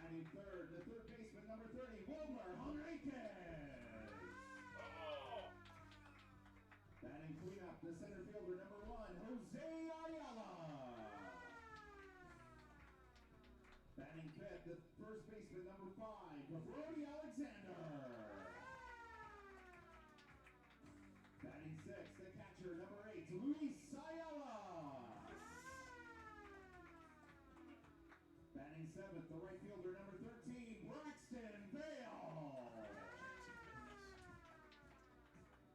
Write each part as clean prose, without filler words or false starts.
Batting third, the third baseman, number 30, Wilmer Henriquez. Batting cleanup, the center fielder, number 1, Jose Ayala. Batting fifth, the first baseman, number 5, Brody Alexander. Batting sixth, the catcher, number 8, Luis Ayala. Batting seventh, the right fielder, number 13, Braxton Vale.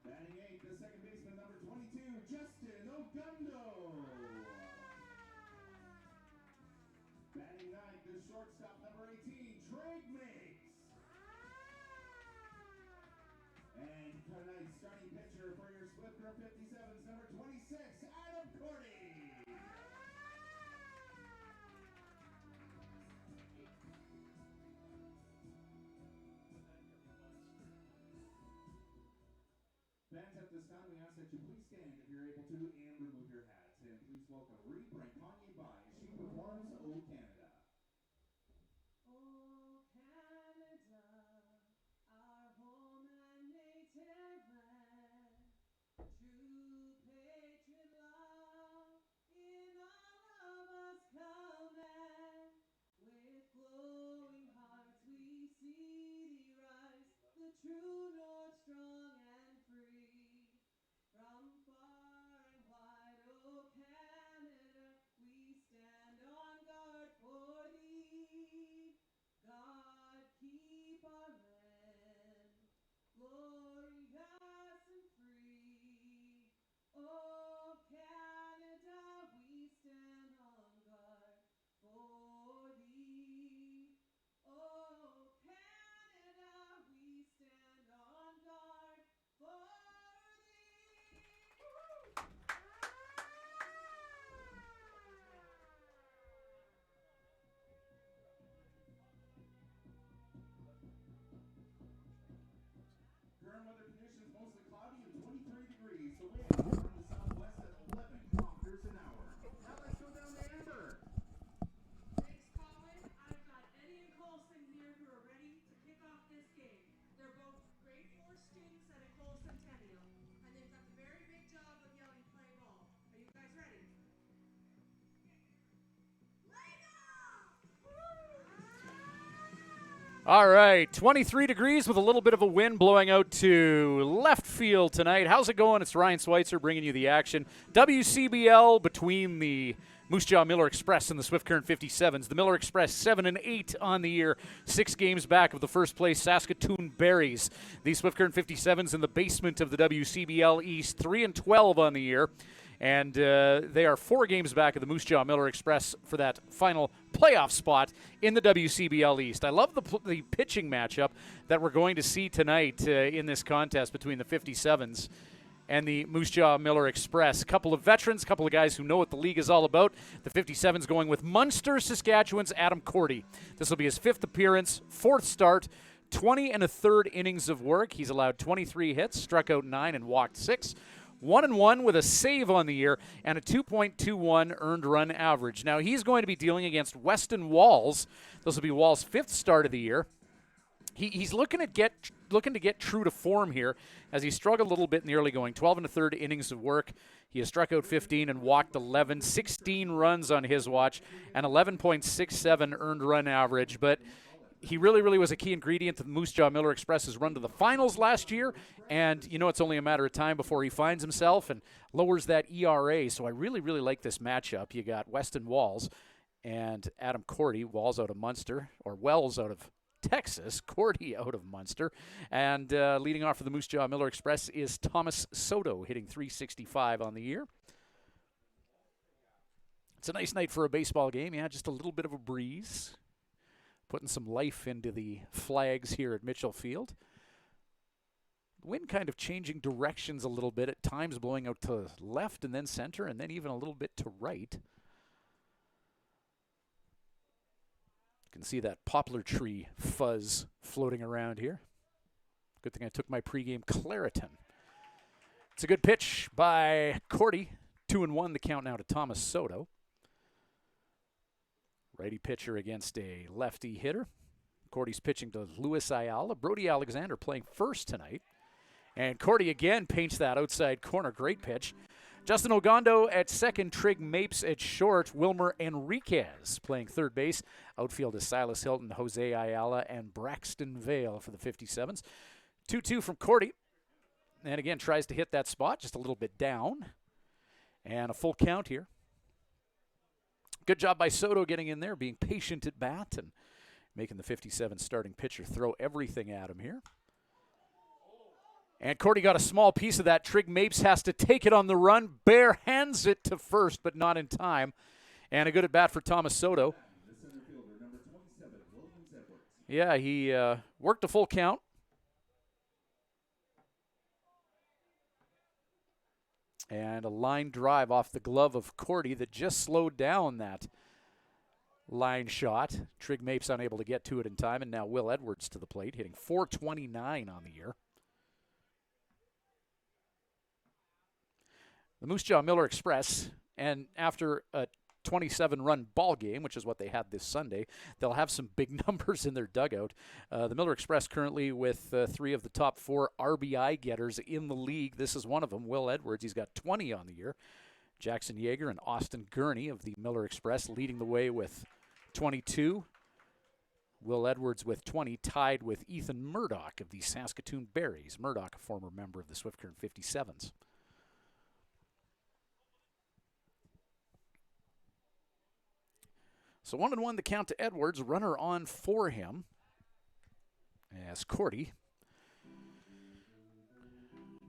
Batting eighth, the second baseman, number 22, Justin Ogundo. Batting ninth, the shortstop, number 18, Drake Miggs. And tonight's starting pitcher for your Swift Current 57s, number 26, Adam Cordy. Fans, at this time, we ask that you please stand if you're able to and remove your hats. And please welcome Ree Brancogni by she performs O Canada. O Canada, our home and native land, true patriot love in all of us command. With glowing hearts we see thee rise, the true north strong and free. From far and wide, O Canada, we stand on guard for thee. God keep our land glorious and free. O Canada, we stand on guard for thee. O Canada, we stand on guard for thee. Current weather conditions mostly cloudy and 23 degrees. The wind from the southwest at 11 kilometers an hour. Now let's go down to Amber. Thanks, Colin. I've got Eddie and Colson here who are ready to kick off this game. They're both grade 4 students at a Cole Centennial, and they've got the very big job of yelling play ball. Are you guys ready? Play ball! All right, 23 degrees with a little bit of a wind blowing out to left field tonight. How's it going? It's Ryan Schweitzer bringing you the action. WCBL between the Moose Jaw Miller Express and the Swift Current 57s. The Miller Express 7-8 on the year, 6 games back of the first place Saskatchewan Berries. The Swift Current 57s in the basement of the WCBL East, 3-12 on the year. And they are 4 games back of the Moose Jaw Miller Express for that final playoff spot in the WCBL East. I love the pitching matchup that we're going to see tonight in this contest between the 57s and the Moose Jaw Miller Express. A couple of veterans, a couple of guys who know what the league is all about. The 57s going with Munster, Saskatchewan's Adam Cordy. This will be his 5th appearance, 4th start, 20 1/3 innings of work. He's allowed 23 hits, struck out 9 and walked 6. 1-1 with a save on the year and a 2.21 earned run average. Now he's going to be dealing against Weston Walls. This will be Walls' 5th start of the year. He's looking to get true to form here as he struggled a little bit in the early going. 12 1/3 innings of work. He has struck out 15 and walked 11. 16 runs on his watch and 11.67 earned run average. But he really was a key ingredient to the Moose Jaw Miller Express's run to the finals last year. And, you know, it's only a matter of time before he finds himself and lowers that ERA. So I really like this matchup. You got Weston Walls and Adam Cordy. Walls out of Munster, or Wells out of Texas, Cordy out of Munster. And leading off for the Moose Jaw Miller Express is Thomas Soto, hitting .365 on the year. It's a nice night for a baseball game. Yeah, just a little bit of a breeze, putting some life into the flags here at Mitchell Field. The wind kind of changing directions a little bit, at times blowing out to left and then center and then even a little bit to right. You can see that poplar tree fuzz floating around here. Good thing I took my pregame Claritin. It's a good pitch by Cordy. 2-1 the count now to Thomas Soto. Righty pitcher against a lefty hitter. Cordy's pitching to Luis Ayala. Brody Alexander playing first tonight. And Cordy again paints that outside corner. Great pitch. Justin Ogondo at second. Trig Mapes at short. Wilmer Enriquez playing third base. Outfield is Silas Hilton, Jose Ayala, and Braxton Vale for the 57s. 2-2 from Cordy. And again, tries to hit that spot, just a little bit down. And a full count here. Good job by Soto getting in there, being patient at bat, and making the 57 starting pitcher throw everything at him here. And Cordy got a small piece of that. Trig Mapes has to take it on the run. Bare hands it to first, but not in time. And a good at bat for Thomas Soto. Yeah, he worked a full count. And a line drive off the glove of Cordy that just slowed down that line shot. Trig Mapes unable to get to it in time, and now Will Edwards to the plate, hitting .429 on the year. The Moose Jaw Miller Express, and after a 27-run ball game, which is what they had this Sunday, they'll have some big numbers in their dugout. The Miller Express currently with 3 of the top 4 RBI getters in the league. This is one of them, Will Edwards. He's got 20 on the year. Jackson Yeager and Austin Gurney of the Miller Express leading the way with 22. Will Edwards with 20, tied with Ethan Murdoch of the Saskatoon Berries. Murdoch, a former member of the Swift Current 57s. So 1-1 the count to Edwards, runner on for him as Cordy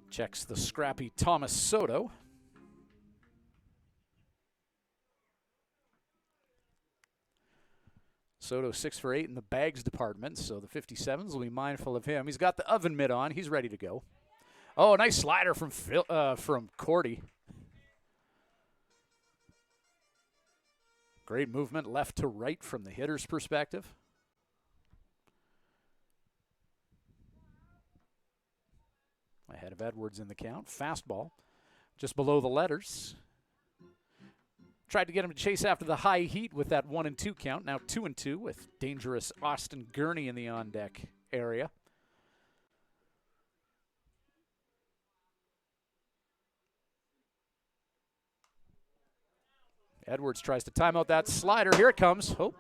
checks the scrappy Thomas Soto. Soto 6 for 8 in the bags department, so the 57s will be mindful of him. He's got the oven mitt on. He's ready to go. Oh, a nice slider from Cordy. Great movement left to right from the hitter's perspective. Ahead of Edwards in the count. Fastball just below the letters. Tried to get him to chase after the high heat with that 1-2 count. Now 2-2 with dangerous Austin Gurney in the on-deck area. Edwards tries to time out that slider. Here it comes. Oh.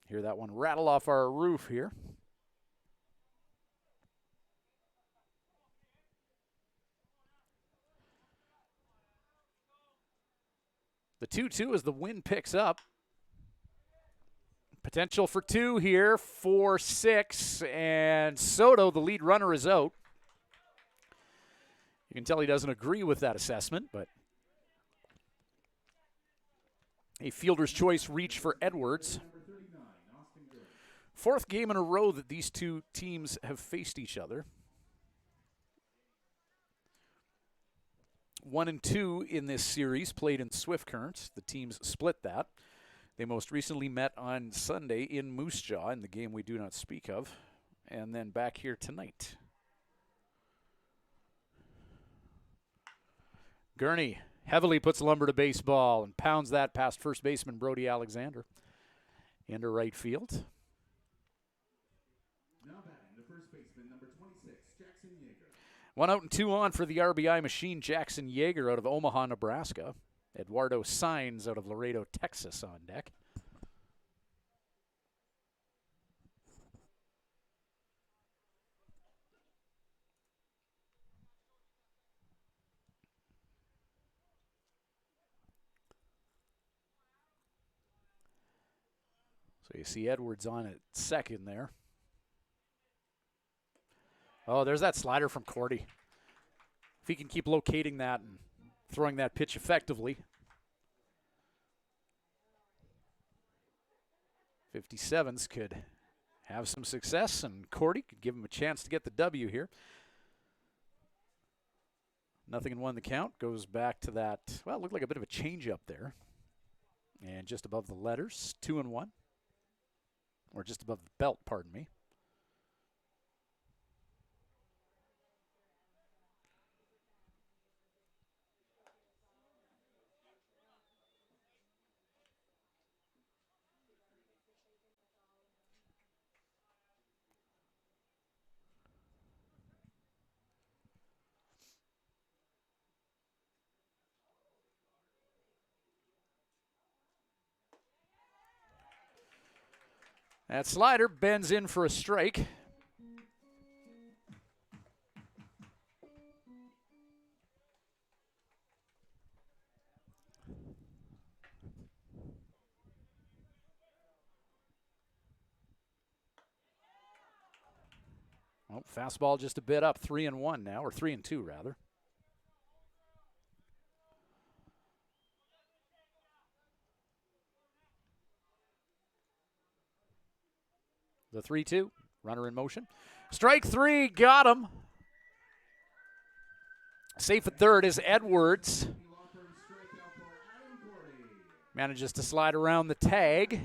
Hear that one rattle off our roof here. The 2-2 as the wind picks up. Potential for 2 here, 4-6, and Soto, the lead runner, is out. You can tell he doesn't agree with that assessment, but a fielder's choice reach for Edwards. 4th game in a row that these two teams have faced each other. 1-2 in this series, played in Swift Current. The teams split that. They most recently met on Sunday in Moose Jaw in the game we do not speak of, and then back here tonight. Gurney heavily puts lumber to baseball and pounds that past first baseman Brody Alexander into right field. Now batting the first baseman, number 26, Jackson Yeager. 1 out and 2 on for the RBI machine, Jackson Yeager out of Omaha, Nebraska. Eduardo Saenz out of Laredo, Texas on deck. So you see Edwards on at second there. Oh, there's that slider from Cordy. If he can keep locating that and throwing that pitch effectively. 57s could have some success, and Cordy could give him a chance to get the W here. 0-1 the count. Goes back to that, well, it looked like a bit of a changeup there. And just above the letters, 2-1. Or just above the belt, pardon me. That slider bends in for a strike. Oh, fastball just a bit up, 3-1 now, or 3-2 rather. The 3-2, runner in motion. Strike three, got him. Safe at third is Edwards. Manages to slide around the tag.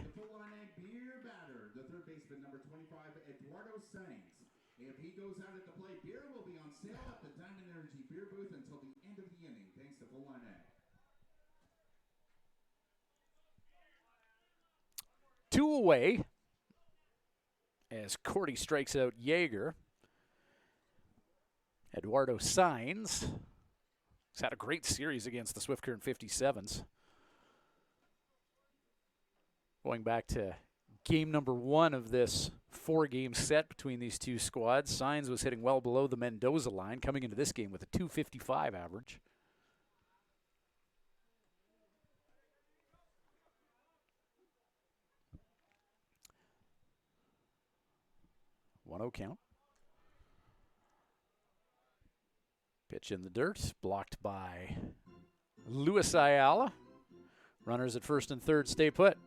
The third baseman, number 25, Eduardo Sainz. If he goes out at the plate, beer will be on sale at the Diamond Energy beer booth until the end of the inning, thanks to Full Line Ag. 2 away as Cordy strikes out Yeager. Eduardo Sainz has had a great series against the Swift Current 57s. Going back to game number 1 of this 4-game set between these two squads, Sainz was hitting well below the Mendoza line, coming into this game with a .255 average. One-0 count. Pitch in the dirt, blocked by Luis Ayala. Runners at first and third stay put.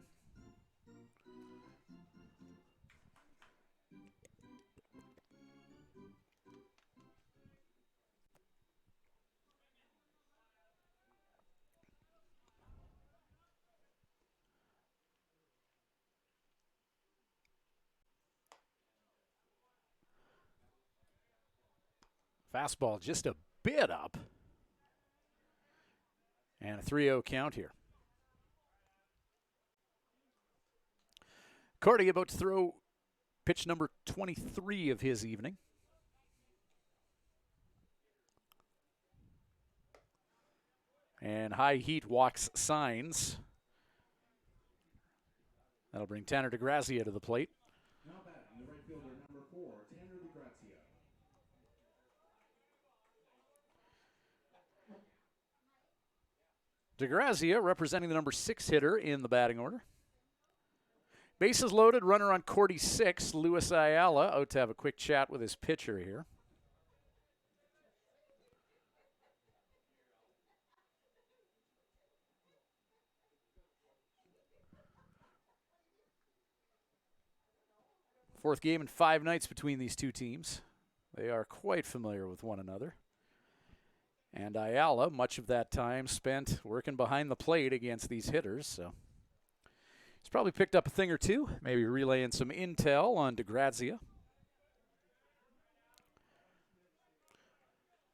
Fastball just a bit up. And a 3-0 count here. Cordy about to throw pitch number 23 of his evening. And high heat walks Sainz. That'll bring Tanner DeGrazia to the plate. Now batting, the right fielder, number 4, Tanner DeGrazia. DeGrazia representing the number 6 hitter in the batting order. Bases loaded, runner on Cordy 6. Luis Ayala out to have a quick chat with his pitcher here. Fourth game in 5 nights between these two teams. They are quite familiar with one another. And Ayala, much of that time spent working behind the plate against these hitters. So he's probably picked up a thing or two, maybe relaying some intel on DeGrazia.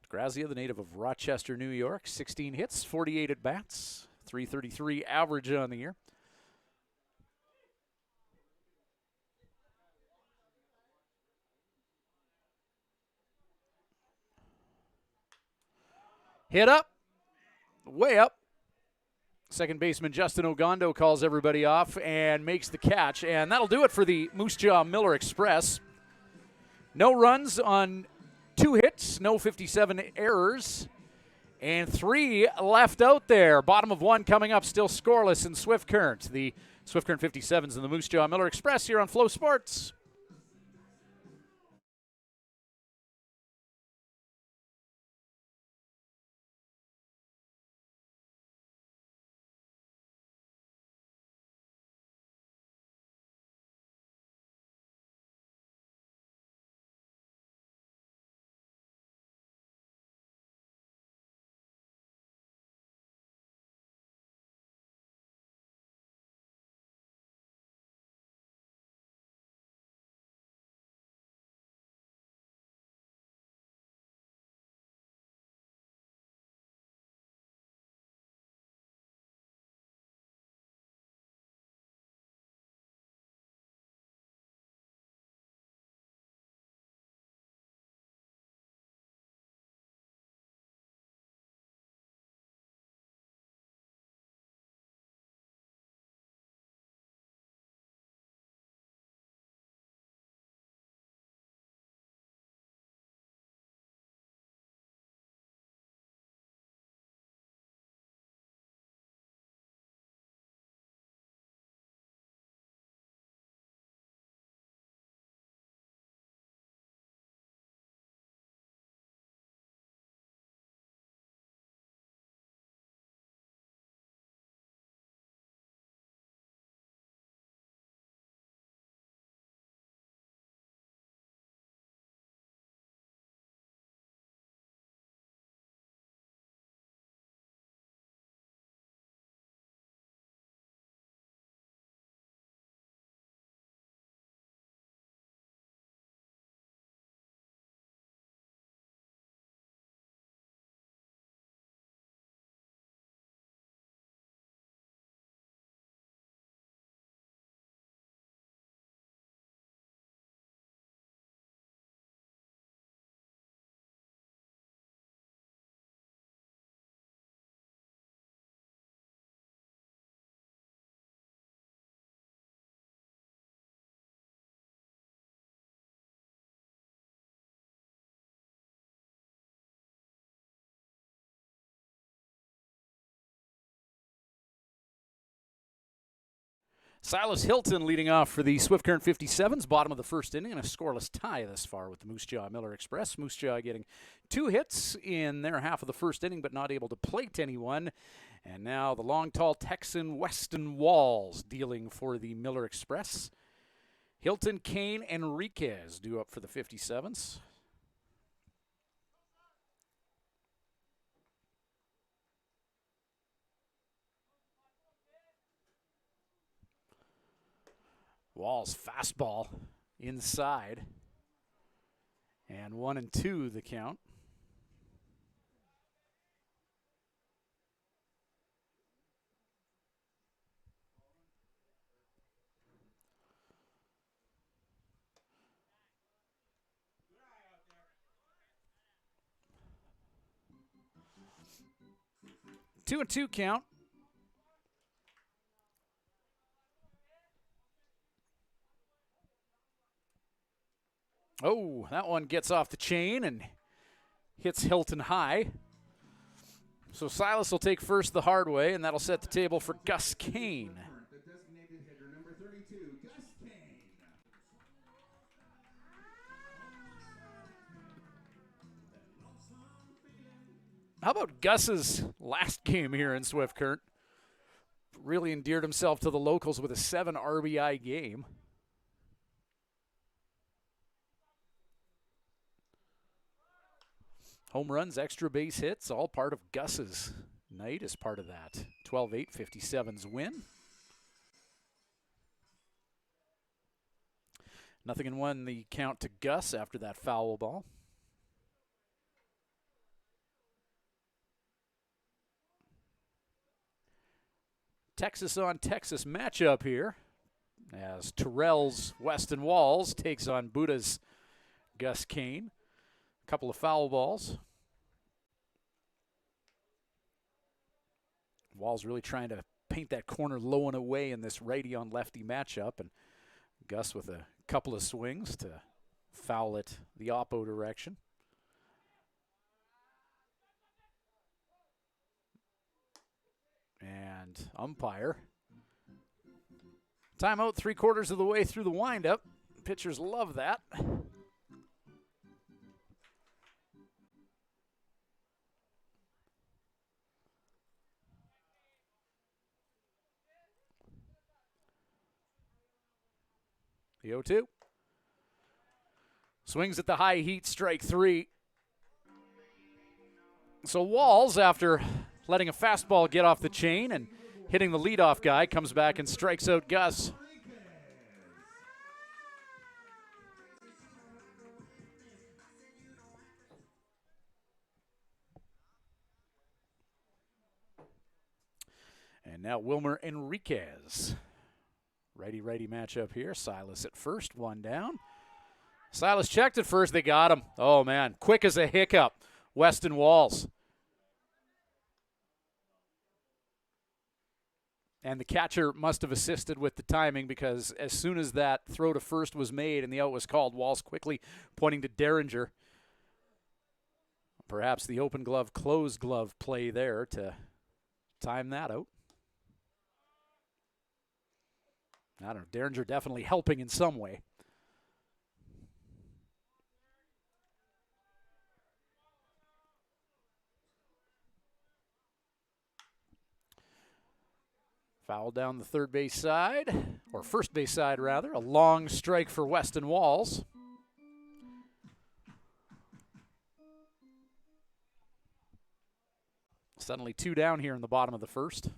DeGrazia, the native of Rochester, New York, 16 hits, 48 at-bats, .333 average on the year. Hit up, way up. Second baseman Justin Ogondo calls everybody off and makes the catch, and that'll do it for the Moose Jaw Miller Express. No runs on 2 hits, no 57 errors, and 3 left out there. Bottom of 1 coming up, still scoreless in Swift Current. The Swift Current 57s and the Moose Jaw Miller Express here on Flow Sports. Silas Hilton leading off for the Swift Current 57s, bottom of the first inning, and a scoreless tie thus far with the Moose Jaw Miller Express. Moose Jaw getting 2 hits in their half of the first inning, but not able to plate anyone. And now the long, tall Texan Weston Walls dealing for the Miller Express. Hilton, Kane, Enriquez due up for the 57s. Walls fastball inside. And 1-2 the count. Two and two count. Oh, that one gets off the chain and hits Hilton high. So Silas will take first the hard way, and that'll set the table for Gus Kane. The designated hitter, number 32, Gus Kane. How about Gus's last game here in Swift Current? Really endeared himself to the locals with a 7 RBI game. Home runs, extra base hits, all part of Gus's night as part of that 12-8 57's win. 0-1 the count to Gus after that foul ball. Texas on Texas matchup here as Terrell's Weston Walls takes on Buddha's Gus Kane. A couple of foul balls. Walls really trying to paint that corner low and away in this righty on lefty matchup, and Gus with a couple of swings to foul it the oppo direction. And umpire. Timeout 3/4 of the way through the windup. Pitchers love that. The 0-2. Swings at the high heat, strike 3. So Walls, after letting a fastball get off the chain and hitting the leadoff guy, comes back and strikes out Gus. And now Wilmer Enriquez. Righty-righty matchup here. Silas at first, 1 down. Silas checked at first. They got him. Oh, man. Quick as a hiccup. Weston Walls. And the catcher must have assisted with the timing, because as soon as that throw to first was made and the out was called, Walls quickly pointing to Derringer. Perhaps the open glove, closed glove play there to time that out. I don't know. Derringer definitely helping in some way. Foul down the third base side, or first base side rather. A long strike for Weston Walls. Suddenly 2 down here in the bottom of the first.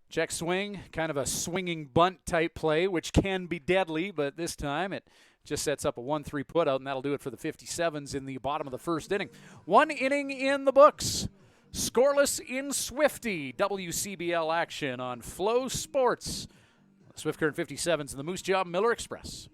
Check swing, kind of a swinging bunt type play, which can be deadly, but this time it just sets up a 1-3 putout, and that'll do it for the 57s in the bottom of the first inning. 1 inning in the books. Scoreless in Swifty. WCBL action on Flow Sports. Swift Current 57s and the Moose Jaw Miller Express.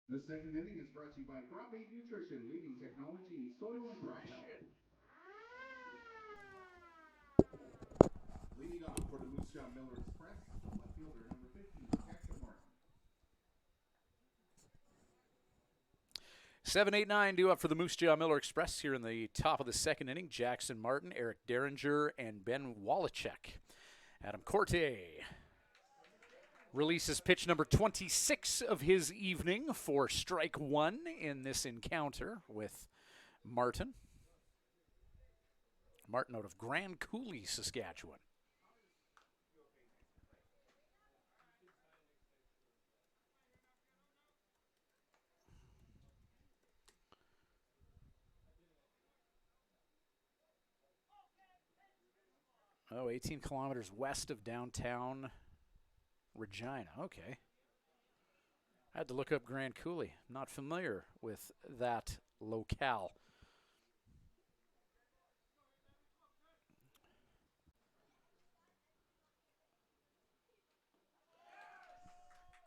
The second inning is brought to you by Crop Aid Nutrition, leading technology, soil and crop health. Leading off for the Moose Jaw Miller Express, the left fielder, number 15, Jackson Martin. 7-8-9 due up for the Moose Jaw Miller Express here in the top of the second inning. Jackson Martin, Eric Derringer, and Ben Wallachek. Adam Corte releases pitch number 26 of his evening for strike one in this encounter with Martin. Martin out of Grand Coulee, Saskatchewan. Oh, 18 kilometers west of downtown Regina. Okay. I had to look up Grand Coulee. Not familiar with that locale.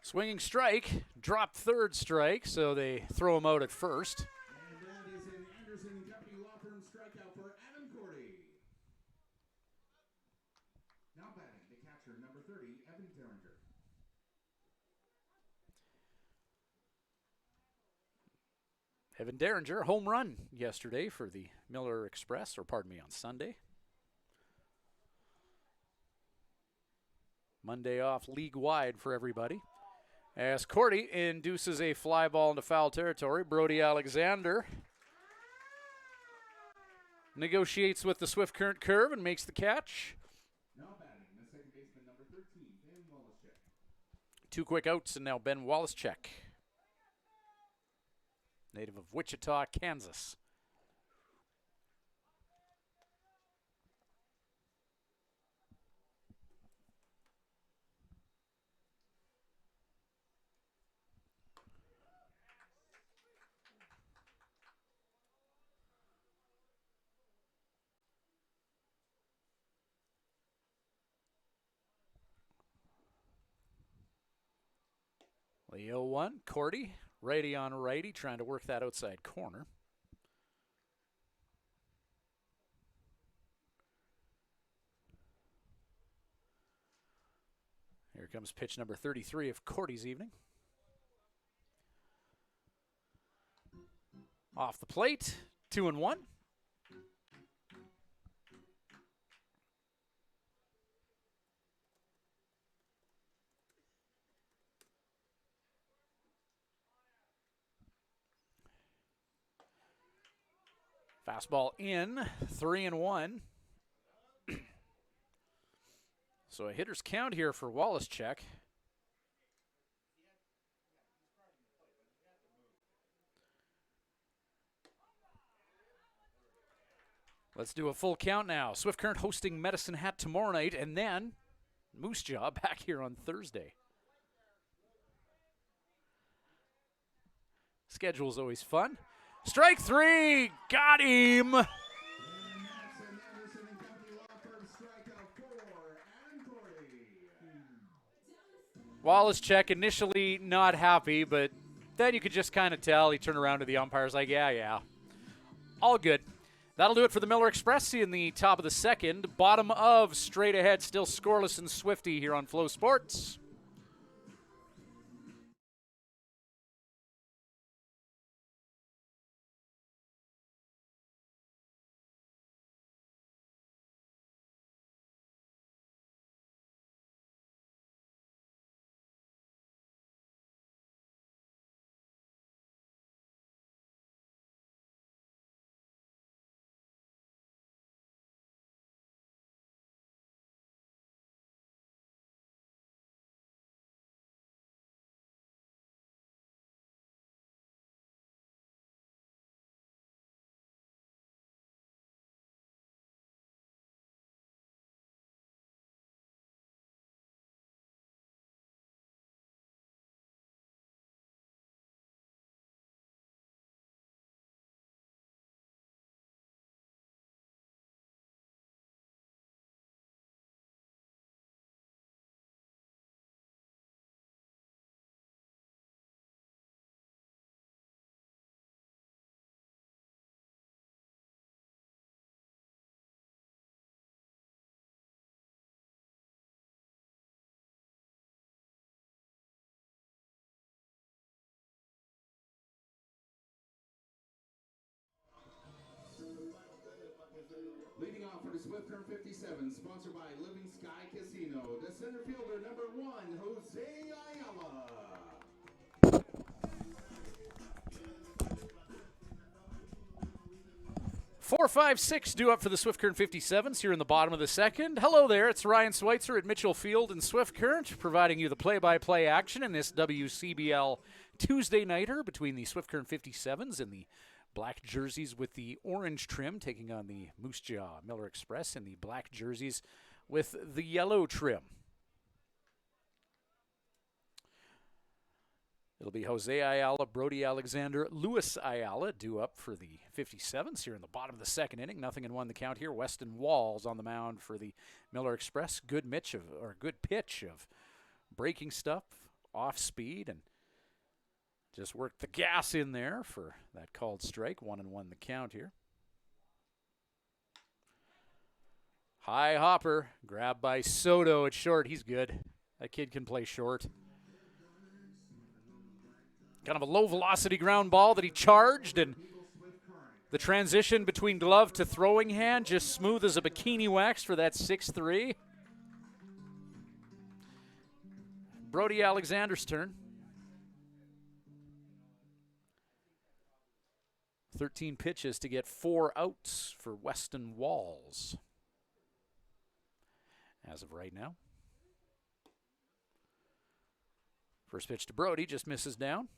Swinging strike, dropped third strike, so they throw him out at first. And that is an Anderson & Company Law Firm strikeout for Adam Cordy. Now batting, the catcher, number 30, Evan Derringer. Evan Derringer, home run yesterday for the Miller Express, or pardon me, on Sunday. Monday off league-wide for everybody. As Cordy induces a fly ball into foul territory, Brody Alexander negotiates with the swift current curve and makes the catch. Now batting, the second baseman, number 13, Ben Wallachek. 2 quick outs, and now Ben Wallachek, native of Wichita, Kansas. The 0-1, Cordy, righty on righty, trying to work that outside corner. Here comes pitch number 33 of Cordy's evening. Off the plate, 2-1. Fastball in, 3-1. So a hitter's count here for Wallachek. Let's do a full count now. Swift Current hosting Medicine Hat tomorrow night, and then Moose Jaw back here on Thursday. Schedule's always fun. Strike 3, got him. And that's an Anderson & Company Law Firm strikeout for Adam Cordy. Wallachek initially not happy, but then you could just kind of tell. He turned around to the umpires like, yeah. All good. That'll do it for the Miller Express in the top of the second. Bottom of straight ahead, still scoreless and Swifty here on Flow Sports. 57, sponsored by Living Sky Casino. The center fielder, number 1, Jose Ayala. 4-5-6 due up for the Swift Current 57s here in the bottom of the second. Hello there, it's Ryan Schweitzer at Mitchell Field in Swift Current, providing you the play-by-play action in this WCBL Tuesday nighter between the Swift Current 57s and the black jerseys with the orange trim, taking on the Moose Jaw Miller Express in the black jerseys with the yellow trim. It'll be Jose Ayala, Brody Alexander, Luis Ayala due up for the 57s here in the bottom of the second inning. 0-1 the count here. Weston Walls on the mound for the Miller Express. Good pitch of breaking stuff, off speed, and just worked the gas in there for that called strike. 1-1 the count here. High hopper, grabbed by Soto at short. He's good. That kid can play short. Kind of a low-velocity ground ball that he charged, and the transition between glove to throwing hand just smooth as a bikini wax for that 6-3. Brody Alexander's turn. 13 pitches to get 4 outs for Weston Walls as of right now. First pitch to Brody just misses down.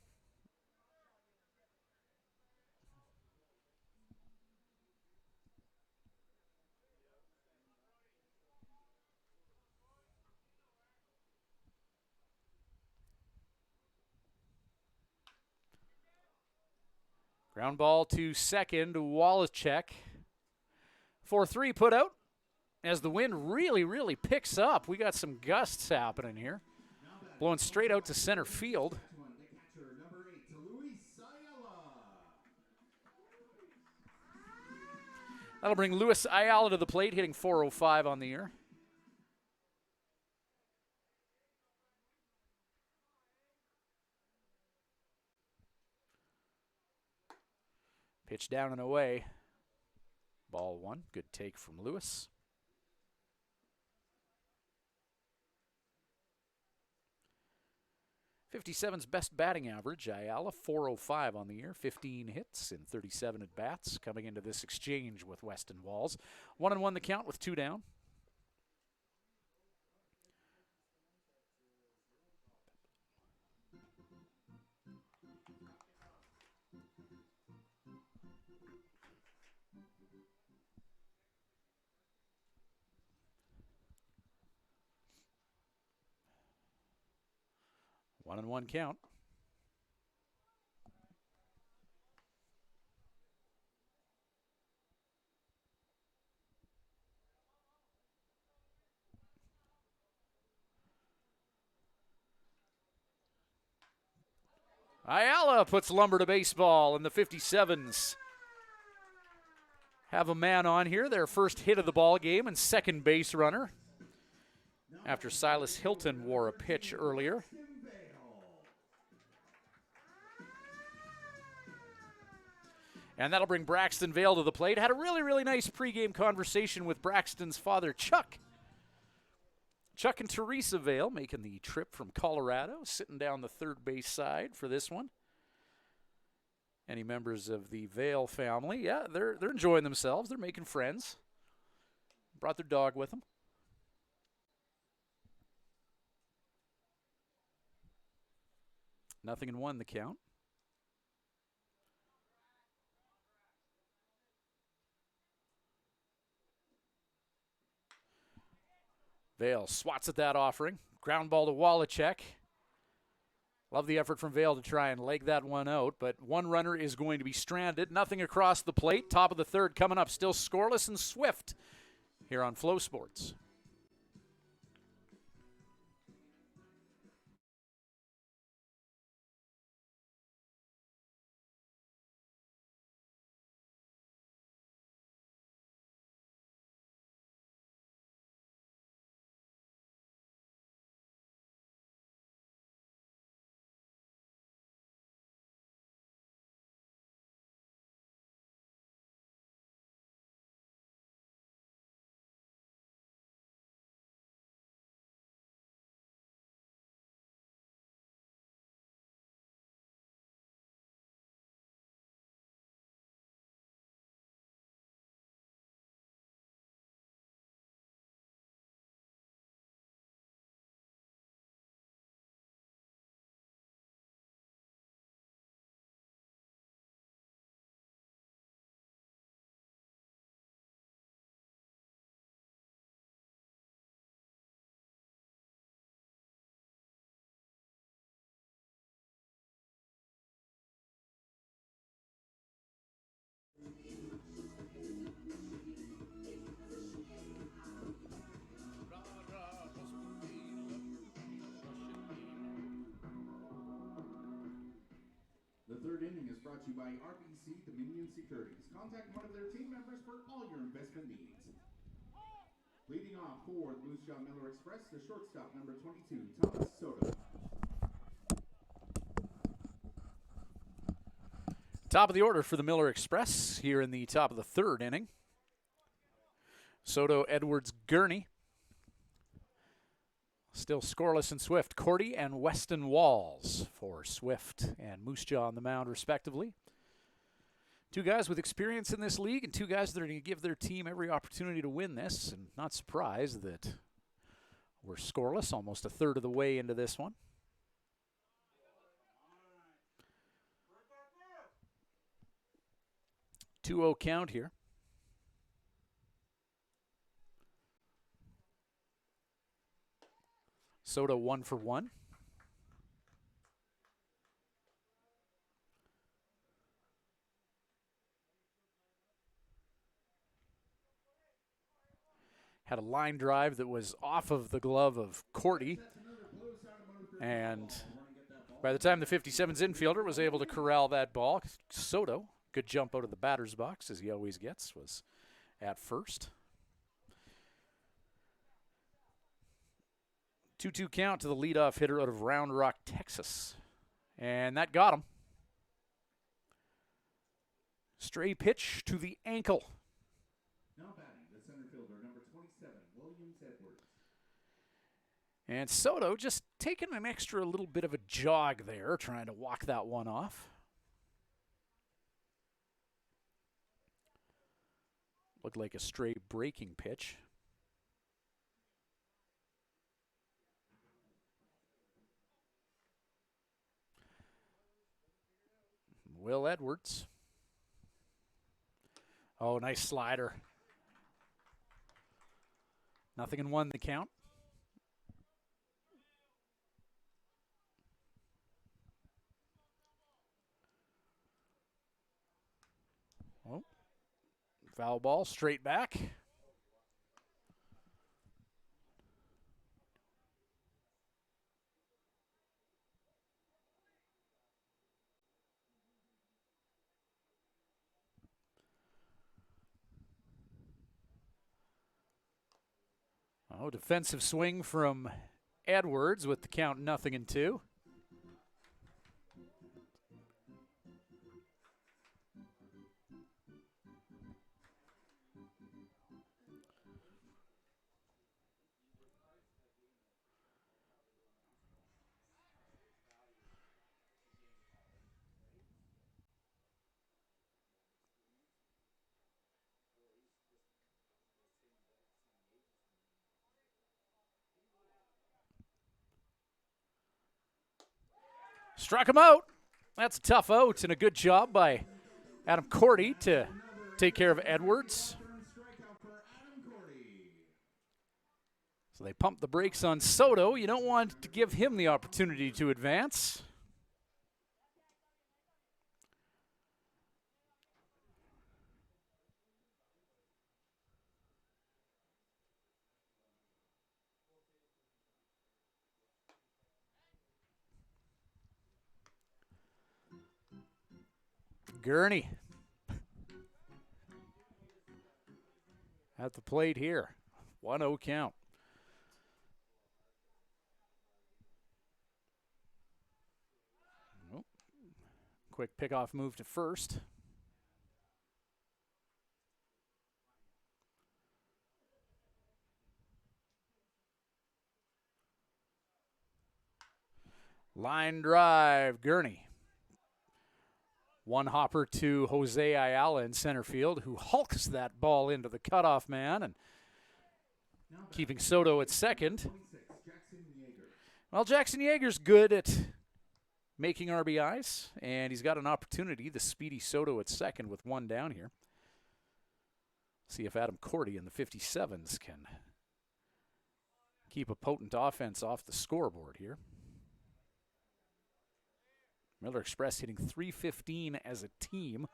Ground ball to second, Wallachek. 4-3 put out as the wind really picks up. We got some gusts happening here. Blowing straight out to center field. That'll bring Luis Ayala to the plate, hitting .405 on the year. Pitch down and away. Ball 1. Good take from Lewis. .57's best batting average, Ayala, .405 on the year, 15 hits in 37 at-bats, coming into this exchange with Weston Walls. 1-1 the count with 2 down. One and one count. Ayala puts lumber to baseball, and the 57s have a man on here. Their first hit of the ball game and second base runner after Silas Hilton wore a pitch earlier. And that'll bring Braxton Vale to the plate. Had a really nice pregame conversation with Braxton's father, Chuck. Chuck and Teresa Vale making the trip from Colorado, sitting down the third base side for this one. Any members of the Vale family, yeah, they're enjoying themselves. They're making friends. Brought their dog with them. Nothing in one the count. Vale swats at that offering. Ground ball to Wallachek. Love the effort from Vale to try and leg that one out, but one runner is going to be stranded. Nothing across the plate. Top of the third coming up. Still scoreless and Swift here on Flow Sports. third inning is brought to you by RBC Dominion Securities. Contact one of their team members for all your investment needs. Leading off for the Moose Jaw Miller Express, the shortstop, number 22, Thomas Soto. Top of the order for the Miller Express here in the top of the third inning. Soto, Edwards, Gurney. Still scoreless in Swift. Cordy and Weston Walls for Swift and Moose Jaw on the mound, respectively. Two guys with experience in this league and two guys that are going to give their team every opportunity to win this. And not surprised that we're scoreless almost a third of the way into this one. 2-0 count here. Soto 1 for 1. Had a line drive that was off of the glove of Cordy. And by the time the 57's infielder was able to corral that ball, Soto, good jump out of the batter's box, as he always gets, was at first. 2-2 count to the leadoff hitter out of Round Rock, Texas. And that got him. Stray pitch to the ankle. Now batting, the center fielder, number 27, Williams Edwards. And Soto just taking an extra little bit of a jog there, trying to walk that one off. Looked like a stray breaking pitch. Will Edwards. Oh, nice slider. Nothing in one, the count. Oh, foul ball, straight back. Oh, defensive swing from Edwards with the count 0-2. Struck him out. That's a tough out and a good job by Adam Cordy to take care of Edwards. So they pump the brakes on Soto. You don't want to give him the opportunity to advance. Gurney at the plate here. 1-0 count. Oh. Quick pickoff move to first. Line drive, Gurney. One hopper to Jose Ayala in center field, who hulks that ball into the cutoff man and keeping Soto at second. Well, Jackson Yeager's good at making RBIs, and he's got an opportunity, the speedy Soto at second with one down here. See if Adam Cordy and the 57s can keep a potent offense off the scoreboard here. Miller Express hitting .315 as a team.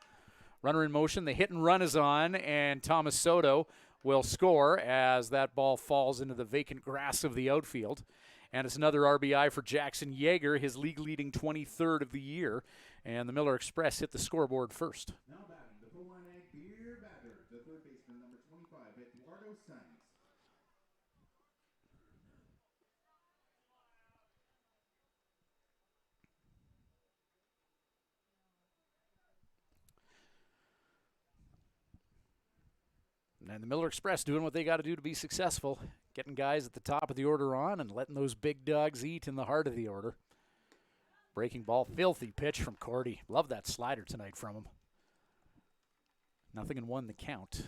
Runner in motion. The hit and run is on, and Thomas Soto will score as that ball falls into the vacant grass of the outfield. And it's another RBI for Jackson Yeager, his league-leading 23rd of the year. And the Miller Express hit the scoreboard first. Now batting the full line egg, Beer Batter, the third baseman, number 25, Eduardo Sainz. And the Miller Express doing what they got to do to be successful, getting guys at the top of the order on and letting those big dogs eat in the heart of the order. Breaking ball, filthy pitch from Cordy. Love that slider tonight from him. 0-1 the count.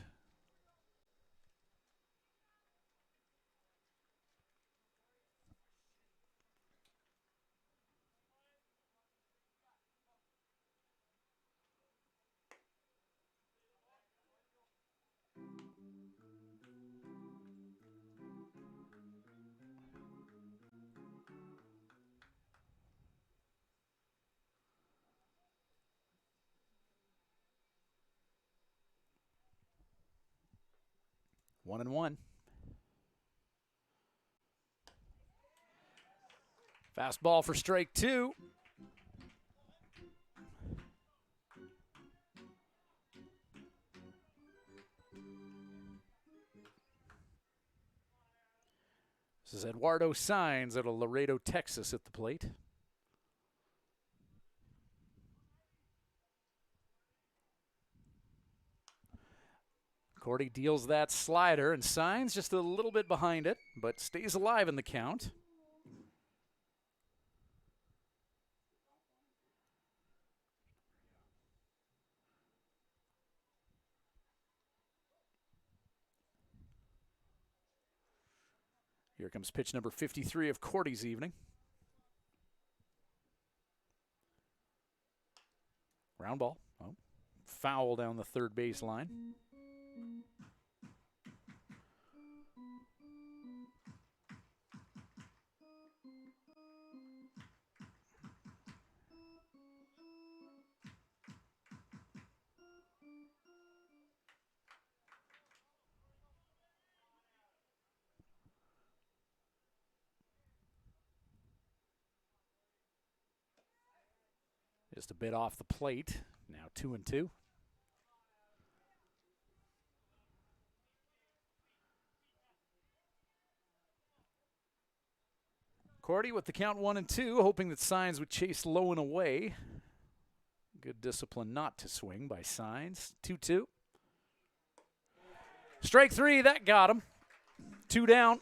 One and one. Fastball for strike two. This is Eduardo Sainz out of Laredo, Texas at the plate. Cordy deals that slider, and Sainz just a little bit behind it, but stays alive in the count. Here comes pitch number 53 of Cordy's evening. Ground ball. Oh, foul down the third base line. Just a bit off the plate. Now 2-2. Cordy with the count 1-2, hoping that Sainz would chase low and away. Good discipline not to swing by Sainz. 2-2. Strike three, that got him. 2 down.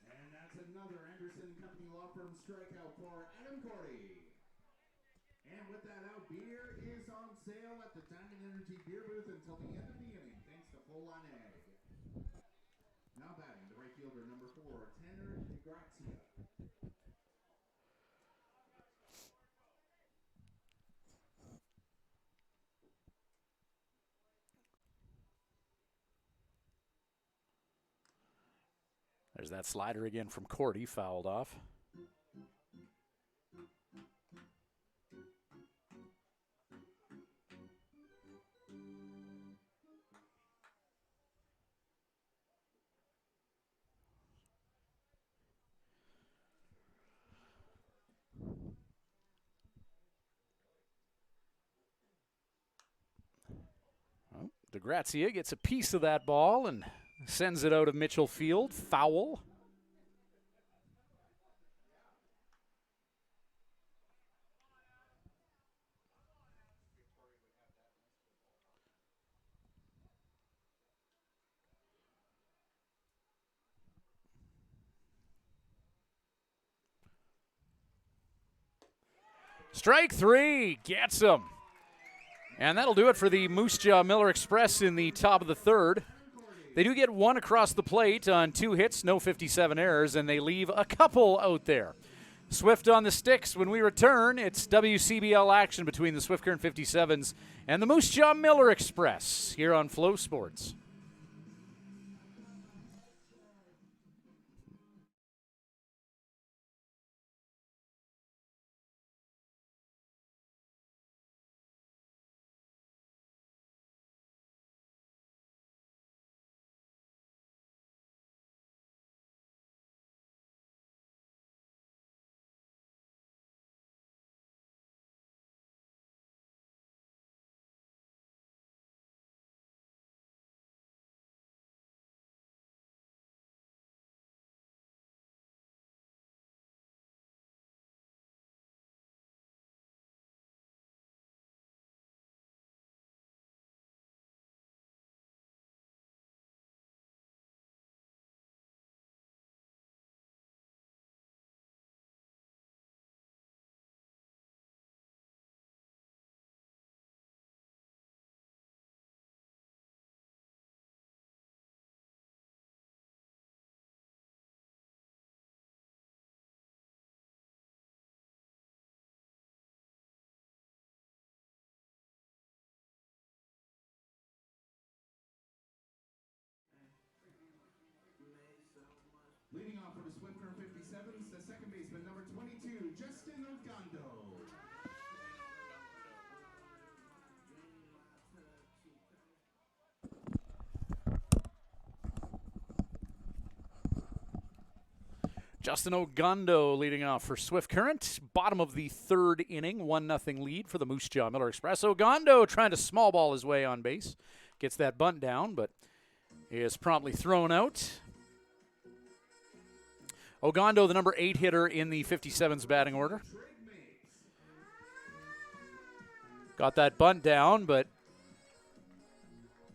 And that's another Anderson Company Law Firm strikeout for Adam Cordy. And with that out, beer is on sale at the Diamond Energy Beer Booth until the end of the inning, thanks to Full On Egg. Now batting the right fielder, number 4, Tanner DeGrazia. There's that slider again from Cordy, fouled off. Well, DeGrazia gets a piece of that ball and sends it out of Mitchell Field. Foul. Strike three, gets him. And that'll do it for the Moose Jaw Miller Express in the top of the third. They do get one across the plate on 2 hits, no 57 errors, and they leave a couple out there. Swift on the sticks. When we return, it's WCBL action between the Swift Current 57s and the Moose Jaw Miller Express here on Flow Sports. Leading off for the Swift Current 57s, the second baseman, number 22, Justin Ogando. Justin Ogando leading off for Swift Current. Bottom of the third inning, 1-0 lead for the Moose Jaw Miller Express. Ogando trying to small ball his way on base. Gets that bunt down, but is promptly thrown out. Ogando, the number 8 hitter in the 57's batting order. Got that bunt down, but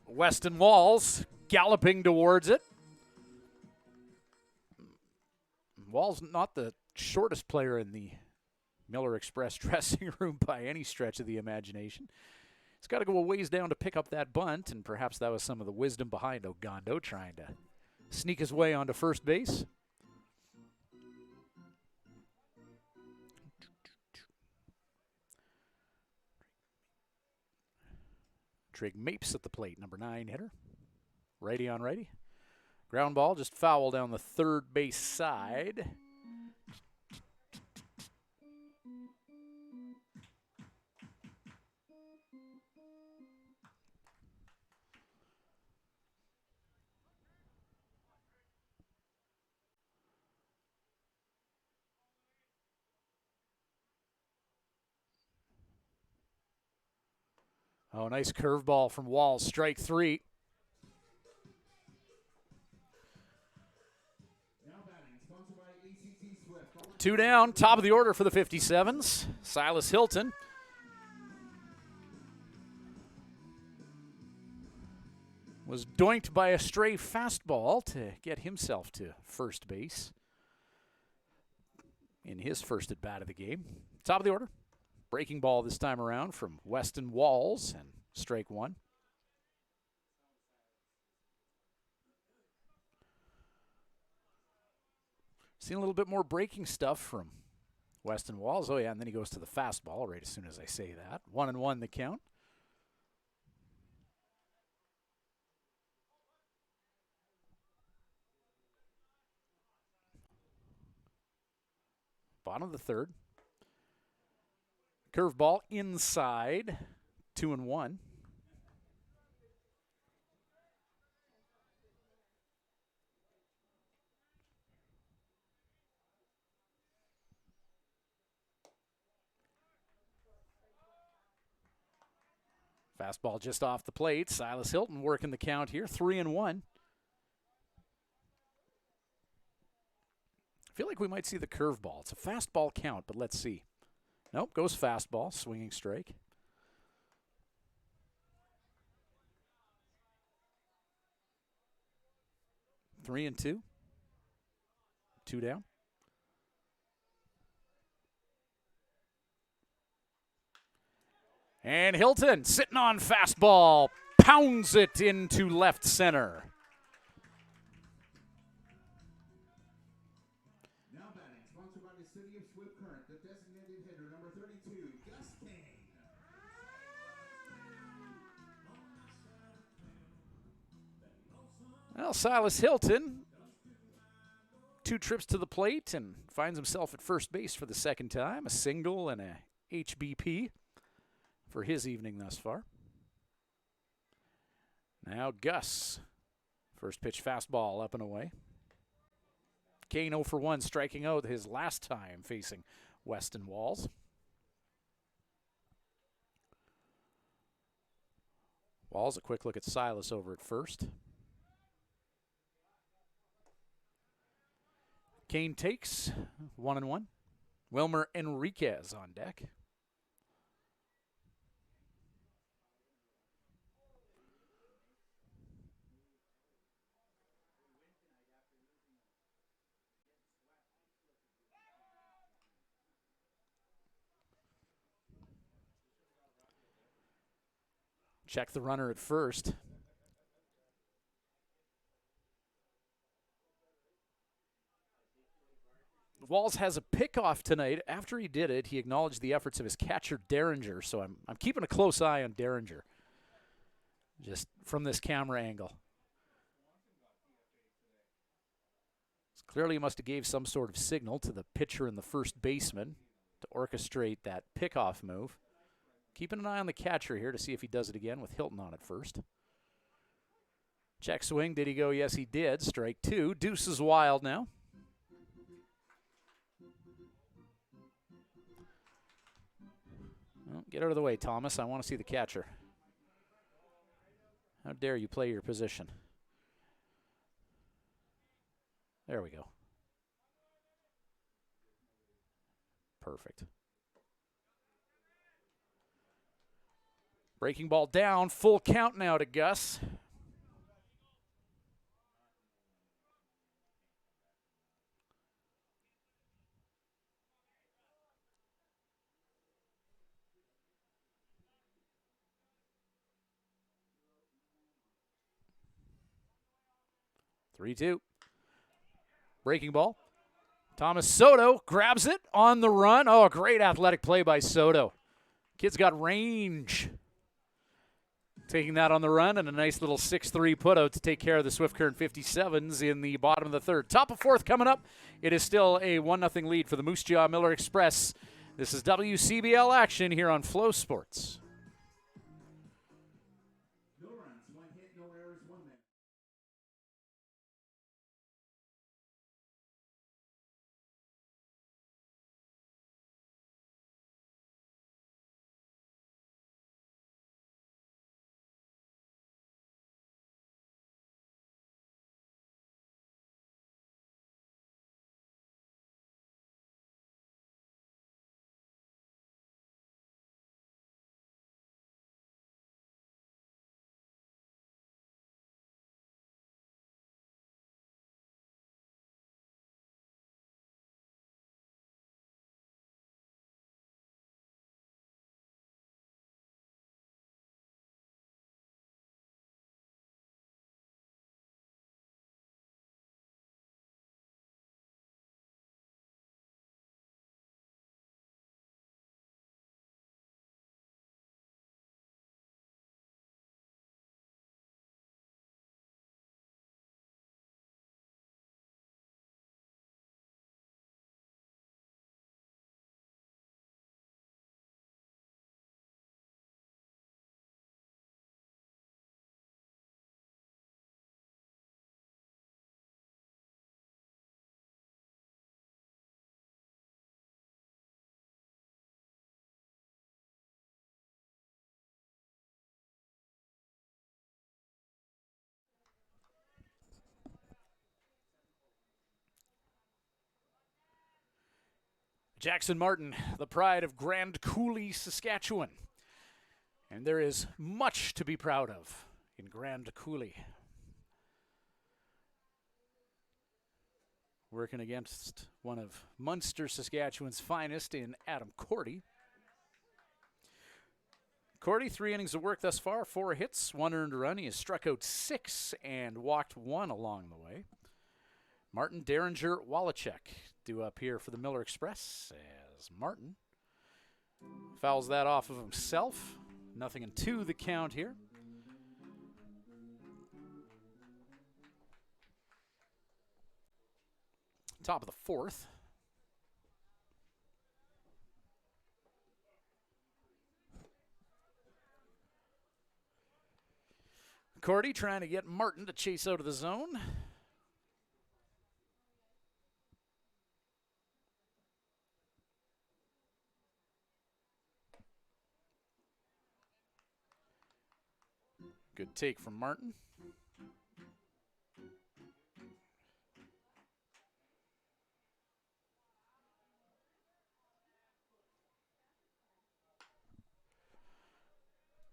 Weston Walls galloping towards it. Wall's not the shortest player in the Miller Express dressing room by any stretch of the imagination. He's got to go a ways down to pick up that bunt, and perhaps that was some of the wisdom behind Ogando trying to sneak his way onto first base. Trig Mapes at the plate, number 9 hitter. Righty on righty. Ground ball, just foul down the third base side. Oh, nice curveball from Walls, strike 3. Two down, top of the order for the 57s. Silas Hilton. Was doinked by a stray fastball to get himself to first base in his first at bat of the game. Top of the order. Breaking ball this time around from Weston Walls, and strike 1. Seen a little bit more breaking stuff from Weston Walls. Oh, yeah, and then he goes to the fastball right as soon as I say that. 1-1 the count. Bottom of the third. Curveball inside. 2-1. Fastball just off the plate. Silas Hilton working the count here. 3-1. I feel like we might see the curveball. It's a fastball count, but let's see. Nope, goes fastball. Swinging strike. Three and two. 2 down. And Hilton sitting on fastball, pounds it into left center. Now batting, sponsored by the City of Swift Current, the designated hitter, number 32, Gus Kane. Well, Silas Hilton, 2 trips to the plate and finds himself at first base for the second time. A single and a HBP for his evening thus far. Now Gus, first pitch fastball up and away. Kane 0 for 1, striking out his last time facing Weston Walls. Walls, a quick look at Silas over at first. Kane takes 1-1. Wilmer Enriquez on deck. Check the runner at first. Walls has a pickoff tonight. After he did it, he acknowledged the efforts of his catcher, Derringer. So I'm keeping a close eye on Derringer, just from this camera angle. It's Clearly, he must have gave some sort of signal to the pitcher and the first baseman to orchestrate that pickoff move. Keeping an eye on the catcher here to see if he does it again with Hilton on at first. Check swing. Did he go? Yes, he did. Strike 2. Deuce is wild now. Well, get out of the way, Thomas. I want to see the catcher. How dare you play your position? There we go. Perfect. Breaking ball down. Full count now to Gus. Three-two. Breaking ball. Thomas Soto grabs it on the run. Oh, great athletic play by Soto. Kid's got range. Taking that on the run and a nice little 6-3 putout to take care of the Swift Current 57s in the bottom of the third. Top of fourth coming up. It is still a 1-0 lead for the Moose Jaw Miller Express. This is WCBL action here on Flow Sports. No runs, 1 hit, no errors, 1 man. Jackson Martin, the pride of Grand Coulee, Saskatchewan. And there is much to be proud of in Grand Coulee. Working against one of Munster, Saskatchewan's finest in Adam Cordy. Cordy, 3 innings of work thus far, 4 hits, 1 earned run. He has struck out 6 and walked 1 along the way. Martin, Derringer, Wallachek due up here for the Miller Express as Martin fouls that off of himself. 0-2 the count here. Top of the fourth. Cordy trying to get Martin to chase out of the zone. Good take from Martin.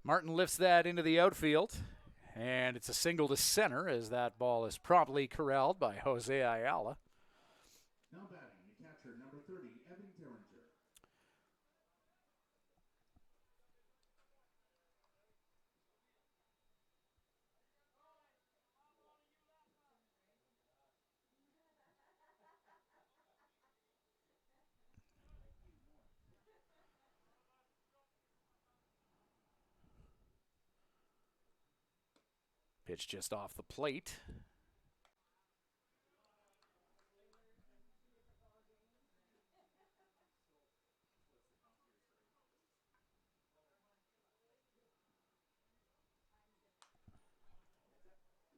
Martin lifts that into the outfield, and it's a single to center as that ball is promptly corralled by Jose Ayala. Now batting, the catcher, number 30, Evan Derringer. Pitch just off the plate.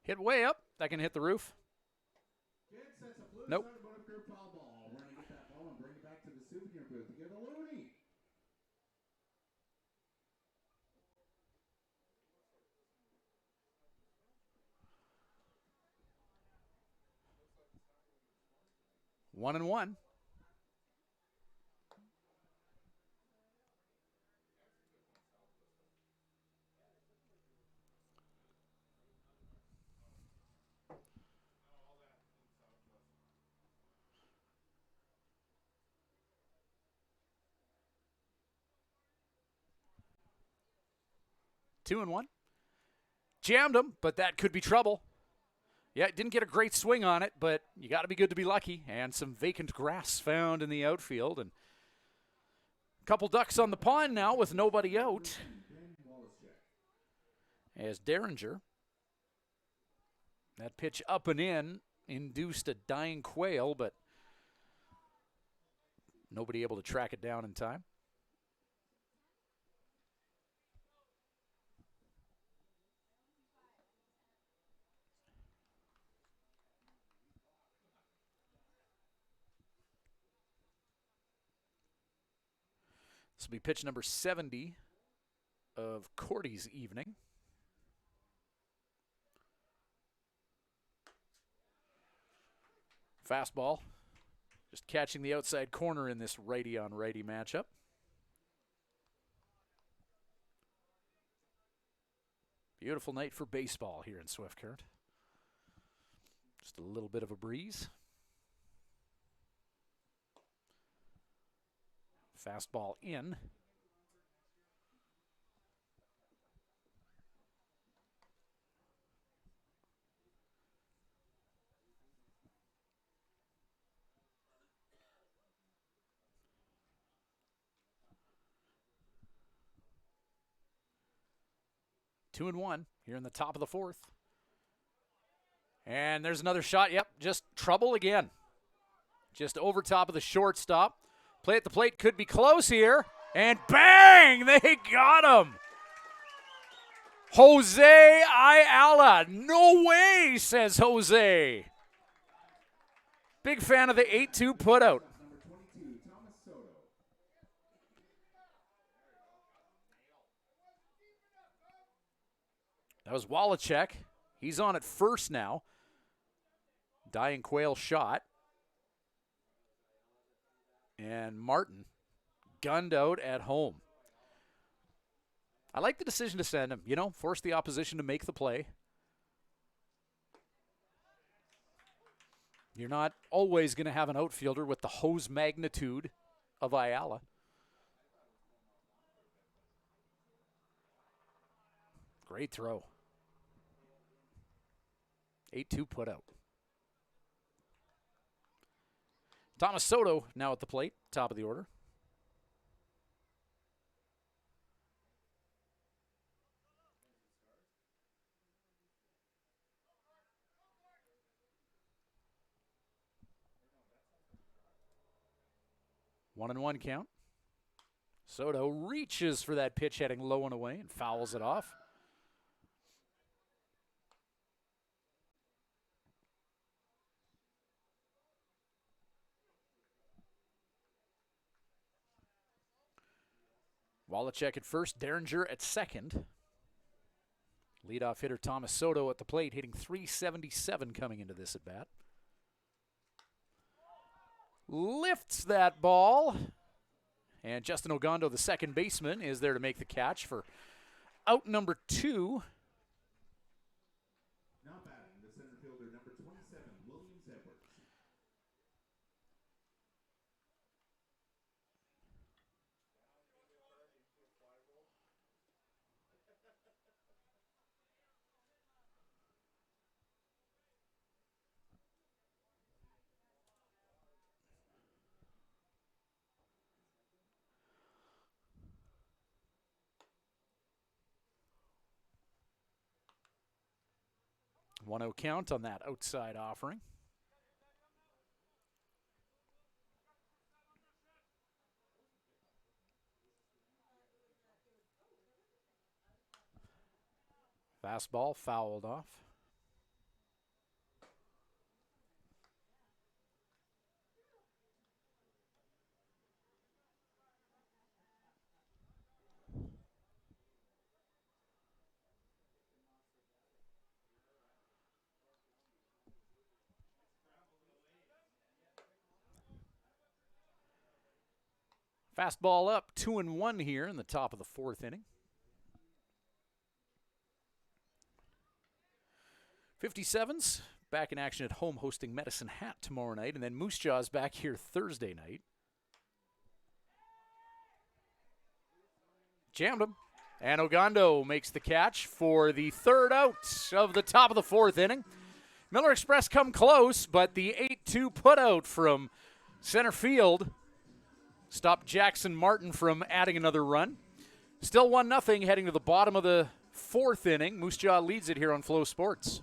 Hit way up. That can hit the roof. Kid sets a blue Nope. side of curve foul ball. We're going to get that ball and bring it back to the souvenir booth to give a Looney. One and one. Two and one. Jammed him, but that could be trouble. Yeah, didn't get a great swing on it, but you got to be good to be lucky. And some vacant grass found in the outfield. And a couple ducks on the pond now with nobody out. As Derringer, that pitch up and in induced a dying quail, but nobody able to track it down in time. This will be pitch number 70 of Cordy's evening. Fastball, just catching the outside corner in this righty-on-righty matchup. Beautiful night for baseball here in Swift Current. Just a little bit of a breeze. Fastball in. Two and one here in the top of the fourth. And there's another shot. Yep, just trouble again. Just over top of the shortstop. Play at the plate could be close here. And bang! They got him. Jose Ayala. No way, says Jose. Big fan of the 8-2 putout. That was Wallachek. He's on at first now. Dying quail shot. And Martin gunned out at home. I like the decision to send him. You know, force the opposition to make the play. You're not always going to have an outfielder with the hose magnitude of Ayala. Great throw. 8-2 putout. Thomas Soto now at the plate, top of the order. One and one count. Soto reaches for that pitch heading low and away and fouls it off. Wallachek at first, Derringer at second. Leadoff hitter Thomas Soto at the plate, hitting .377 coming into this at bat. Lifts that ball. And Justin Ogondo, the second baseman, is there to make the catch for out number 2. Now batting the center fielder, number 27, Williams Edwards. One 0 count on that outside offering. Fastball fouled off. Fastball up, 2-1 here in the top of the fourth inning. 57s back in action at home hosting Medicine Hat tomorrow night, and then Moose Jaws back here Thursday night. Jammed him. And Ogando makes the catch for the third out of the top of the fourth inning. Miller Express come close, but the 8-2 putout from center field stopped Jackson Martin from adding another run. Still 1-0 heading to the bottom of the fourth inning. Moose Jaw leads it here on Flow Sports.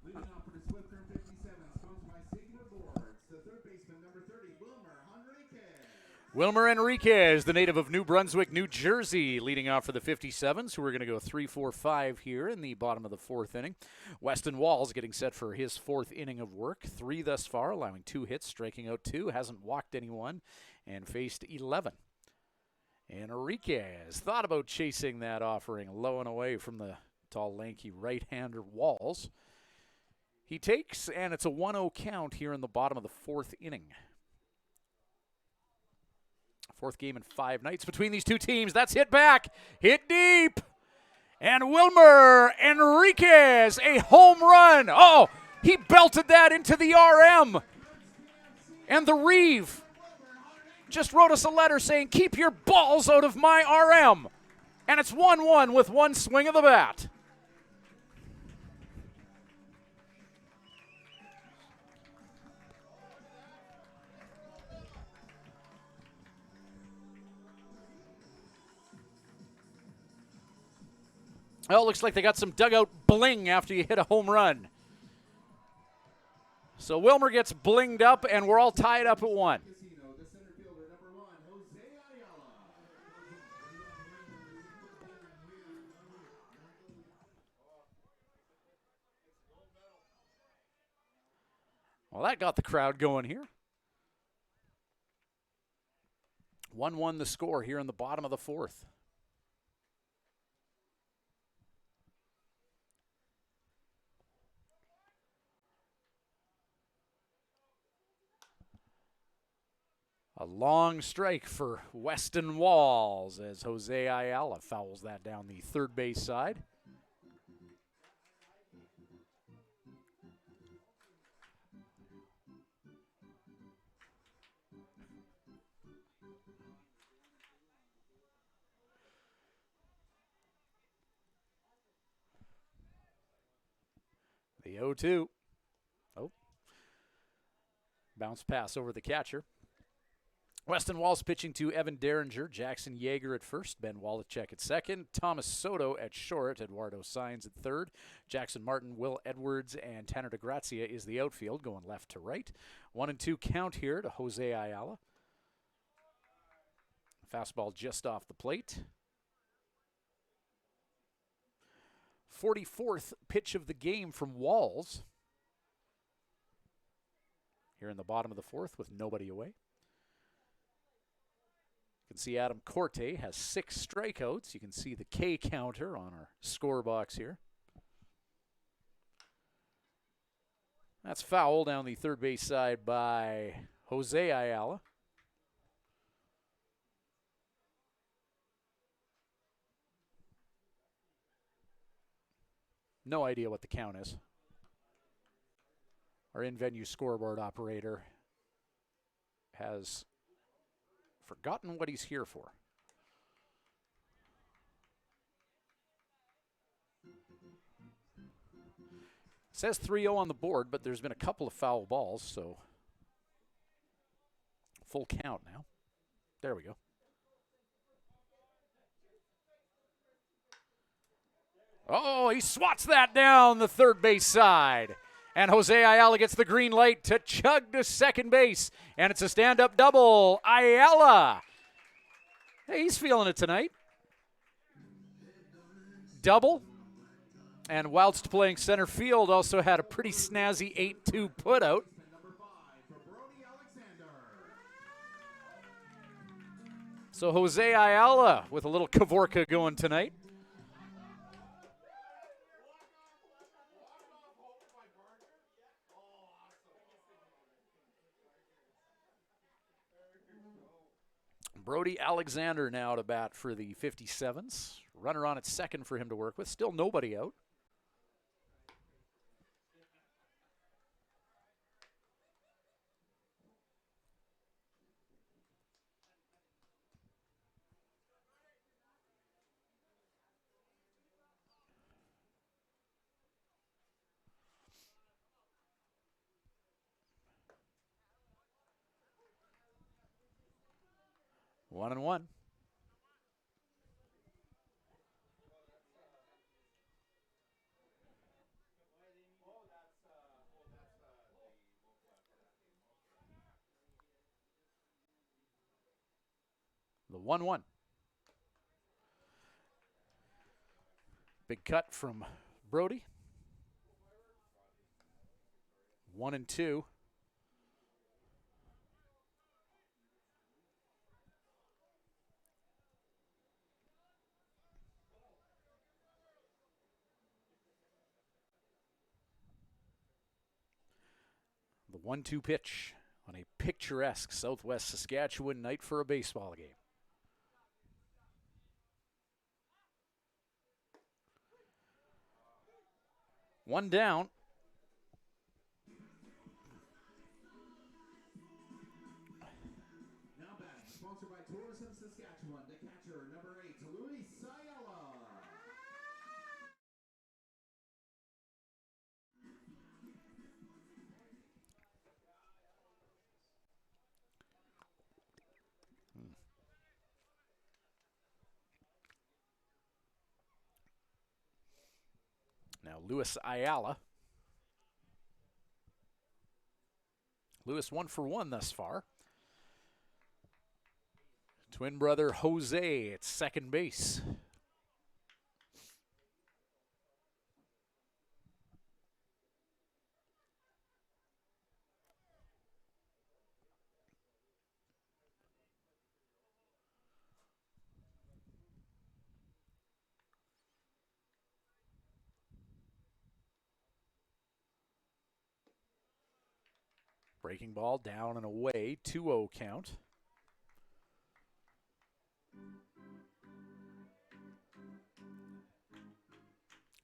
Leading off for the Swift Current 57, sponsored by Singular Boards, the third baseman, number 30, Wilmer Enriquez. Wilmer Enriquez, the native of New Brunswick, New Jersey, leading off for the 57s, who are going to go 3-4-5 here in the bottom of the fourth inning. Weston Walls getting set for his fourth inning of work. 3 thus far, allowing 2 hits, striking out 2, hasn't walked anyone, and faced 11. Enriquez thought about chasing that offering low and away from the tall, lanky right-hander Walls. He takes, and it's a 1-0 count here in the bottom of the fourth inning. Fourth game in 5 nights between these two teams. That's hit back, hit deep. And Wilmer Enriquez, a home run. Oh, he belted that into the RM. And the Reeve just wrote us a letter saying, keep your balls out of my RM. And it's 1-1 with one swing of the bat. Well, it looks like they got some dugout bling after you hit a home run. So Wilmer gets blinged up, and we're all tied up at 1. The center fielder, number 1, Jose Ayala. Well, that got the crowd going here. 1-1 the score here in the bottom of the fourth. A long strike for Weston Walls as Jose Ayala fouls that down the third base side. The 0-2. Oh. Bounce pass over the catcher. Weston Walls pitching to Evan Derringer, Jackson Yeager at first, Ben Wallachek at second, Thomas Soto at short, Eduardo Saenz at third, Jackson Martin, Will Edwards, and Tanner DeGrazia is the outfield, going left to right. 1-2 count here to Jose Ayala. Fastball just off the plate. 44th pitch of the game from Walls. Here in the bottom of the fourth with nobody away. You can see Adam Corte has 6 strikeouts. You can see the K counter on our score box here. That's foul down the third base side by Jose Ayala. No idea what the count is. Our in-venue scoreboard operator has forgotten what he's here for. It says 3-0 on the board, but there's been a couple of foul balls, so full count now. There we go. Oh, he swats that down the third base side. And Jose Ayala gets the green light to chug to second base. And it's a stand-up double. Ayala. Hey, he's feeling it tonight. Double. And whilst playing center field, also had a pretty snazzy 8-2 putout. So Jose Ayala with a little Kavorka going tonight. Brody Alexander now to bat for the 57s. Runner on at second for him to work with. Still nobody out. One and one. The 1-1. Big cut from Brody. 1-2. The 1-2 pitch on a picturesque Southwest Saskatchewan night for a baseball game. One down. Now batting, sponsored by Tourism Saskatchewan, the catcher, number 8, Luis Ayala. Now Luis Ayala. Luis 1 for 1 thus far. Twin brother Jose at second base. Breaking ball down and away, 2-0 count.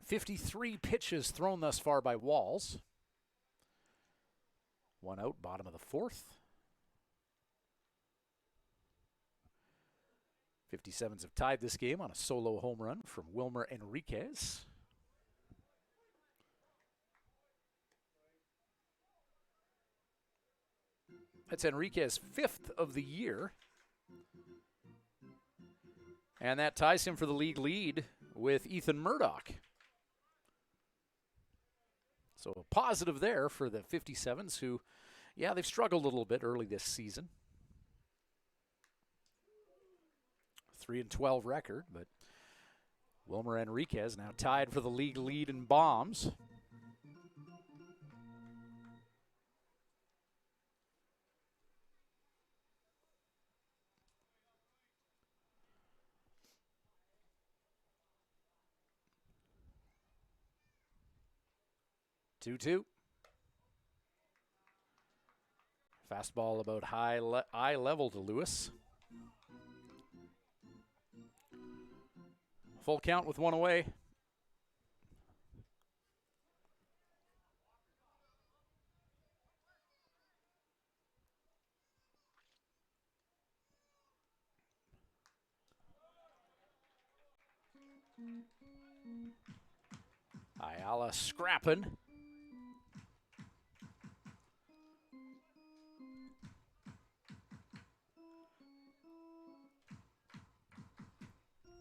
.53 pitches thrown thus far by Walls. One out, bottom of the fourth. 57s have tied this game on a solo home run from Wilmer Enriquez. That's Enriquez, 5th of the year. And that ties him for the league lead with Ethan Murdoch. So a positive there for the 57s who, yeah, they've struggled a little bit early this season. 3-12 record, but Wilmer Enriquez now tied for the league lead in bombs. Two. Fastball about eye level to Lewis. Full count with one away. Ayala scrapping.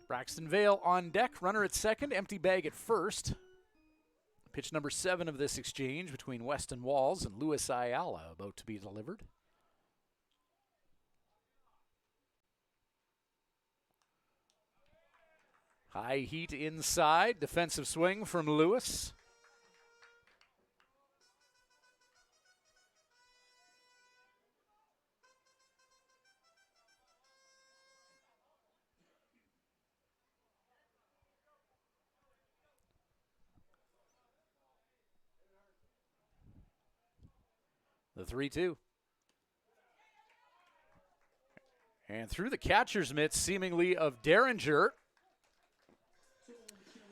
Braxton Vale on deck, runner at second, empty bag at first. Pitch number 7 of this exchange between Weston Walls and Luis Ayala about to be delivered. High heat inside, defensive swing from Lewis. The 3-2. And through the catcher's mitt, seemingly, of Derringer.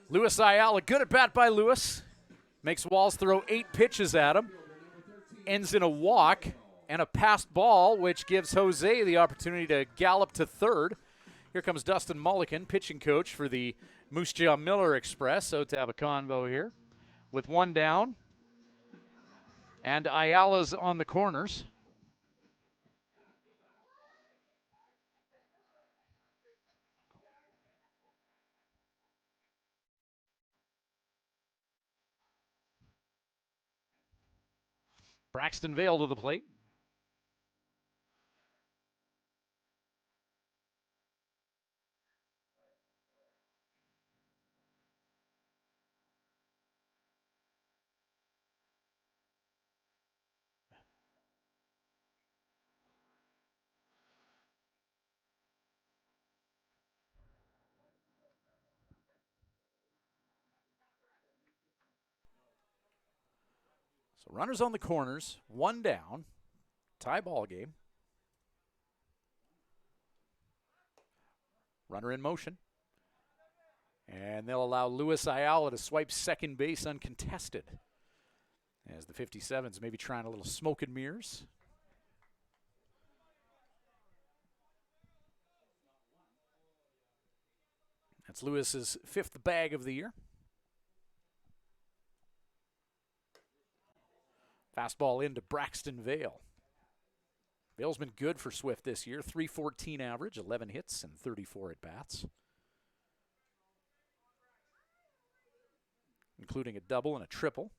Luis Ayala, good at bat by Lewis. Makes Walls throw 8 pitches at him. Ends in a walk and a passed ball, which gives Jose the opportunity to gallop to third. Here comes Dustin Mulligan, pitching coach for the Moose Jaw Miller Express. So to have a convo here with one down. And Ayala's on the corners. Braxton Vale to the plate. So runners on the corners, one down, tie ball game. Runner in motion. And they'll allow Luis Ayala to swipe second base uncontested. As the 57s maybe trying a little smoke and mirrors. That's Lewis's 5th bag of the year. Fastball into Braxton Vale. Vale's been good for Swift this year. .314 average, 11 hits, and 34 at-bats. Including a double and a triple.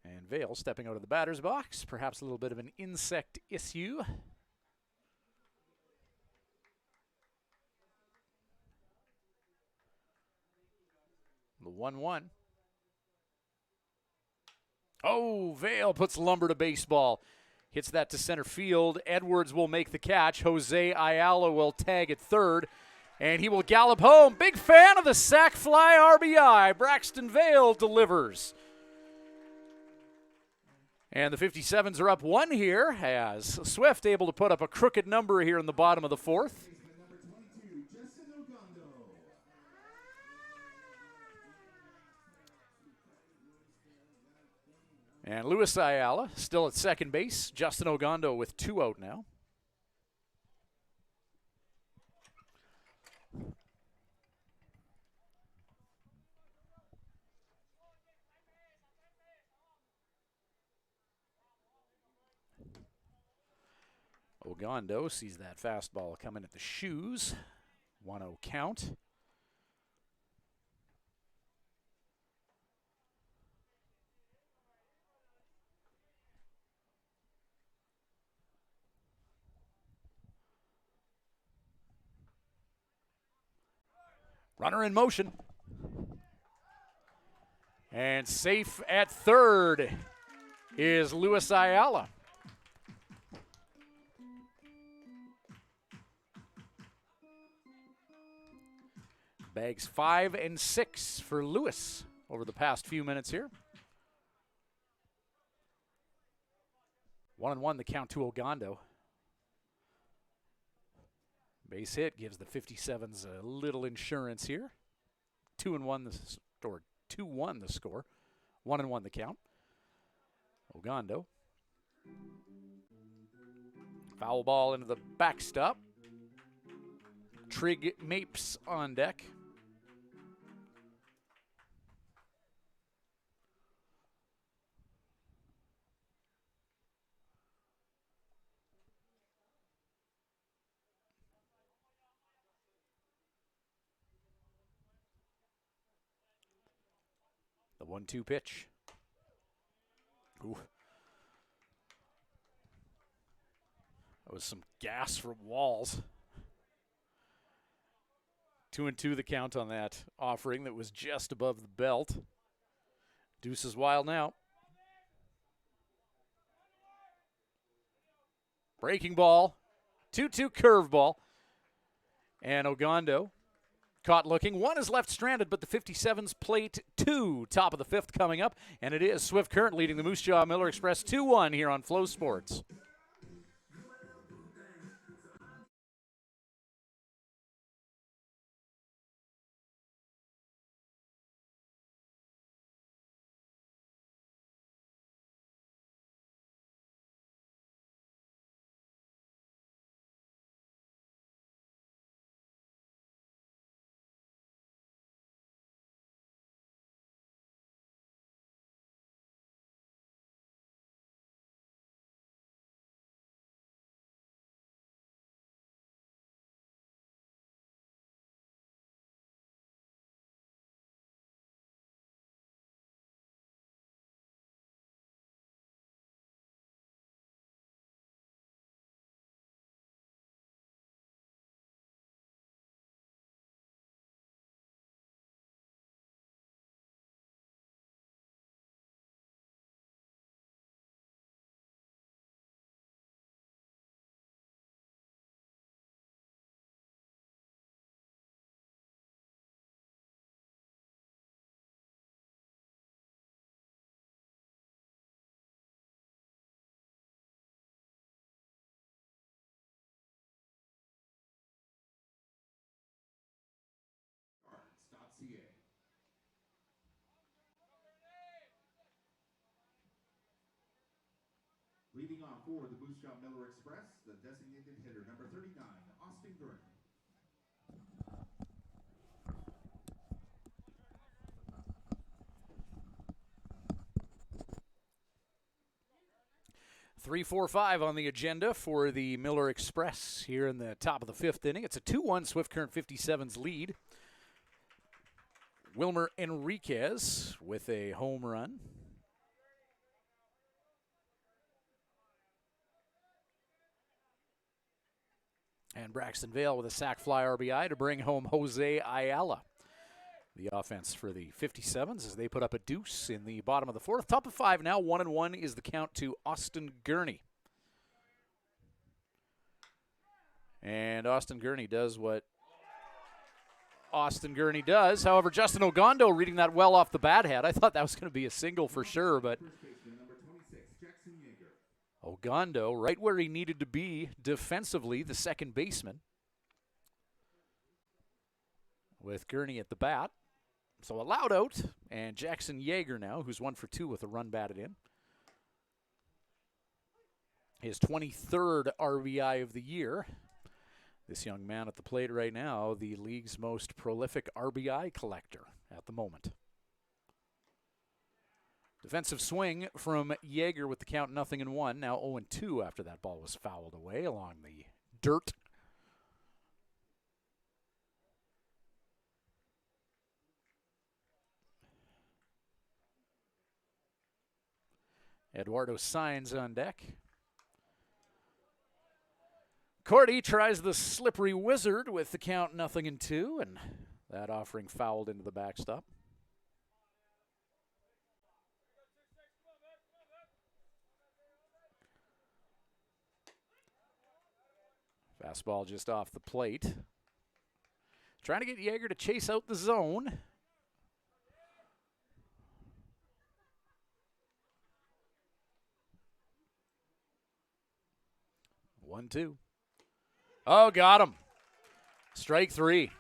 And Vale stepping out of the batter's box. Perhaps a little bit of an insect issue. The 1-1. Oh, Vale puts lumber to baseball. Hits that to center field. Edwards will make the catch. Jose Ayala will tag at third. And he will gallop home. Big fan of the sac fly RBI. Braxton Vale delivers. And the 57s are up 1 here as Swift able to put up a crooked number here in the bottom of the 4th. And Luis Ayala still at second base. Justin Ogando with 2 out now. Ogando sees that fastball coming at the shoes. 1-0 count. Runner in motion. And safe at third is Luis Ayala. Bags 5 and 6 for Lewis over the past few minutes here. 1-1 the count to Ogando. Base hit gives the 57s a little insurance here. 2-1 the score. 2-1 the score. 1-1 the count. Ogando. Foul ball into the backstop. Trig Mapes on deck. The 1-2 pitch. Ooh. That was some gas from Walls. 2-2 the count on that offering that was just above the belt. Deuce is wild now. Breaking ball. 2-2 curveball. And Ogando caught looking. One is left stranded, but the 57's plate 2. Top of the 5th coming up. And it is Swift Current leading the Moose Jaw Miller Express 2-1 here on Flow Sports. .ca. Leading off for the Moose Jaw Miller Express, the designated hitter, number 39, Austin Gurney. Three, 4, 5 on the agenda for the Miller Express here in the top of the 5th inning. It's a 2-1 Swift Current 57's lead. Wilmer Enriquez with a home run. And Braxton Vale with a sac fly RBI to bring home Jose Ayala. The offense for the 57s as they put up a deuce in the bottom of the 4th. Top of 5 now, 1-1 is the count to Austin Gurney. And Austin Gurney does what Austin Gurney does. However, Justin Ogando reading that well off the bat head. I thought that was going to be a single for sure, but Ogando right where he needed to be defensively, the second baseman, with Gurney at the bat. So a loud out, and Jackson Yeager now, who's 1 for 2 with a run batted in. His 23rd RBI of the year. This young man at the plate right now, the league's most prolific RBI collector at the moment. Defensive swing from Jaeger with the count 0-1. Now 0-2 after that ball was fouled away along the dirt. Eduardo Sainz on deck. Cordy tries the slippery wizard with the count 0-2, and that offering fouled into the backstop. Fastball just off the plate. Trying to get Jaeger to chase out the zone. One, two. Oh, got him. Strike three.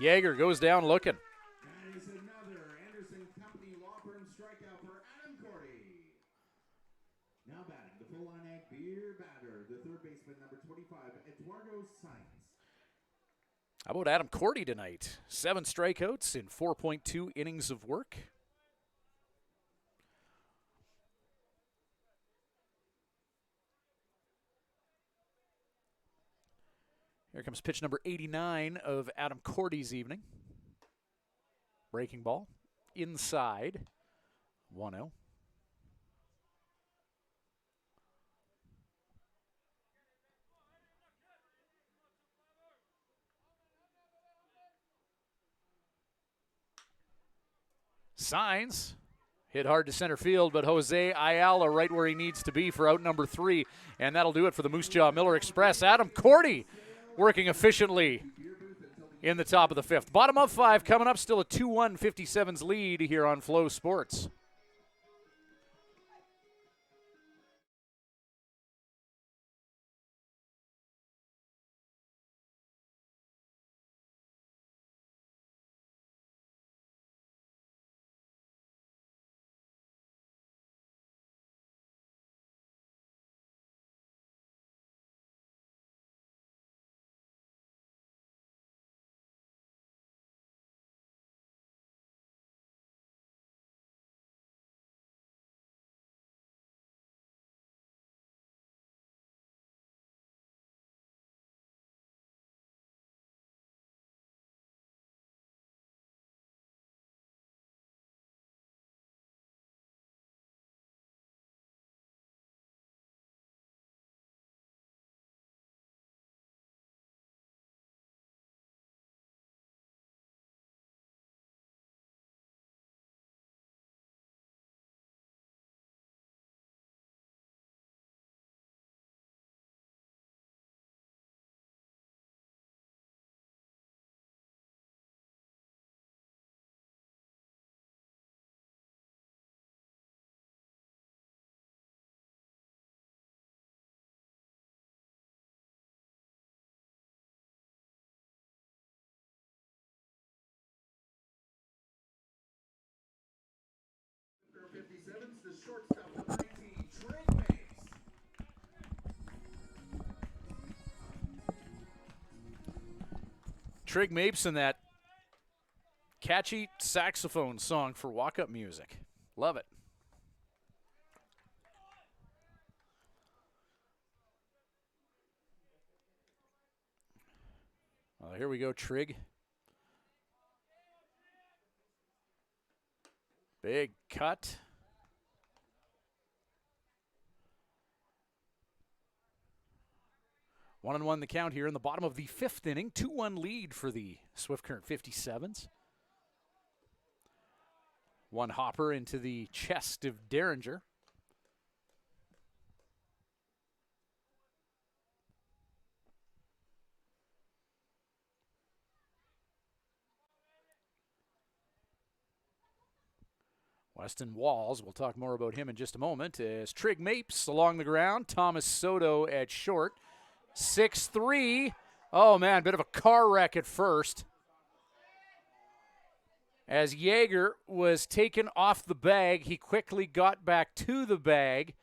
Jaeger goes down looking. That is another Anderson Company Law Firm strikeout for Adam Cordy. Now batting the full line at beer batter, the third baseman, number 25, Eduardo Sainz. How about Adam Cordy tonight? 7 strikeouts in 4.2 innings of work. Here comes pitch number 89 of Adam Cordy's evening. Breaking ball. Inside. 1-0. Sainz hit hard to center field, but Jose Ayala right where he needs to be for out number 3. And that'll do it for the Moose Jaw Miller Express. Adam Cordy working efficiently in the top of the 5th. Bottom of 5 coming up, still a 2-1 57's lead here on Flow Sports. Number 57's the shortstop, number 19, Trig Mapes. Trig Mapes and that catchy saxophone song for walk-up music. Love it. Well, here we go, Trig. Big cut. 1-1 the count here in the bottom of the 5th inning. 2-1 lead for the Swift Current 57s. One hopper into the chest of Derringer. Weston Walls, we'll talk more about him in just a moment, as Trig Mapes along the ground. Thomas Soto at short. 6-3. Oh, man, bit of a car wreck at first. As Jaeger was taken off the bag, he quickly got back to the bag.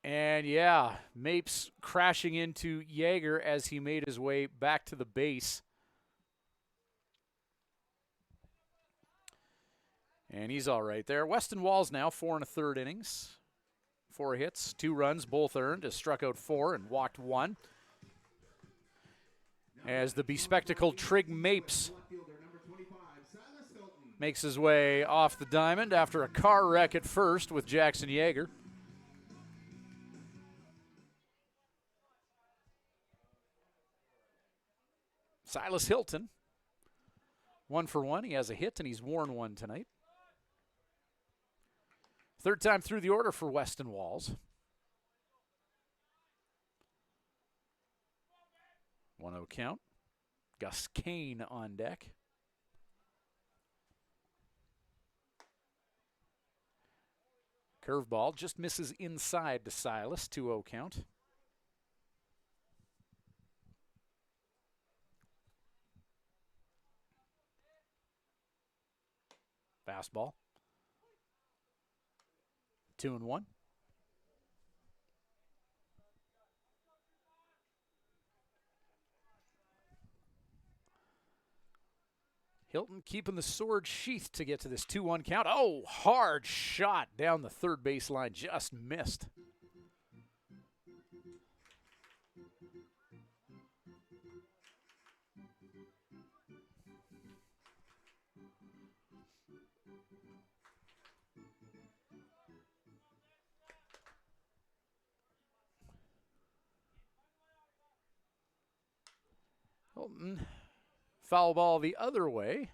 And, yeah, Mapes crashing into Jaeger as he made his way back to the base. And he's all right there. Weston Walls now 4 1/3 innings. 4 hits, 2 runs, both earned. Has struck out 4 and walked 1. As the bespectacled Trig Mapes makes his way off the diamond after a car wreck at first with Jackson Yeager. Silas Hilton, 1 for 1. He has a hit and he's worn 1 tonight. Third time through the order for Weston Walls. 1-0 count. Gus Kane on deck. Curveball just misses inside to Silas. 2-0 count. Fastball. 2-1. Hilton keeping the sword sheathed to get to this 2-1 count. Oh, hard shot down the third baseline. Just missed. Hilton, foul ball the other way.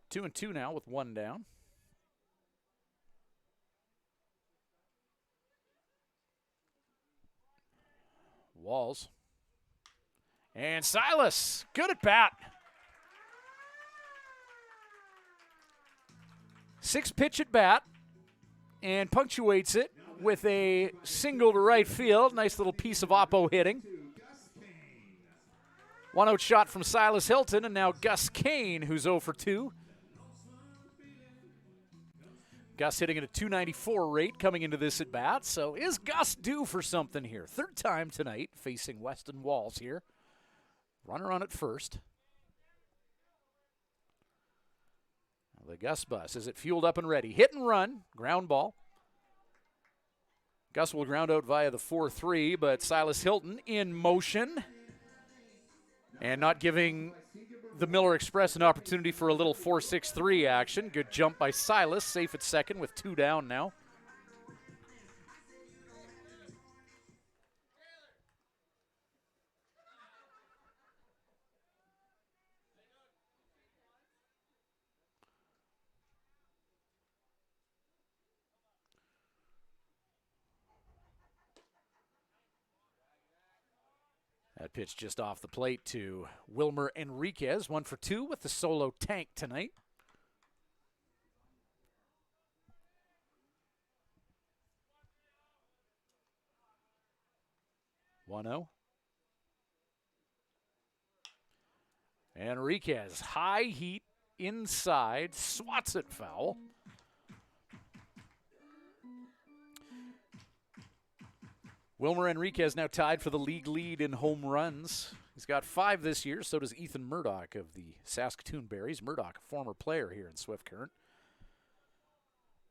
Two and two now with 1 down. Walls. And Silas, good at bat. 6-pitch at bat and punctuates it with a single to right field. Nice little piece of oppo hitting. 1-0 shot from Silas Hilton, and now Gus Kane, who's 0 for 2. Gus hitting at a .294 rate coming into this at bat. So is Gus due for something here? Third time tonight facing Weston Walls here. Runner on at first. The Gus bus, is it fueled up and ready? Hit and run, ground ball. Gus will ground out via the 4-3, but Silas Hilton in motion. And not giving the Miller Express an opportunity for a little 4-6-3 action. Good jump by Silas, safe at second with 2 down now. That pitch just off the plate to Wilmer Enriquez. 1 for 2 with the solo tank tonight. One-0. Enriquez, high heat inside, swats it foul. Wilmer Enriquez now tied for the league lead in home runs. He's got 5 this year, so does Ethan Murdoch of the Saskatoon Berries. Murdoch, a former player here in Swift Current.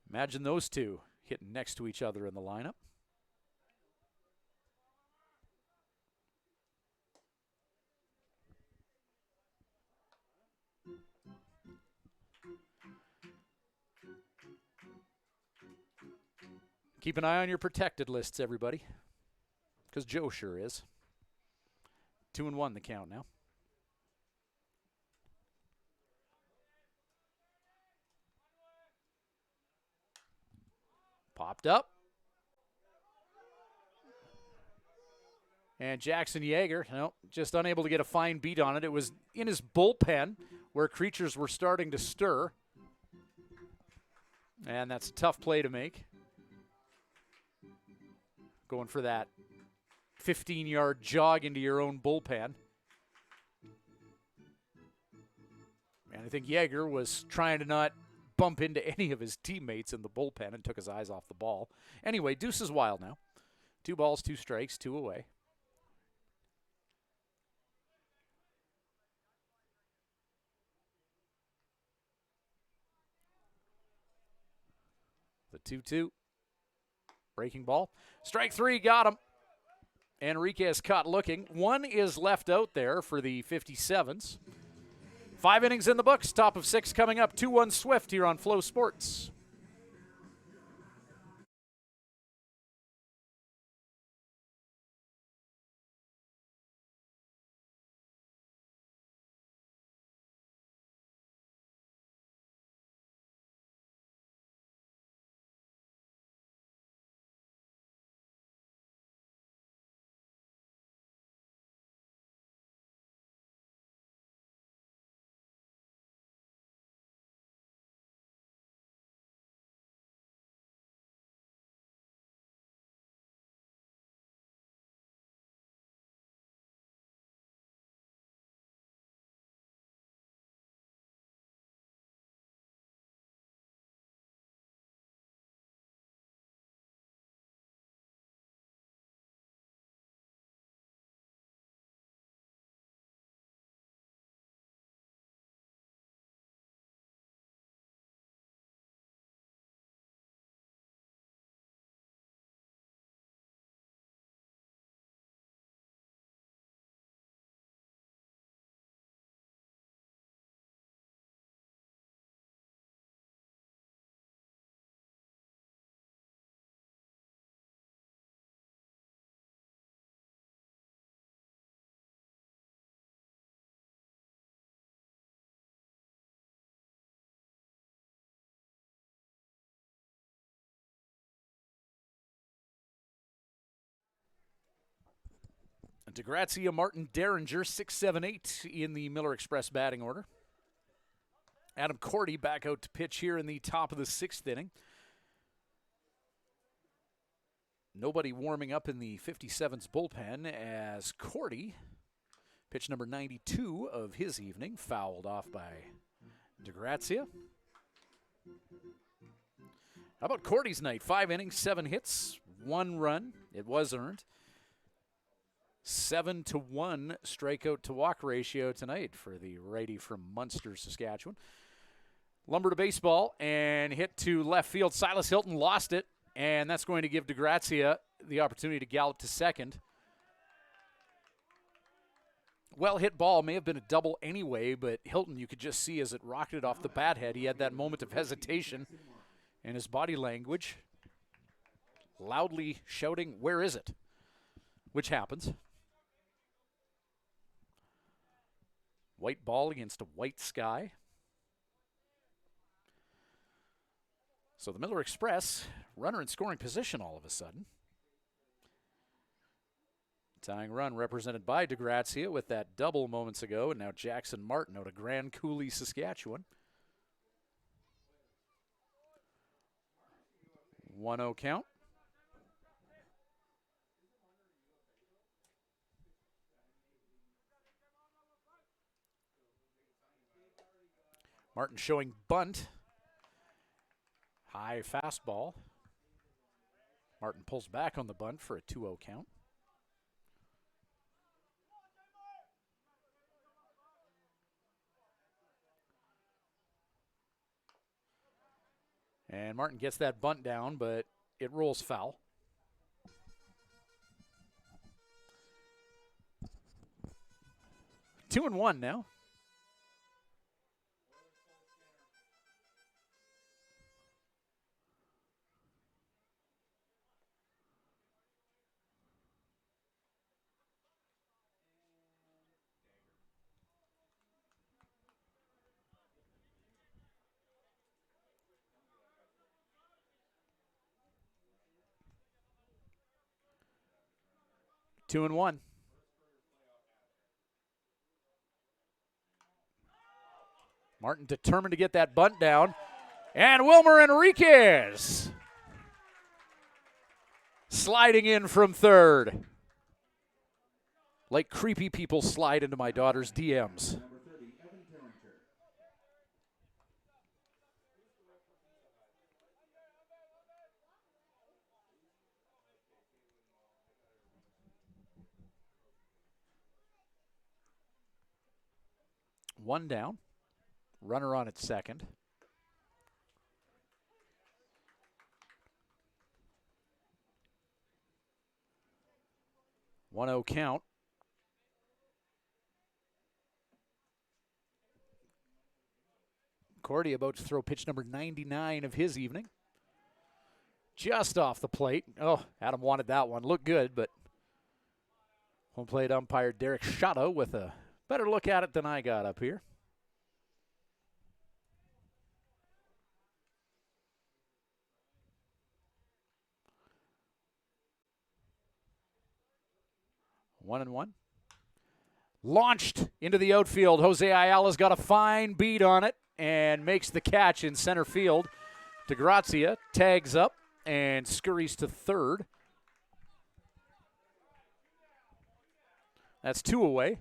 Imagine those two hitting next to each other in the lineup. Keep an eye on your protected lists, everybody, because Joe sure is. 2-1 the count now. Popped up. And Jackson Yeager, just unable to get a fine beat on it. It was in his bullpen where creatures were starting to stir. And that's a tough play to make. Going for that 15-yard jog into your own bullpen. And I think Yeager was trying to not bump into any of his teammates in the bullpen and took his eyes off the ball. Anyway, Deuce is wild now. 2 balls, 2 strikes, 2 away. The 2-2. Breaking ball. Strike 3, got him. Enriquez caught looking. 1 is left out there for the 57s. 5 innings in the books. Top of 6 coming up. 2-1 Swift here on Flow Sports. DeGrazia, Martin, Derringer, 6, 7, 8 in the Miller Express batting order. Adam Cordy back out to pitch here in the top of the 6th inning. Nobody warming up in the 57's bullpen as Cordy, pitch number 92 of his evening, fouled off by DeGrazia. How about Cordy's night? 5 innings, 7 hits, 1 run. It was earned. 7-to-1 strikeout to walk ratio tonight for the righty from Munster, Saskatchewan. Lumber to baseball and hit to left field. Silas Hilton lost it, and that's going to give DeGrazia the opportunity to gallop to second. Well hit ball, may have been a double anyway, but Hilton, you could just see as it rocketed off the bat head, he had that moment of hesitation, and his body language loudly shouting, "Where is it?" Which happens. White ball against a white sky. So the Miller Express, runner in scoring position all of a sudden. Tying run represented by DeGrazia with that double moments ago, and now Jackson Martin out of Grand Coulee, Saskatchewan. 1-0 count. Martin showing bunt. High fastball. Martin pulls back on the bunt for a 2-0 count. And Martin gets that bunt down, but it rolls foul. Two and one now. Two and one. Martin determined to get that bunt down. And Wilmer Enriquez sliding in from third. Like creepy people slide into my daughter's DMs. One down. Runner on at second. 1-0 count. Cordy about to throw pitch number 99 of his evening. Just off the plate. Oh, Adam wanted that one. Looked good, but home plate umpire Derek Shotto with a better look at it than I got up here. One and one. Launched into the outfield. Jose Ayala's got a fine beat on it and makes the catch in center field. DeGrazia tags up and scurries to third. That's 2 away.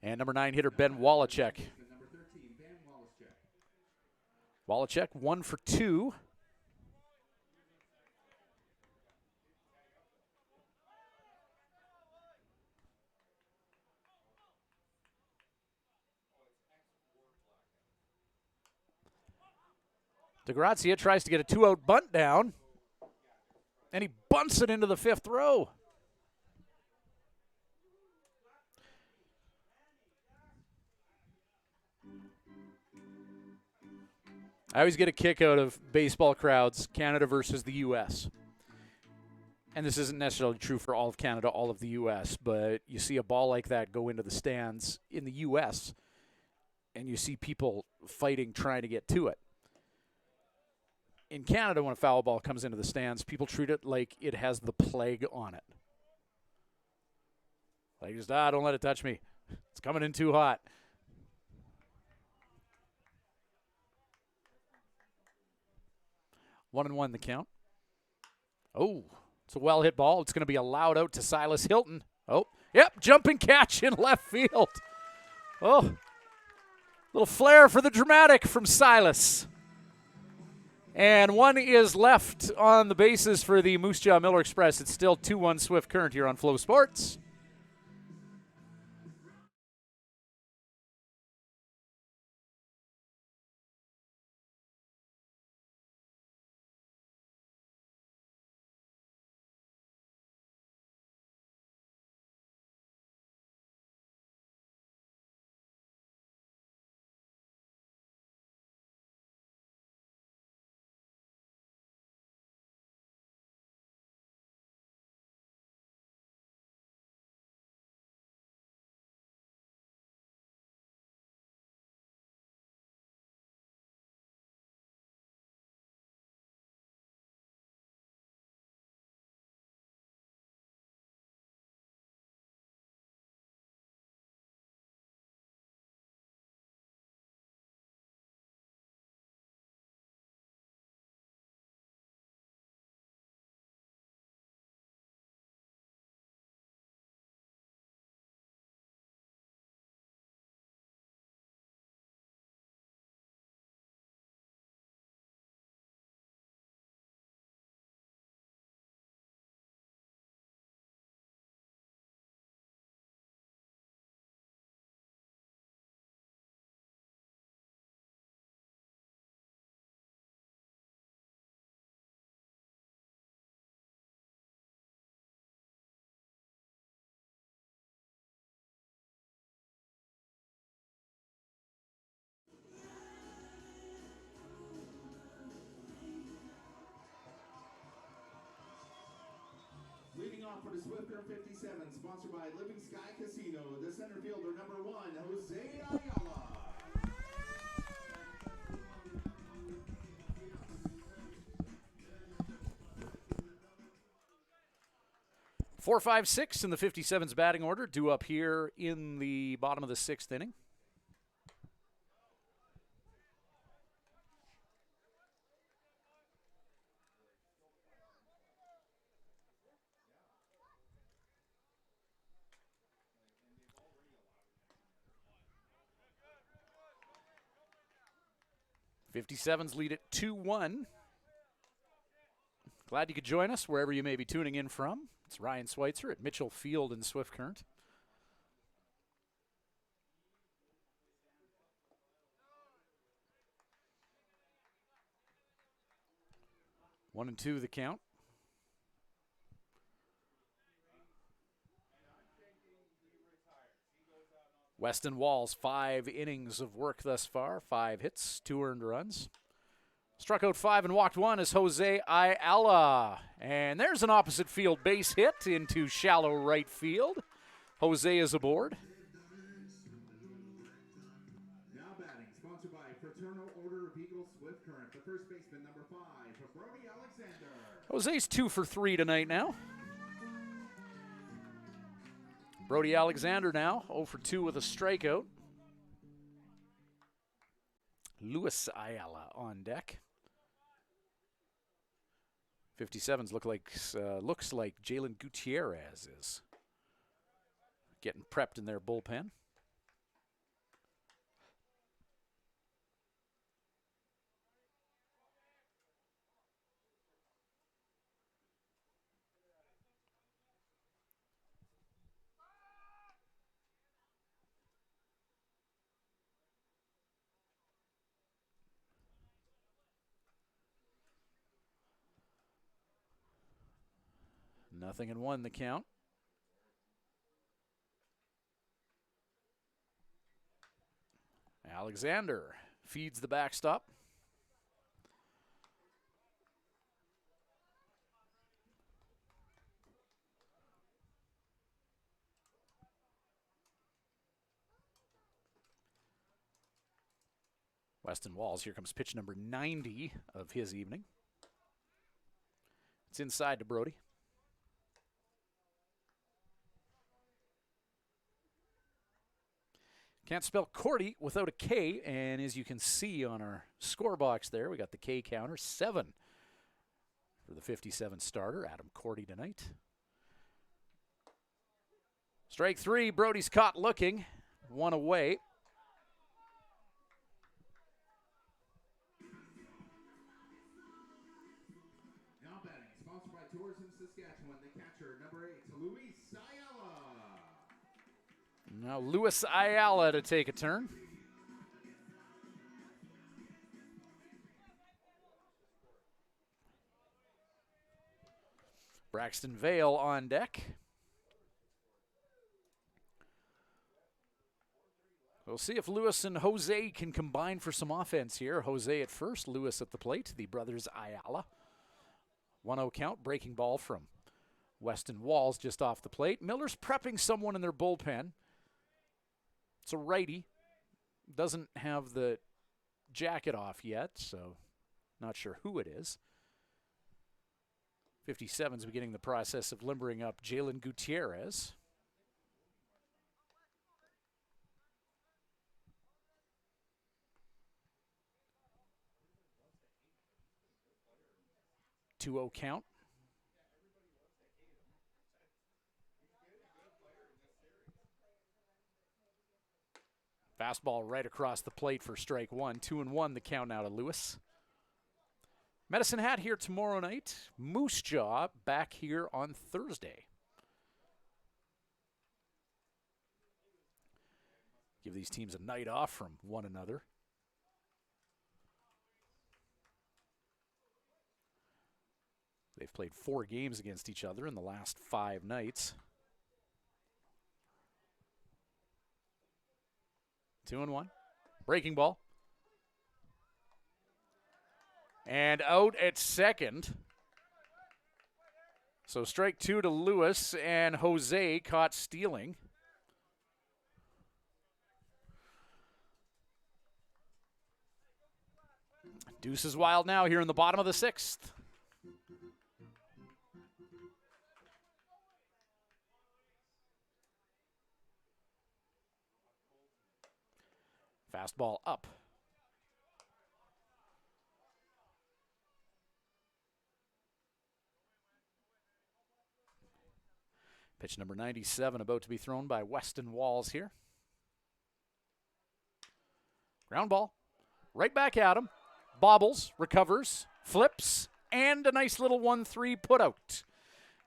And number 9 hitter Ben Wallachek. Wallachek 1 for 2. DeGrazia tries to get a 2-out bunt down, and he bunts it into the 5th row. I always get a kick out of baseball crowds, Canada versus the U.S. And this isn't necessarily true for all of Canada, all of the U.S., but you see a ball like that go into the stands in the U.S., and you see people fighting, trying to get to it. In Canada, when a foul ball comes into the stands, people treat it like it has the plague on it. Like, just, don't let it touch me. It's coming in too hot. One and one the count. Oh, it's a well-hit ball. It's going to be allowed out to Silas Hilton. Oh, yep, jumping catch in left field. Oh, little flair for the dramatic from Silas. And one is left on the bases for the Moose Jaw Miller Express. It's still 2-1 Swift Current here on Flow Sports. Leading off for the Swifter 57, sponsored by Living Sky Casino, the center fielder number 1, Jose Ayala. Four, 5, 6 in the 57's batting order, due up here in the bottom of the 6th inning. '57's lead at 2-1. Glad you could join us wherever you may be tuning in from. It's Ryan Schweitzer at Mitchell Field in Swift Current. One and two the count. Weston Walls, 5 innings of work thus far, 5 hits, 2 earned runs. Struck out 5 and walked 1 is Jose Ayala. And there's an opposite field base hit into shallow right field. Jose is aboard. Now batting, sponsored by Fraternal Order of Eagles Swift Current. The first baseman, number 5, Brody Alexander. Jose's 2 for 3 tonight now. Brody Alexander now 0 for 2 with a strikeout. Luis Ayala on deck. 57s looks like Jalen Gutierrez is getting prepped in their bullpen. Nothing in 1 the count. Alexander feeds the backstop. Weston Walls, here comes pitch number 90 of his evening. It's inside to Brody. Can't spell Cordy without a K, and as you can see on our score box there, we got the K counter, 7 for the 57 starter, Adam Cordy tonight. Strike 3, Brody's caught looking, 1 away. Now batting, sponsored by Tourism Saskatchewan, the catcher, number 8, Luis Ayala. Now Luis Ayala to take a turn. Braxton Vale on deck. We'll see if Lewis and Jose can combine for some offense here. Jose at first, Lewis at the plate, the brothers Ayala. 1-0 count, breaking ball from Weston Walls just off the plate. Miller's prepping someone in their bullpen. It's a righty. Doesn't have the jacket off yet, so not sure who it is. 57's beginning the process of limbering up Jalen Gutierrez. Two-0 count. Fastball right across the plate for strike 1. 2-1 the count now to Lewis. Medicine Hat here tomorrow night. Moose Jaw back here on Thursday. Give these teams a night off from one another. They've played 4 games against each other in the last 5 nights. 2-1. Breaking ball. And out at second. So strike 2 to Lewis, and Jose caught stealing. Deuce is wild now here in the bottom of the 6th. Fastball up. Pitch number 97 about to be thrown by Weston Walls here. Ground ball. Right back at him. Bobbles, recovers, flips, and a nice little 1-3 putout.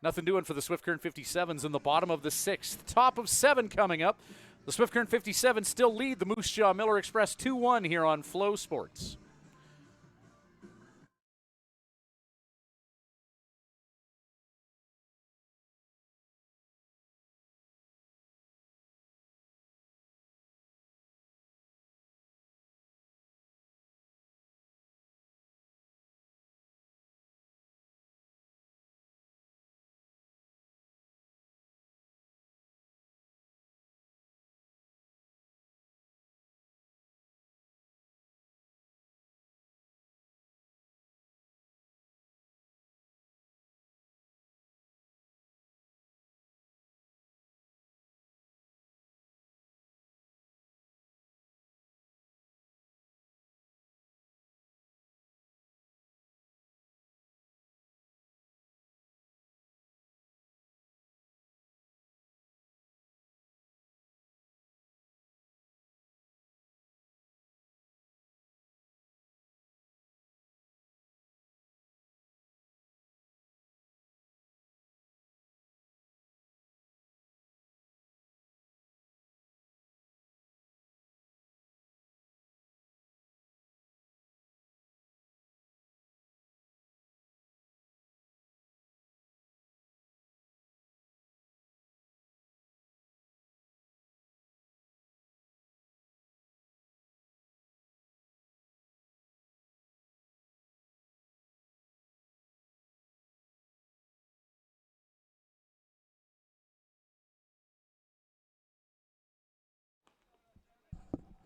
Nothing doing for the Swift Current 57s in the bottom of the 6th. Top of 7 coming up. The Swift Current 57s still lead the Moose Jaw Miller Express 2-1 here on Flow Sports.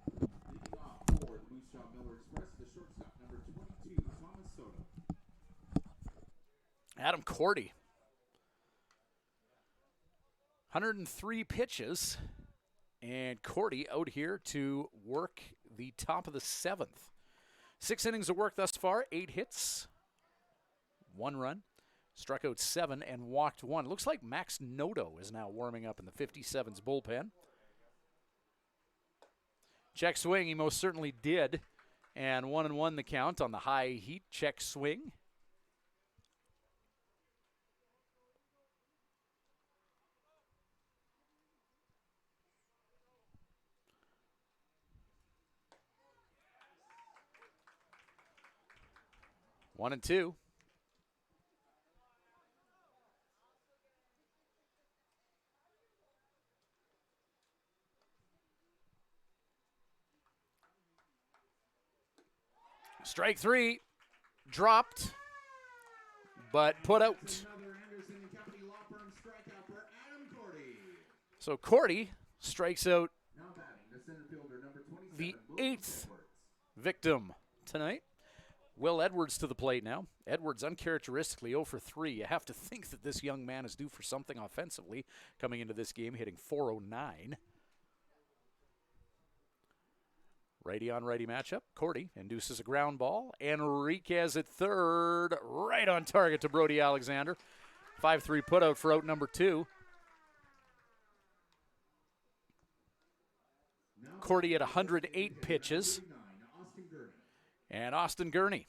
Leading off for the Moose Jaw Miller Express, the shortstop, number 22, Thomas Soto. Adam Cordy. 103 pitches. And Cordy out here to work the top of the 7th. 6 innings of work thus far, 8 hits, 1 run, struck out 7 and walked 1. Looks like Max Noto is now warming up in the 57's bullpen. Check swing, he most certainly did. And 1-1 the count on the high heat check swing. One and two. Strike 3, dropped, but put out. So Cordy strikes out the 8th victim tonight. Will Edwards to the plate now. Edwards uncharacteristically 0 for 3. You have to think that this young man is due for something offensively coming into this game, hitting .409. Righty on righty matchup. Cordy induces a ground ball. Enriquez at third, right on target to Brody Alexander. 5-3 putout for out number 2. Cordy at 108 pitches. And Austin Gurney,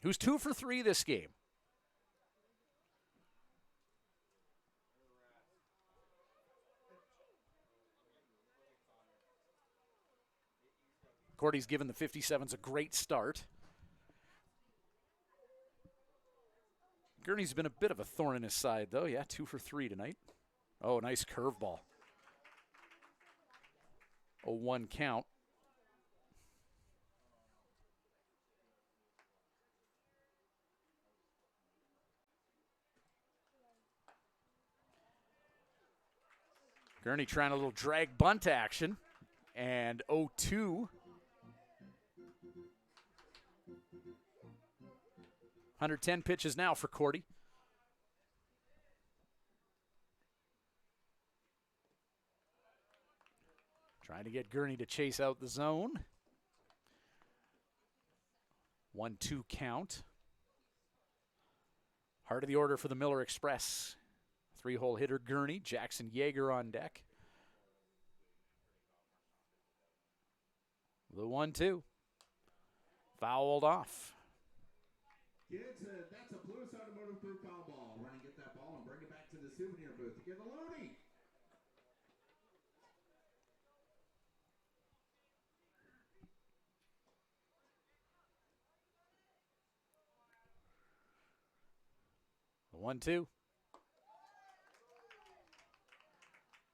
who's 2 for 3 this game. Cordy's given the 57s a great start. Gurney's been a bit of a thorn in his side, though. Yeah, 2 for 3 tonight. Oh, nice curveball. 0-1 count. Gurney trying a little drag bunt action. And 0-2. 110 pitches now for Cordy. Trying to get Gurney to chase out the zone. 1-2 count. Heart of the order for the Miller Express. 3-hole hitter Gurney, Jackson Yeager on deck. The 1-2. Fouled off. Kids, that's a Blues Automotive Group foul ball. Run and get that ball and bring it back to the souvenir booth to get the loading. The 1-2.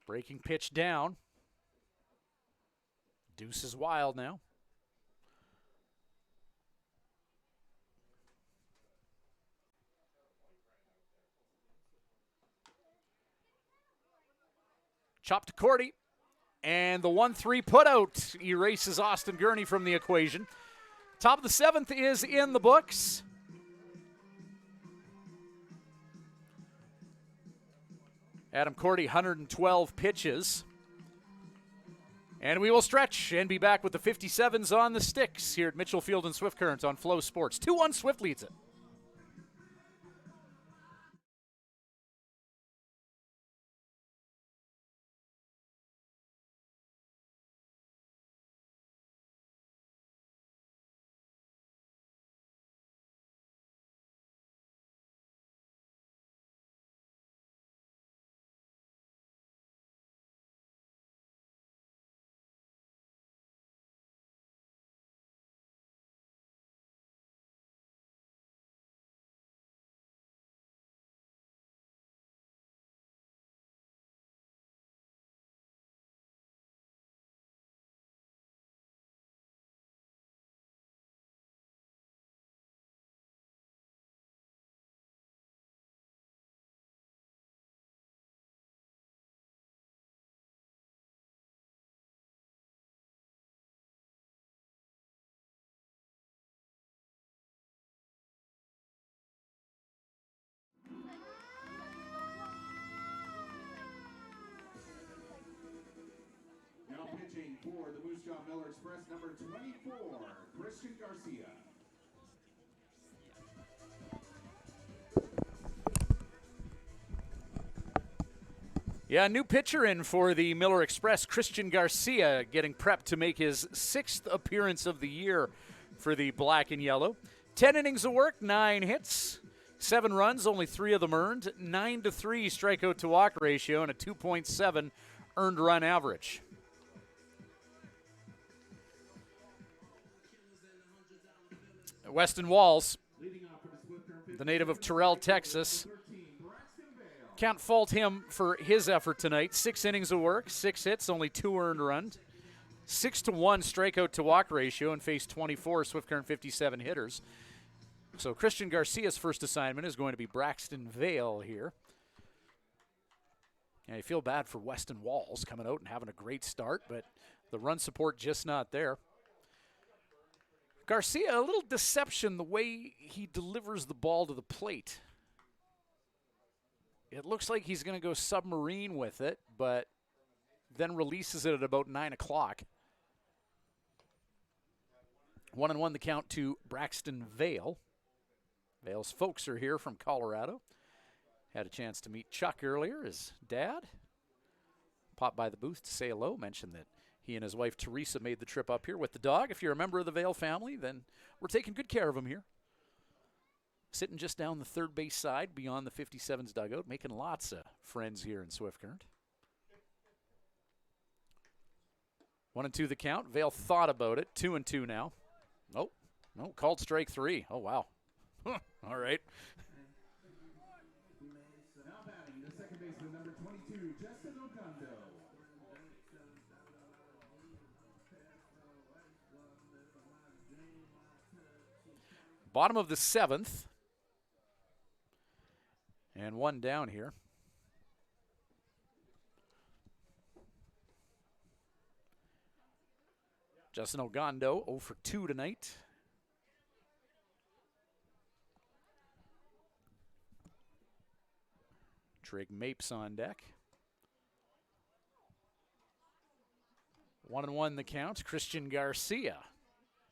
Breaking pitch down. Deuce is wild now. Chop to Cordy. And the 1-3 putout erases Austin Gurney from the equation. Top of the 7th is in the books. Adam Cordy, 112 pitches. And we will stretch and be back with the 57s on the sticks here at Mitchell Field and Swift Current on Flow Sports. 2-1 Swift leads it. Now pitching for the Moose Jaw Miller Express, number 24, Christian Garcia. Yeah, new pitcher in for the Miller Express, Christian Garcia, getting prepped to make his 6th appearance of the year for the black and yellow. 10 innings of work, 9 hits, 7 runs, only 3 of them earned, 9-3 strikeout to walk ratio, and a 2.7 earned run average. Weston Walls, the native of Terrell, Texas. Can't fault him for his effort tonight. 6 innings of work, 6 hits, only 2 earned runs. 6-1 strikeout to walk ratio and faced 24 Swift Current 57 hitters. So Christian Garcia's first assignment is going to be Braxton Vale here. And I feel bad for Weston Walls coming out and having a great start, but the run support just not there. Garcia, a little deception the way he delivers the ball to the plate. It looks like he's going to go submarine with it, but then releases it at about 9 o'clock. 1-1 the count to Braxton Vale. Vale's folks are here from Colorado. Had a chance to meet Chuck earlier, his dad. Popped by the booth to say hello, mentioned that he and his wife Teresa made the trip up here with the dog. If you're a member of the Vale family, then we're taking good care of him here. Sitting just down the third base side beyond the 57's dugout, making lots of friends here in Swift Current. 1-2 the count. Vale thought about it. 2-2 now. Oh, no, called strike 3. Oh, wow. All right. Now batting the second baseman, number 22, Justin Ocondo. Bottom of the 7th. And 1 down here. Justin Ogondo 0 for 2 tonight. Trig Mapes on deck. 1-1 the count. Christian Garcia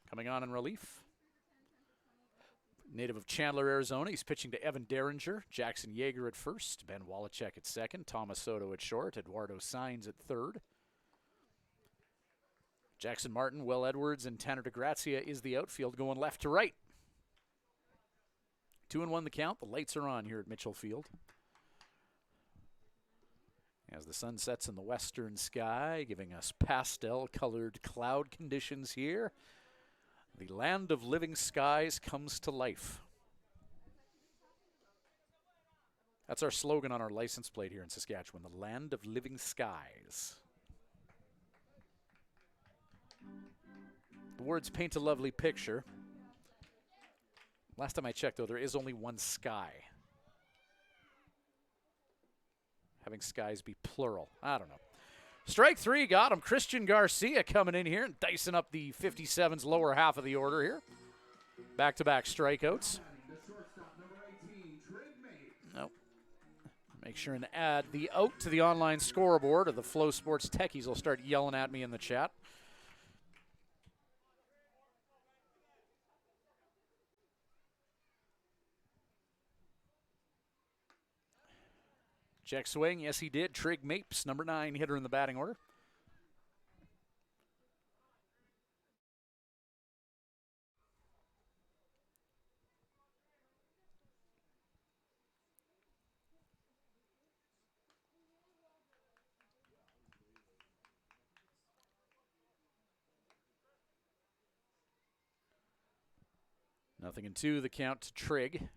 coming on in relief. Native of Chandler, Arizona. He's pitching to Evan Derringer, Jackson Yeager at first, Ben Wallachek at second, Thomas Soto at short, Eduardo Sainz at third. Jackson Martin, Will Edwards, and Tanner DeGrazia is the outfield going left to right. 2-1 the count. The lights are on here at Mitchell Field. As the sun sets in the western sky, giving us pastel-colored cloud conditions here, the land of living skies comes to life. That's our slogan on our license plate here in Saskatchewan, the land of living skies. The words paint a lovely picture. Last time I checked, though, there is only one sky. Having skies be plural. I don't know. Strike 3 got him. Christian Garcia coming in here and dicing up the 57's lower half of the order here. Back-to-back strikeouts. Nope. Make sure and add the out to the online scoreboard, or the Flow Sports techies will start yelling at me in the chat. Check swing, yes he did. Trig Mapes, number 9 hitter in the batting order. Nothing in 2, the count to Trig.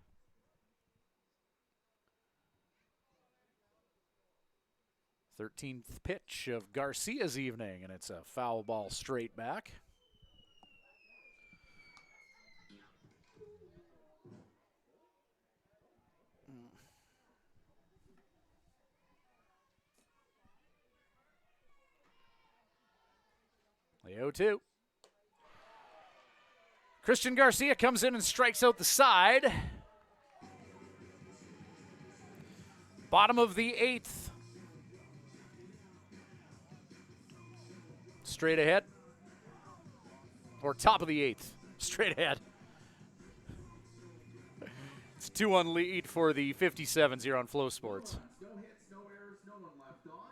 Thirteenth pitch of Garcia's evening, and it's a foul ball straight back. The 0-2. Christian Garcia comes in and strikes out the side. Bottom of the 8th. Straight ahead. Or top of the 8th. Straight ahead. It's 2-1 lead for the 57s here on Flow Sports. No hits, no errors, no one left on.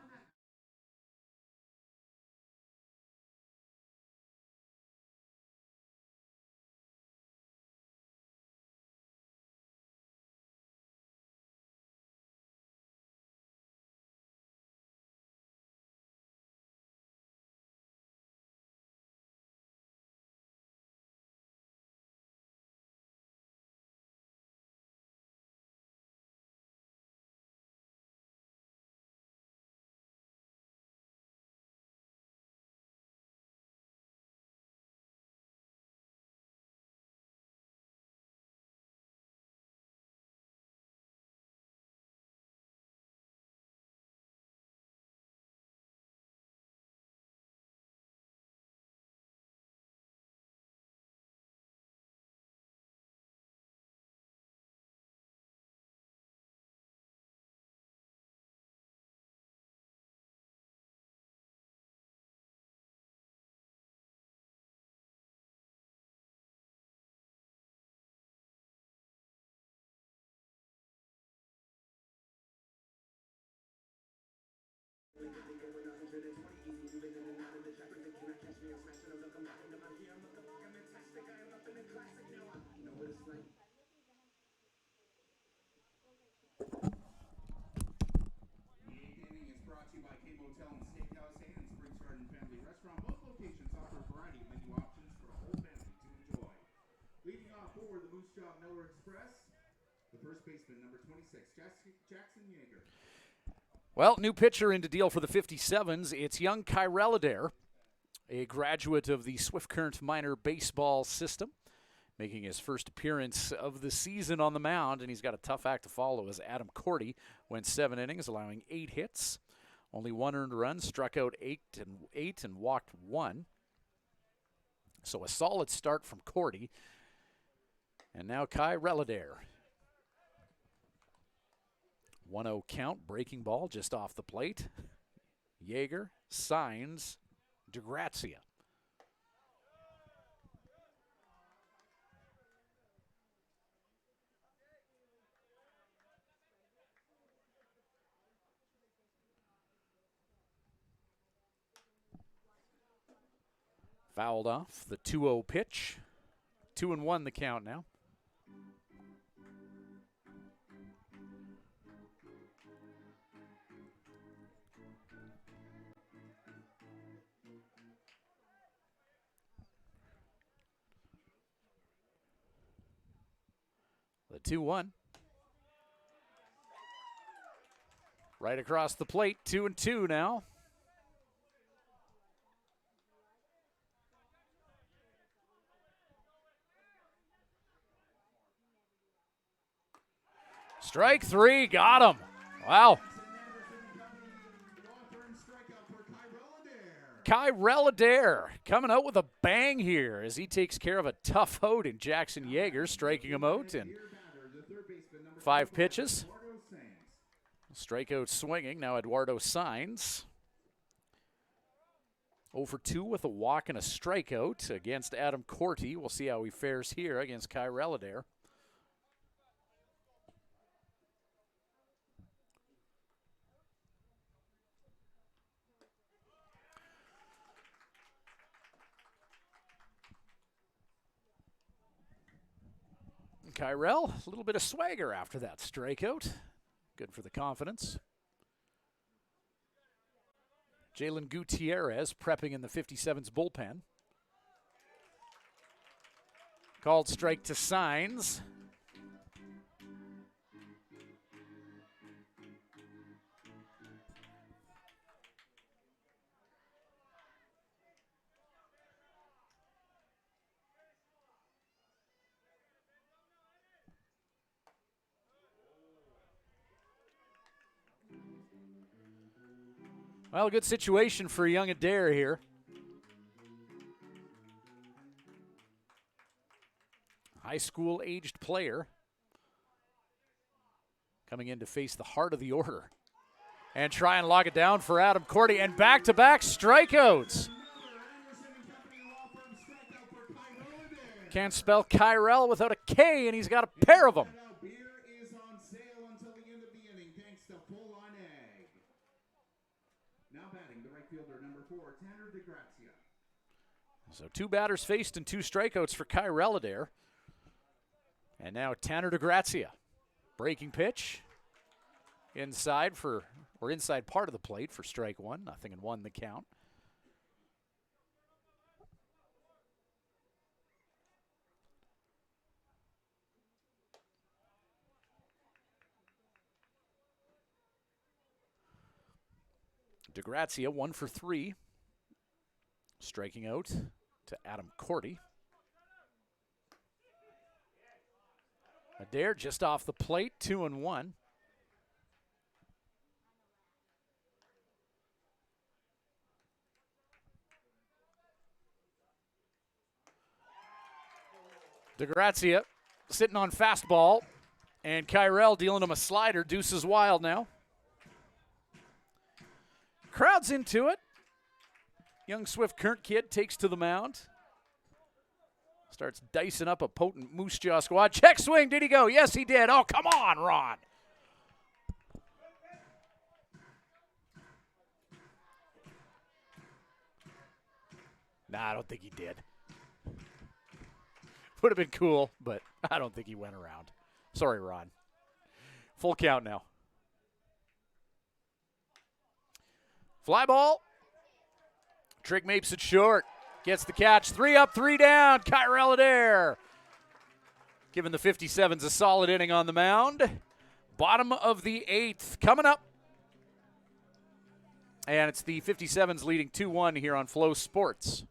Well, new pitcher in to deal for the 57s. It's young Kyrell Adair, a graduate of the Swift Current minor baseball system, making his first appearance of the season on the mound, and he's got a tough act to follow as Adam Cordy went 7 innings, allowing 8 hits, only 1 earned run, struck out 8 and walked 1. So a solid start from Cordy. And now Kyrell Adair. 1-0 count, breaking ball just off the plate. Yeager, signs, DeGrazia. Fouled off the 2-0 pitch. 2-1 the count now. The 2-1. Right across the plate, 2-2 now. Strike 3, got him. Wow. Kyrell Adair coming out with a bang here as he takes care of a tough out in Jackson Yeager, striking him out in 5 pitches. Strikeout swinging. Now Eduardo Sainz. 0 for 2 with a walk and a strikeout against Adam Corti. We'll see how he fares here against Kyrell Adair. Kyrell, a little bit of swagger after that strikeout. Good for the confidence. Jalen Gutierrez prepping in the 57's bullpen. Called strike to Sainz. Well, a good situation for young Adair here. High school aged player coming in to face the heart of the order and try and lock it down for Adam Corti, and back-to-back strikeouts. Can't spell Kyrell without a K, and he's got a pair of them. So 2 batters faced and 2 strikeouts for Kyrell Adair. And now Tanner DeGrazia. Breaking pitch. Inside part of the plate for strike 1. 0-1 the count. DeGrazia 1 for 3. Striking out to Adam Corti. Adair just off the plate, 2-1. DeGrazia sitting on fastball, and Kyrell dealing him a slider. Deuces wild now. Crowd's into it. Young Swift Current kid takes to the mound. Starts dicing up a potent Moose Jaw squad. Check swing, did he go? Yes, he did. Oh, come on, Ron. Nah, I don't think he did. Would have been cool, but I don't think he went around. Sorry, Ron. Full count now. Fly ball. Trick Mapes it short. Gets the catch. 3 up, 3 down. Kyrell Adair. Giving the 57s a solid inning on the mound. Bottom of the 8th. Coming up. And it's the 57s leading 2-1 here on Flow Sports.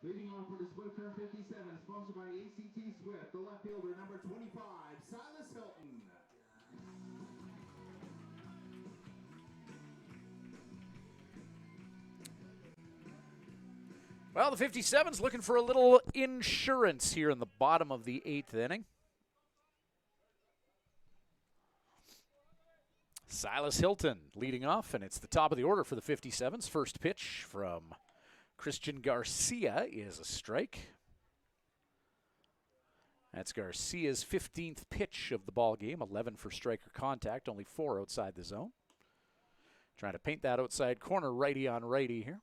Leading off for the Swift Current 57, sponsored by ACT Swift, the left fielder, number 25, Silas Hilton. Well, the 57's looking for a little insurance here in the bottom of the 8th inning. Silas Hilton leading off, and it's the top of the order for the 57's. First pitch from Christian Garcia is a strike. That's Garcia's 15th pitch of the ball game, 11 for striker contact, only 4 outside the zone. Trying to paint that outside corner, righty on righty here.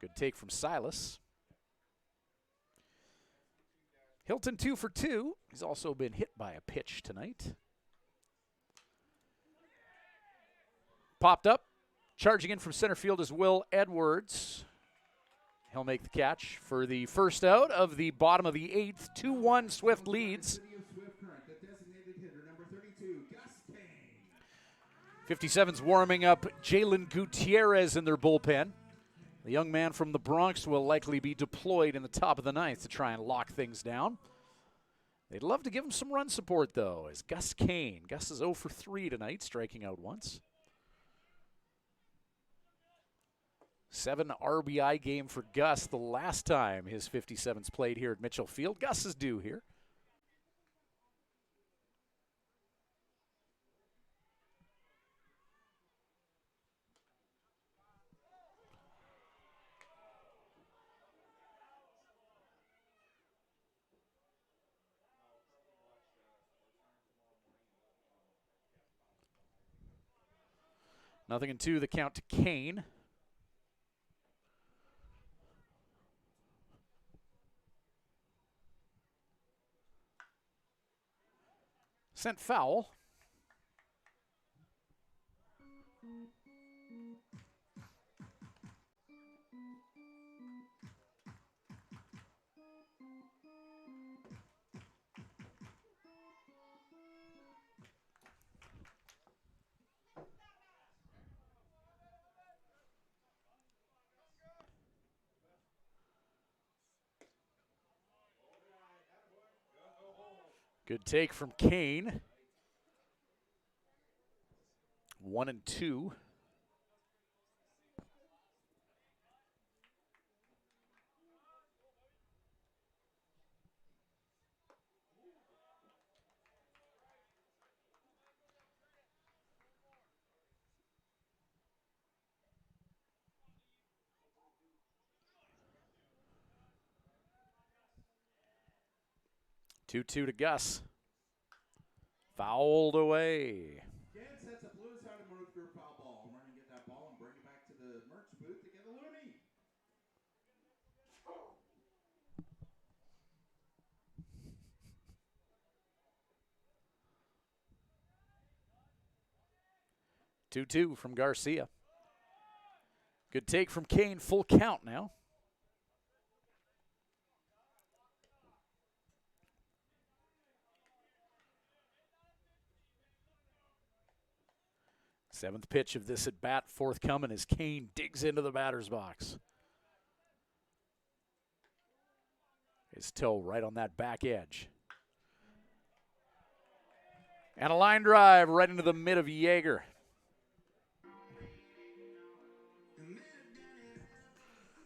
Good take from Silas. Hilton 2 for 2. He's also been hit by a pitch tonight. Popped up. Charging in from center field is Will Edwards. He'll make the catch for the first out of the bottom of the 8th. 2-1 Swift leads. 57's warming up Jalen Gutierrez in their bullpen. The young man from the Bronx will likely be deployed in the top of the 9th to try and lock things down. They'd love to give him some run support, though, as Gus Kane. Gus is 0 for 3 tonight, striking out once. 7 RBI game for Gus the last time his 57's played here at Mitchell Field. Gus is due here. Nothing in 2, the count to Kane. Sent foul. Good take from Kane. 1-2. Two to Gus. Fouled away. Dan sets a blue side of North for a foul ball. Run and get that ball and bring it back to the merch booth to get a loony. Two from Garcia. Good take from Kane. Full count now. Seventh pitch of this at bat forthcoming as Kane digs into the batter's box. His toe right on that back edge. And a line drive right into the mid of Yeager.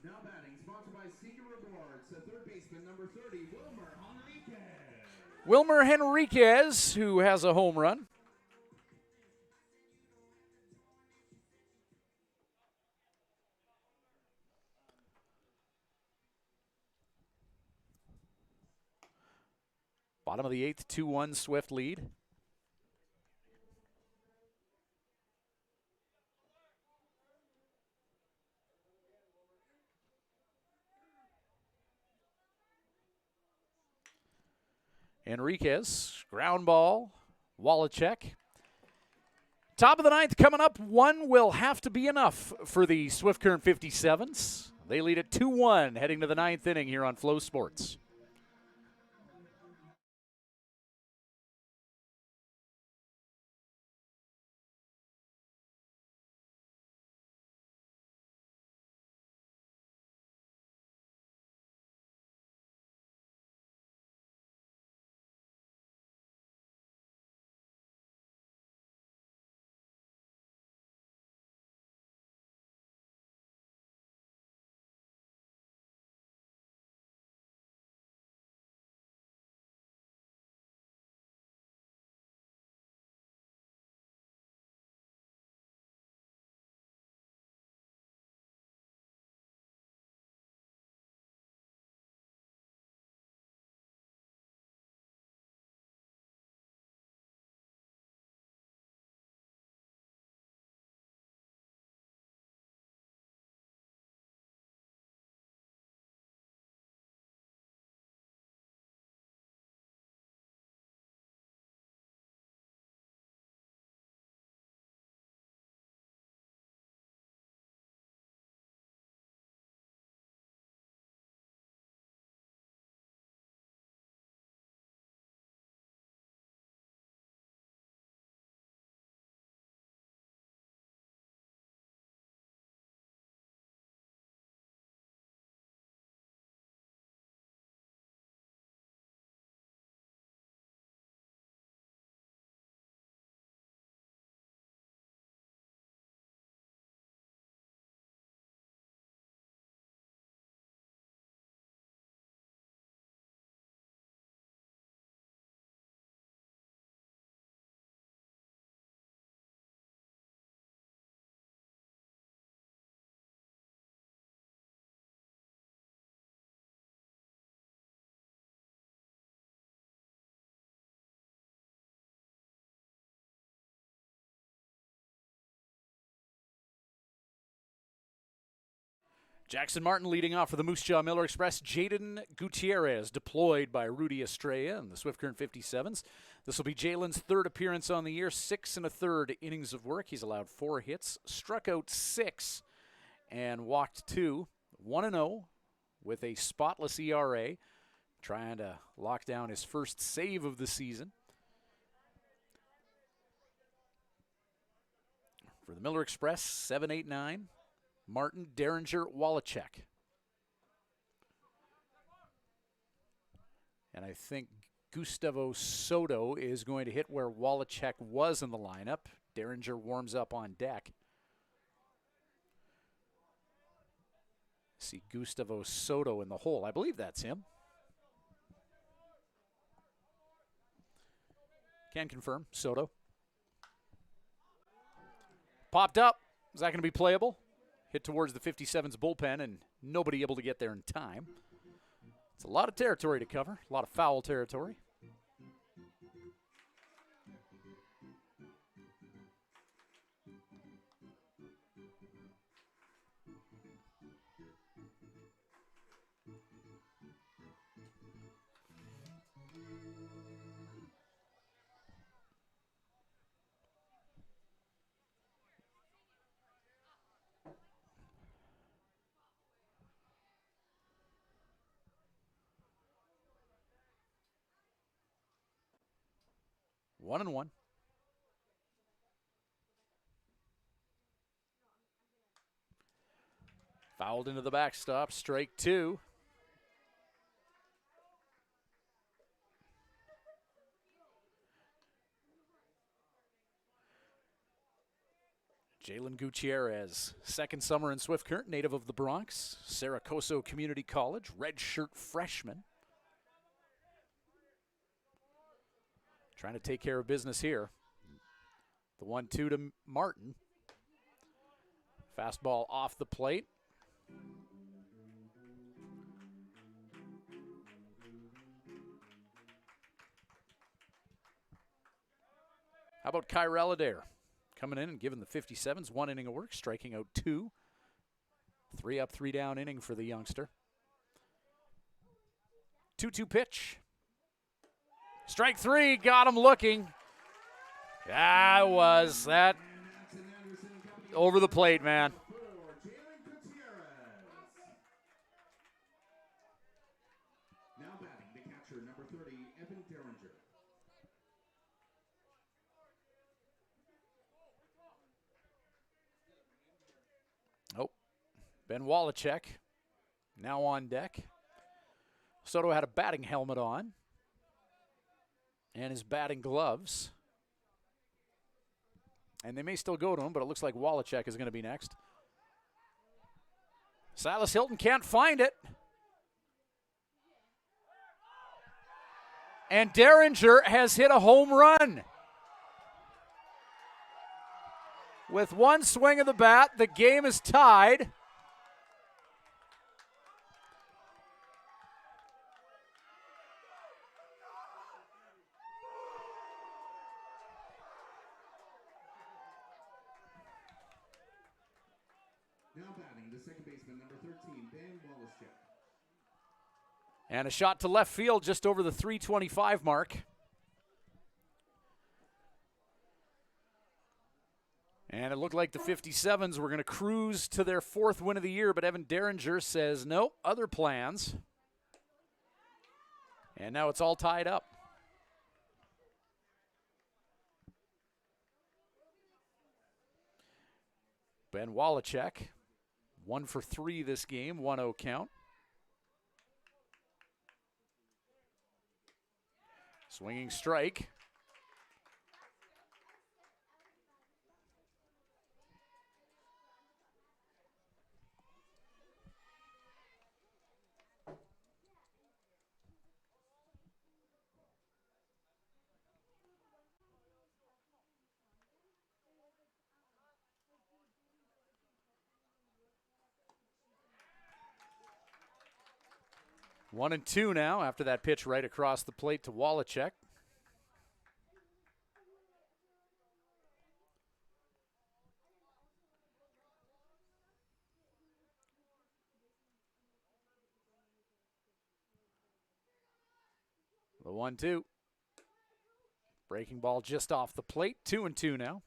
Now batting, sponsored by Senior Rewards, the third baseman, number 30, Wilmer Henriquez. Wilmer Henriquez, who has a home run. Bottom of the 8th, 2-1 Swift lead. Henriquez, ground ball, Wallachek. Top of the 9th coming up. One will have to be enough for the Swift Current 57s. They lead at 2-1 heading to the 9th inning here on Flow Sports. Jackson Martin leading off for the Moose Jaw Miller Express. Jaden Gutierrez deployed by Rudy Estrella in the Swift Current 57s. This will be Jalen's third appearance on the year, 6 1/3 innings of work. He's allowed 4 hits, struck out 6, and walked 2. 1-0 with a spotless ERA, trying to lock down his first save of the season. For the Miller Express, 7, 8, 9. Martin, Derringer, Wallachek. And I think Gustavo Soto is going to hit where Wallachek was in the lineup. Derringer warms up on deck. See Gustavo Soto in the hole. I believe that's him. Can confirm, Soto. Popped up. Is that going to be playable? Hit towards the 57's bullpen and nobody able to get there in time. It's a lot of territory to cover, a lot of foul territory. One and one. Fouled into the backstop, strike 2. Jalen Gutierrez, second summer in Swift Current, native of the Bronx, Saracoso Community College, redshirt freshman. Trying to take care of business here. The 1-2 to Martin. Fastball off the plate. How about Kyrell Adair? Coming in and giving the 57s 1 inning of work, striking out 2. 3 up, 3 down inning for the youngster. 2-2 pitch. Strike 3, got him looking. That was that over the plate, man. Now batting the catcher, number 30, Evan Derringer. Oh, Ben Wallachek now on deck. Soto had a batting helmet on and his batting gloves. And they may still go to him, but it looks like Wallachek is going to be next. Silas Hilton can't find it. And Derringer has hit a home run. With one swing of the bat, the game is tied. Now batting the second baseman, number 13, Ben Wallachek. And a shot to left field just over the 325 mark. And it looked like the 57s were going to cruise to their 4th win of the year, but Evan Derringer says, nope, other plans. And now it's all tied up. Ben Wallachek, 1 for 3 this game, 1-0 count. Swinging strike. One and two now after that pitch right across the plate to Wallachek. 1-2. Breaking ball just off the plate. 2-2 now.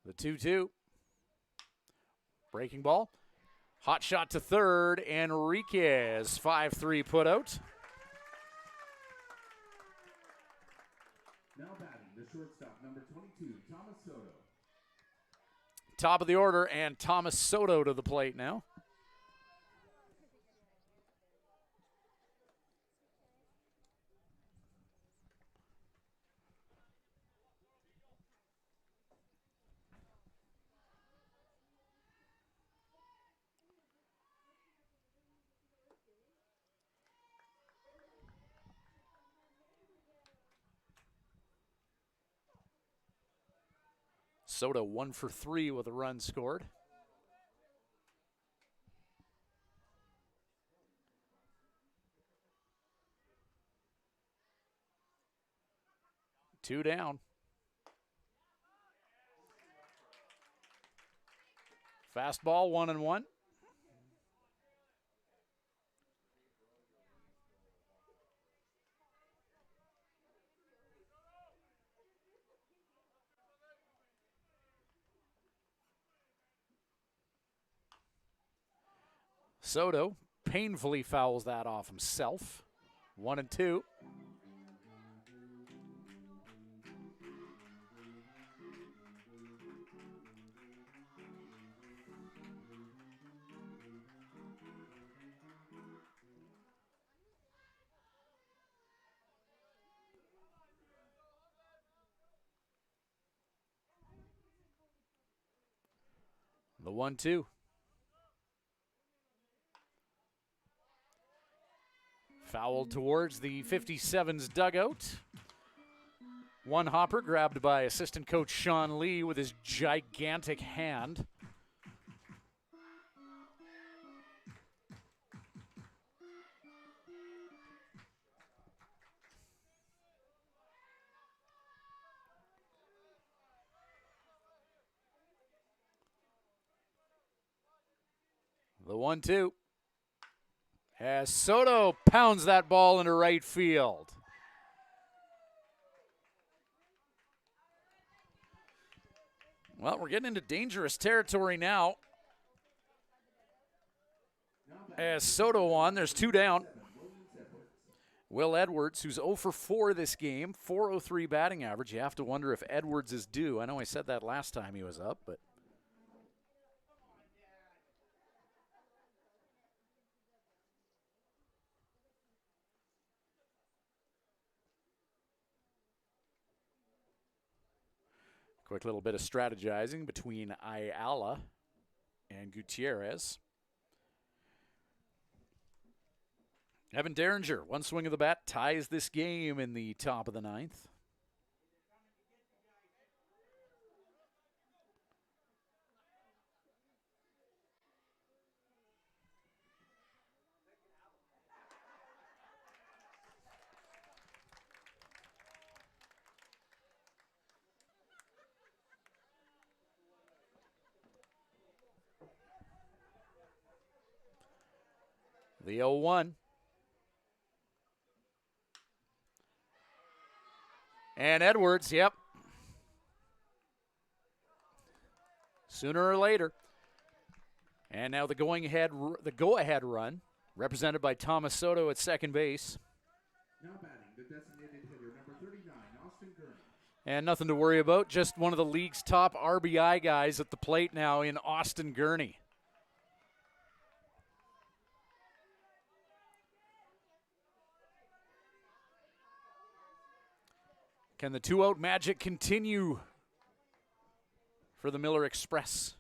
The 2-2. Breaking ball. Hot shot to third. Enriquez. 5-3 put out. Now batting, the shortstop, number 22, Thomas Soto. Top of the order, and Thomas Soto to the plate now. Soto 1 for 3 with a run scored. Two down. Fastball 1-1. Soto painfully fouls that off himself. 1-2. The 1-2. Fouled towards the 57's dugout. One hopper grabbed by assistant coach Sean Lee with his gigantic hand. The 1-2. As Soto pounds that ball into right field. Well, we're getting into dangerous territory now. As Soto on, there's two down. Will Edwards, who's 0 for 4 this game, 403 batting average. You have to wonder if Edwards is due. I know I said that last time he was up, but quick little bit of strategizing between Ayala and Gutierrez. Evan Derringer, one swing of the bat, ties this game in the top of the ninth. The 0-1. And Edwards, yep. Sooner or later. And now the go-ahead run, represented by Thomas Soto at second base. Now batting, the designated hitter, number 39, Austin Gurney. And nothing to worry about, just one of the league's top RBI guys at the plate now in Austin Gurney. Can the two-out magic continue for the Miller Express?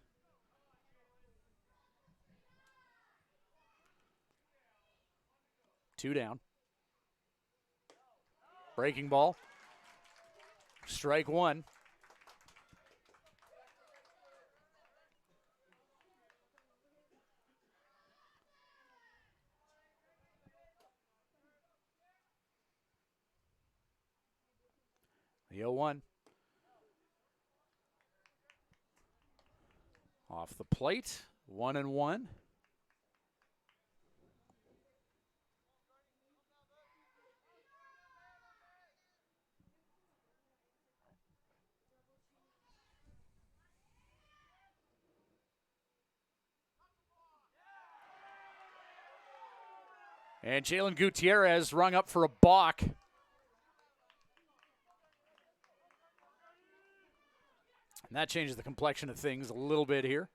Two down. Breaking ball. Strike one. The 0-1. Off the plate, 1-1. And Jalen Gutierrez rung up for a balk. And that changes the complexion of things a little bit here.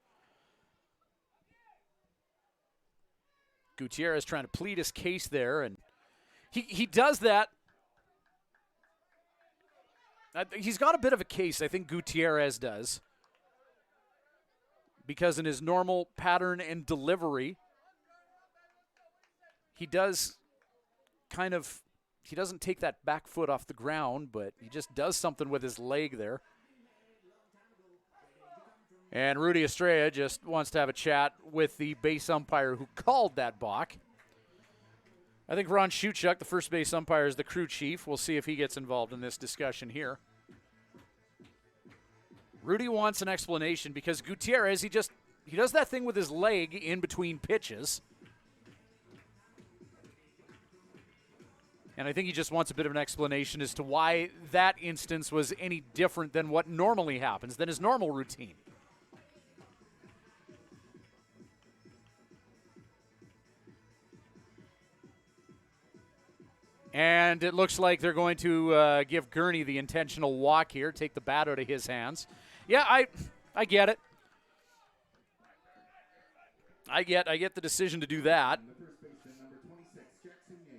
Gutierrez trying to plead his case there, and he does that. He's got a bit of a case, I think Gutierrez does, because in his normal pattern and delivery, he does he doesn't take that back foot off the ground, but he just does something with his leg there. And Rudy Estrella just wants to have a chat with the base umpire who called that balk. I think Ron Schuchuk, the first base umpire, is the crew chief. We'll see if he gets involved in this discussion here. Rudy wants an explanation because Gutierrez, he does that thing with his leg in between pitches. And I think he just wants a bit of an explanation as to why that instance was any different than what normally happens, than his normal routine. And it looks like they're going to give Gurney the intentional walk here, take the bat out of his hands. Yeah, I get it. I get the decision to do that.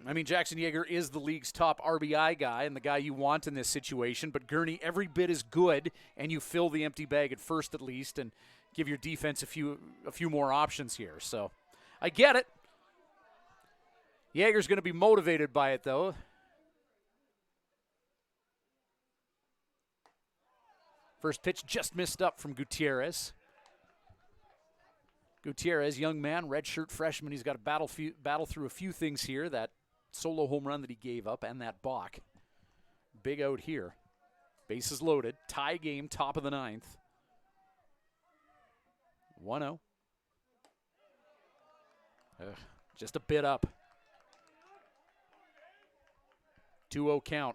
I mean, Jackson Yeager is the league's top RBI guy and the guy you want in this situation, but Gurney every bit as good, and you fill the empty bag at first at least and give your defense a few more options here. So I get it. Yeager's going to be motivated by it, though. First pitch just missed up from Gutierrez. Gutierrez, young man, redshirt freshman. He's got to battle through a few things here. That solo home run that he gave up and that balk. Big out here. Bases loaded. Tie game, top of the ninth. 1-0. Just a bit up. 2-0 count.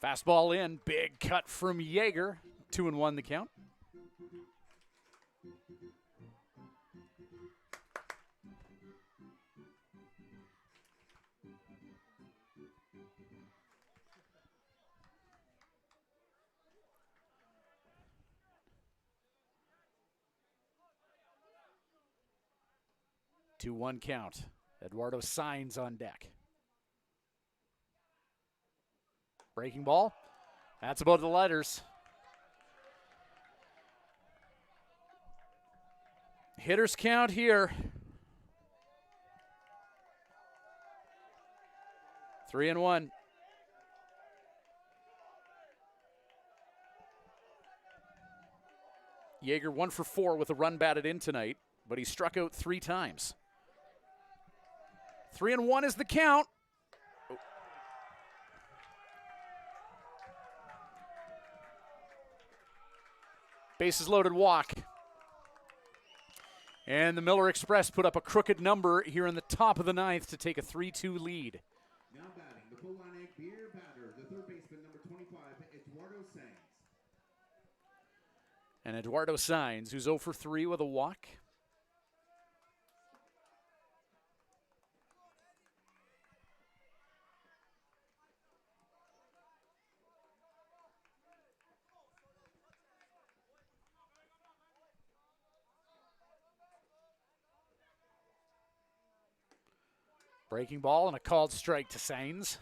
Fastball in, big cut from Yeager. 2-1 the count. Two one count. Eduardo Sainz on deck. Breaking ball. That's above the letters. Hitters count here. 3-1. Yeager 1 for 4 with a run batted in tonight, but he struck out 3 times. 3-1 is the count. Bases loaded, walk. And the Miller Express put up a crooked number here in the top of the ninth to take a 3-2 lead. Now batting, the full line egg beer batter, the third baseman, number 25, Eduardo Sainz. And Eduardo Sainz, who's 0 for 3 with a walk. Breaking ball and a called strike to Sainz.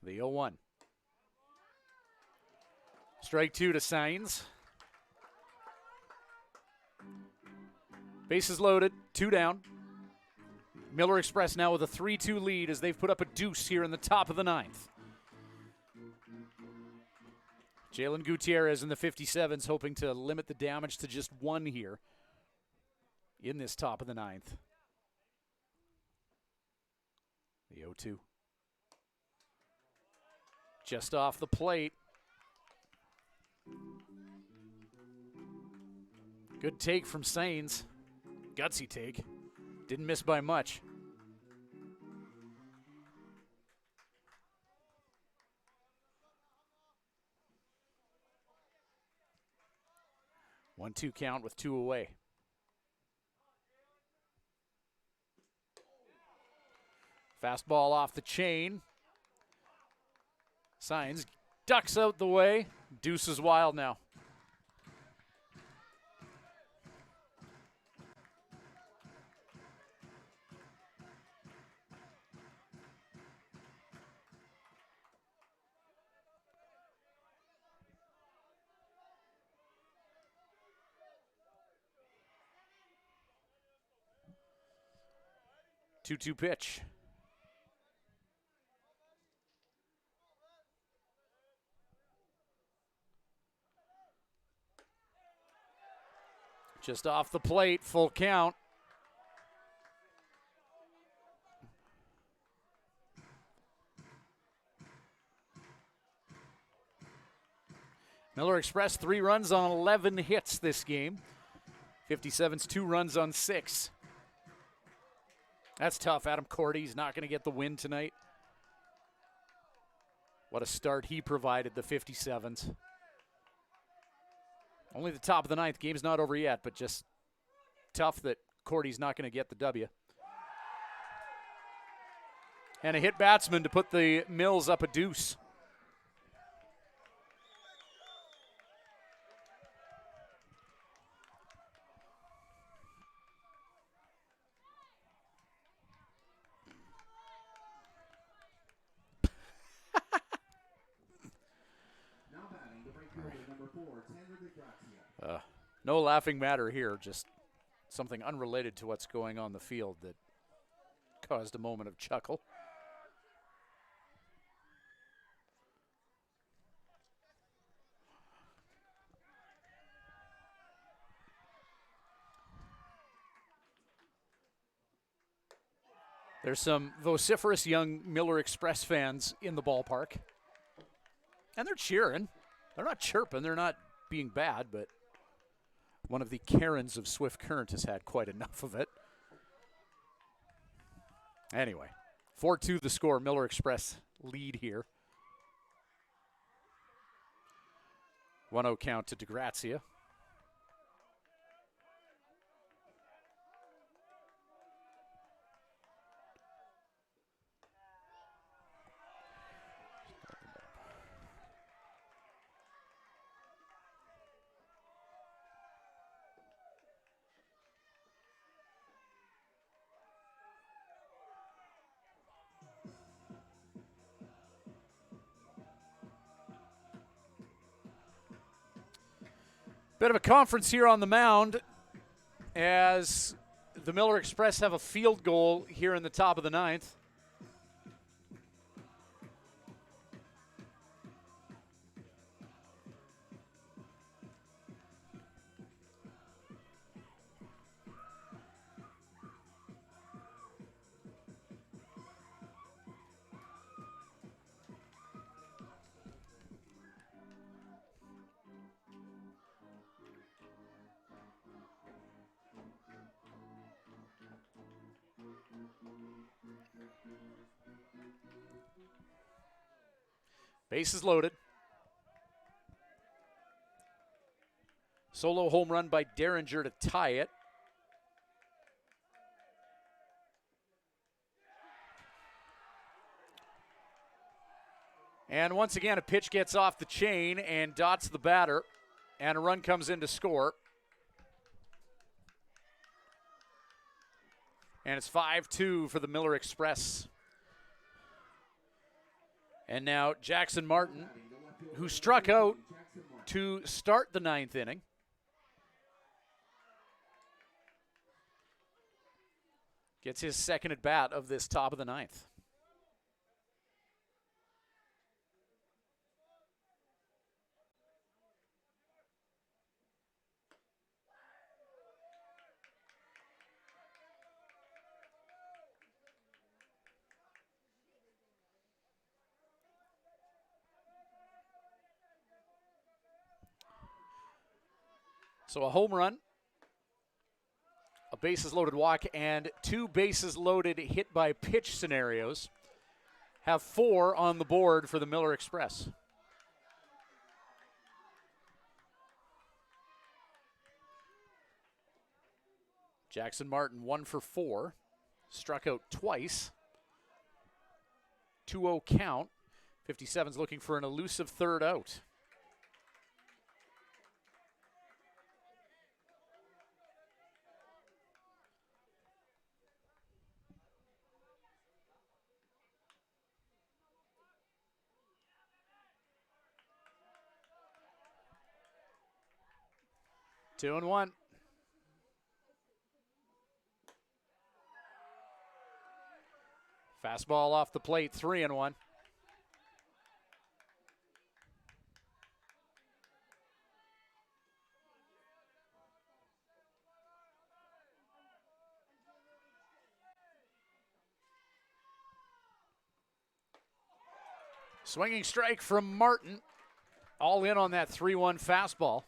The 0-1. Strike 2 to Sainz. Bases loaded, 2 down. Miller Express now with a 3-2 lead as they've put up a deuce here in the top of the 9th. Jalen Gutierrez in the 57s hoping to limit the damage to just 1 here in this top of the 9th. The 0-2. Just off the plate. Good take from Sainz. Gutsy take. Didn't miss by much. One-two count with 2 away. Fastball off the chain. Sainz ducks out the way. Deuce is wild now. Two-two pitch. Just off the plate, full count. Miller Express 3 runs on 11 hits this game. 57's 2 runs on 6. That's tough. Adam Cordy's not going to get the win tonight. What a start he provided, the 57s. Only the top of the 9th. Game's not over yet, but just tough that Cordy's not going to get the W. And a hit batsman to put the Mills up a deuce. No laughing matter here, just something unrelated to what's going on the field that caused a moment of chuckle. There's some vociferous young Miller Express fans in the ballpark. And they're cheering. They're not chirping. They're not being bad, but one of the Karens of Swift Current has had quite enough of it. Anyway, 4-2 the score. Miller Express lead here. 1-0 count to DeGrazia. Bit of a conference here on the mound as the Miller Express have a field goal here in the top of the 9th. Bases loaded. Solo home run by Derringer to tie it. And once again, a pitch gets off the chain and dots the batter, and a run comes in to score. And it's 5-2 for the Miller Express. And now Jackson Martin, who struck out to start the 9th inning. Gets his second at bat of this top of the 9th. So a home run, a bases loaded walk, and 2 bases loaded hit by pitch scenarios have 4 on the board for the Miller Express. Jackson Martin 1 for 4, struck out twice. 2-0 count. 57's looking for an elusive third out. Two and one. Fastball off the plate, 3-1. Swinging strike from Martin. All in on that 3-1 fastball.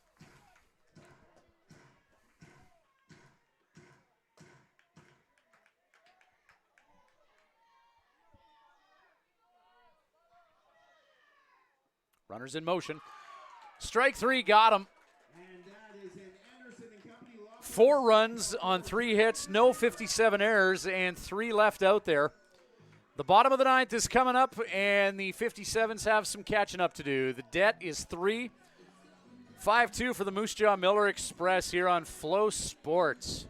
Runners in motion. Strike 3 got him. 4 runs on 3 hits, no 57 errors, and 3 left out there. The bottom of the 9th is coming up, and the 57s have some catching up to do. The debt is 3. 5-2 for the Moose Jaw Miller Express here on Flow Sports.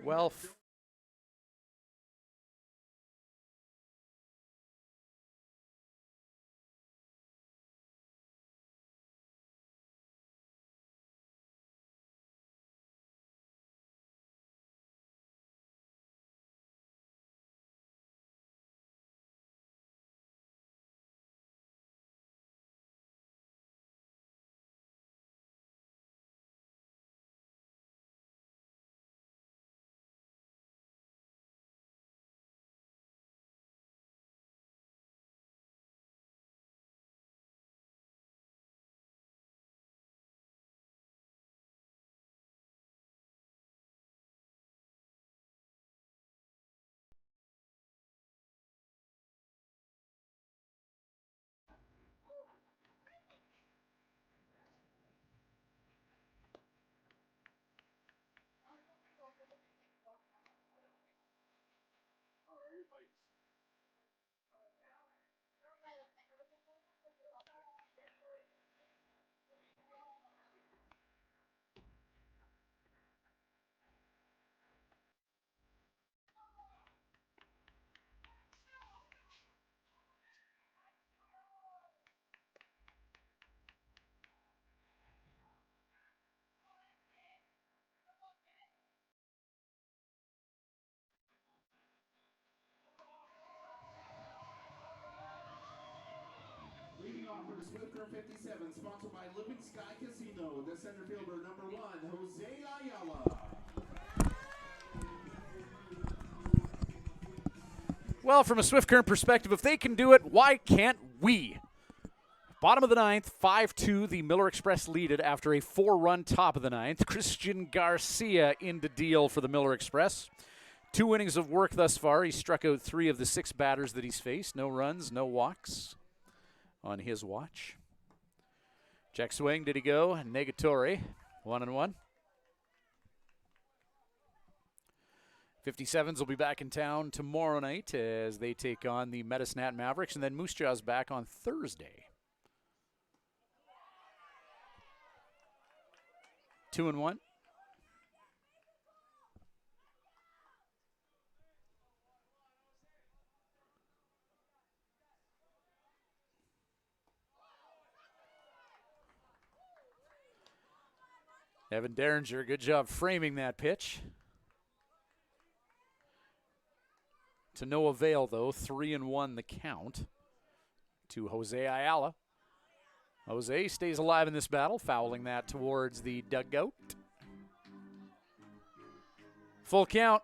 Well, Leading off for the Swift 57, sponsored by Living Sky Casino, the center fielder number 1, Jose Ayala. well, from a Swift Current perspective, if they can do it, why can't we? Bottom of the 9th, 5-2, the Miller Express lead it after a 4-run top of the 9th. Christian Garcia in to deal for the Miller Express. 2 innings of work thus far. He struck out 3 of the 6 batters that he's faced. No runs, no walks on his watch. Check swing, did he go? Negatory, 1-1. 57s will be back in town tomorrow night as they take on the Medicine Mavericks, and then Moose Jaw's back on Thursday. 2-1. Evan Derringer, good job framing that pitch. To no avail, though. 3-1 the count to Jose Ayala. Jose stays alive in this battle, fouling that towards the dugout. Full count.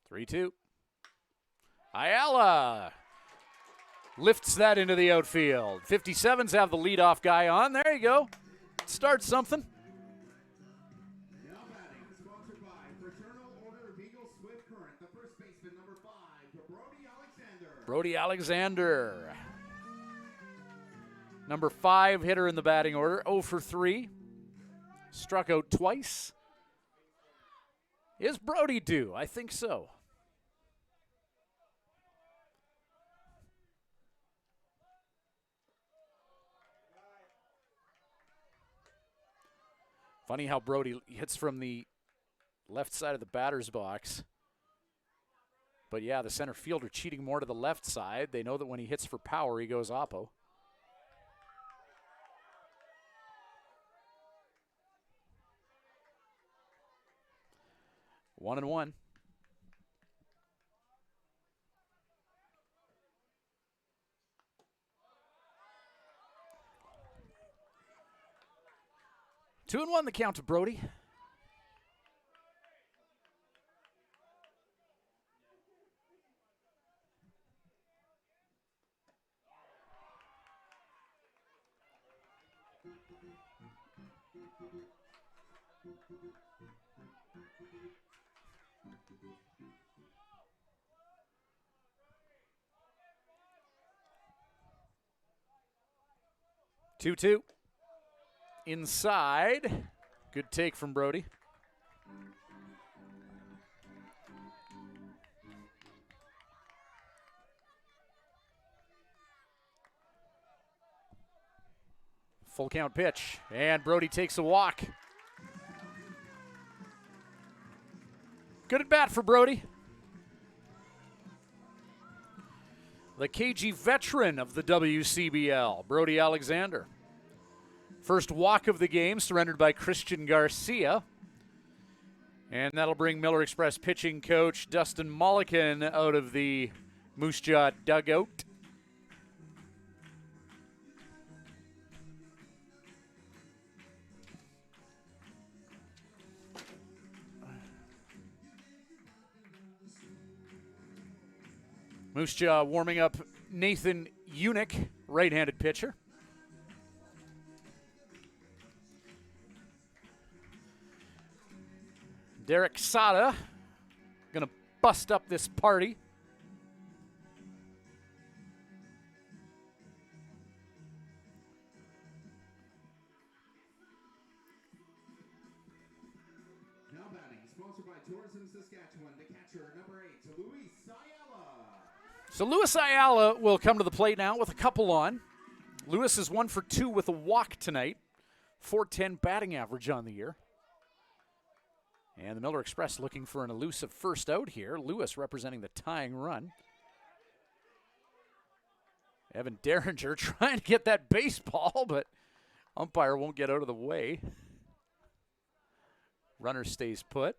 Three-two. Ayala lifts that into the outfield. 57s have the leadoff guy on. There you go. Start something. Now batting, sponsored by Fraternal Order of Eagle Swift Current, the first baseman, number 5, Brody Alexander. Brody Alexander. Number 5 hitter in the batting order, 0 for 3. Struck out twice. Is Brody due? I think so. Funny how Brody hits from the left side of the batter's box. But yeah, the center fielder cheating more to the left side. They know that when he hits for power, he goes oppo. One and one. Two and one the count to Brody. Two-two. Inside. Good take from Brody. Full count pitch, and Brody takes a walk. Good at bat for Brody. The KG veteran of the WCBL, Brody Alexander. First walk of the game surrendered by Christian Garcia. And that'll bring Miller Express pitching coach Dustin Mulliken out of the Moose Jaw dugout. Moose Jaw warming up Nathan Unick, right-handed pitcher. Derek Sada gonna bust up this party. Now batting, sponsored by Tourism Saskatchewan, the catcher, number 8, Luis Ayala. So Luis Ayala will come to the plate now with a couple on. Luis is 1 for 2 with a walk tonight. .410 batting average on the year. And the Miller Express looking for an elusive first out here. Lewis representing the tying run. Evan Derringer trying to get that baseball, but umpire won't get out of the way. Runner stays put.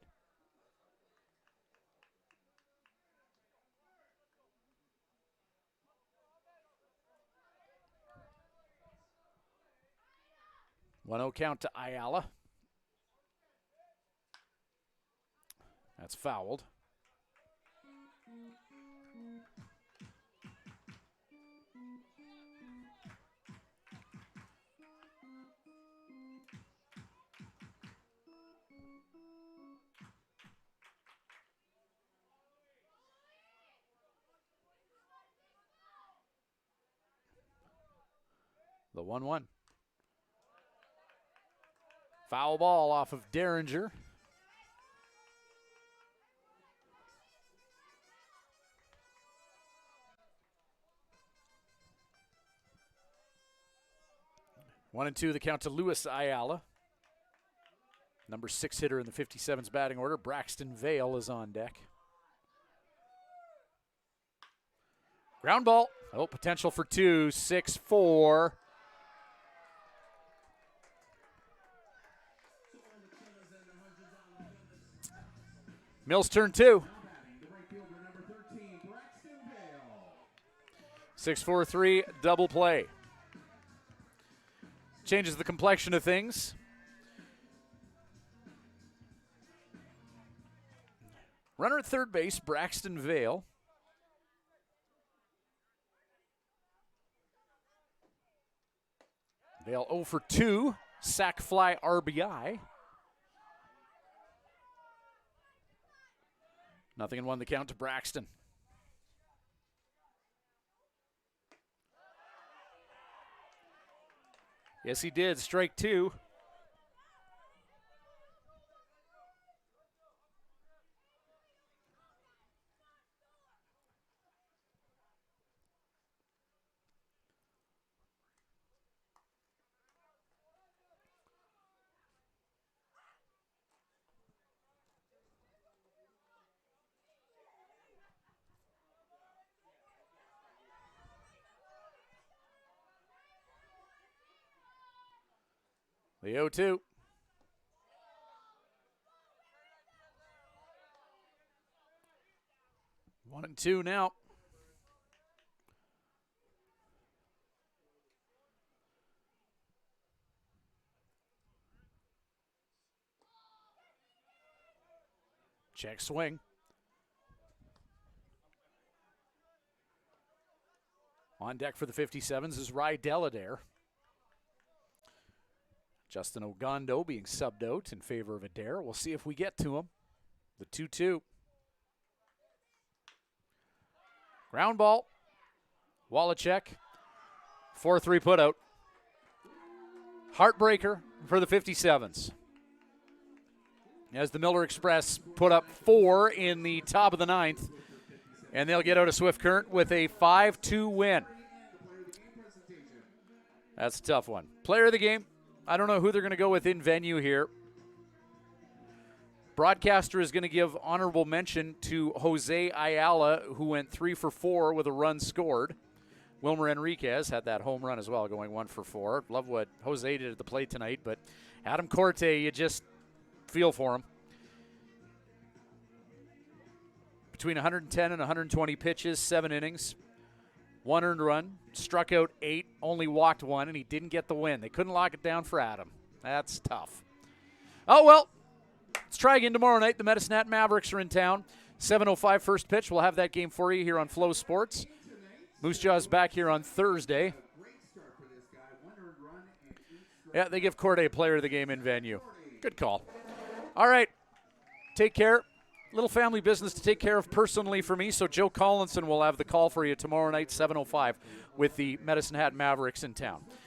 One-0 count to Ayala. That's fouled. The 1-1. Foul ball off of Derringer. One and two, the count to Luis Ayala. Number 6 hitter in the 57's batting order, Braxton Vale, is on deck. Ground ball. Oh, potential for 2. 6-4. Mills turn 2. 6-4-3 double play. Changes the complexion of things. Runner at third base, Braxton Vale. Vale 0 for 2, sac fly RBI. 0-1 the count to Braxton. Yes, he did. Strike 2. The 0-2. One and 2 now. Check swing. On deck for the 57s is Rye Deladair. Justin Ogondo being subbed out in favor of Adair. We'll see if we get to him. The 2-2. Ground ball. Wallachek. 4-3 putout. Heartbreaker for the 57s. As the Miller Express put up 4 in the top of the 9th. And they'll get out of Swift Current with a 5-2 win. That's a tough one. Player of the game. I don't know who they're going to go with in venue here. Broadcaster is going to give honorable mention to Jose Ayala, who went 3 for 4 with a run scored. Wilmer Enriquez had that home run as well, going 1 for 4. Love what Jose did at the plate tonight, but Adam Corte, you just feel for him. Between 110 and 120 pitches, 7 innings. 1 earned run, struck out 8, only walked 1, and he didn't get the win. They couldn't lock it down for Adam. That's tough. Oh, well, let's try again tomorrow night. The Medicine Hat Mavericks are in town. 7:05 first pitch. We'll have that game for you here on Flow Sports. Moose Jaw's back here on Thursday. Yeah, they give Corday player of the game in venue. Good call. All right, take care. Little family business to take care of personally for me, so Joe Collinson will have the call for you tomorrow night, 7:05, with the Medicine Hat Mavericks in town.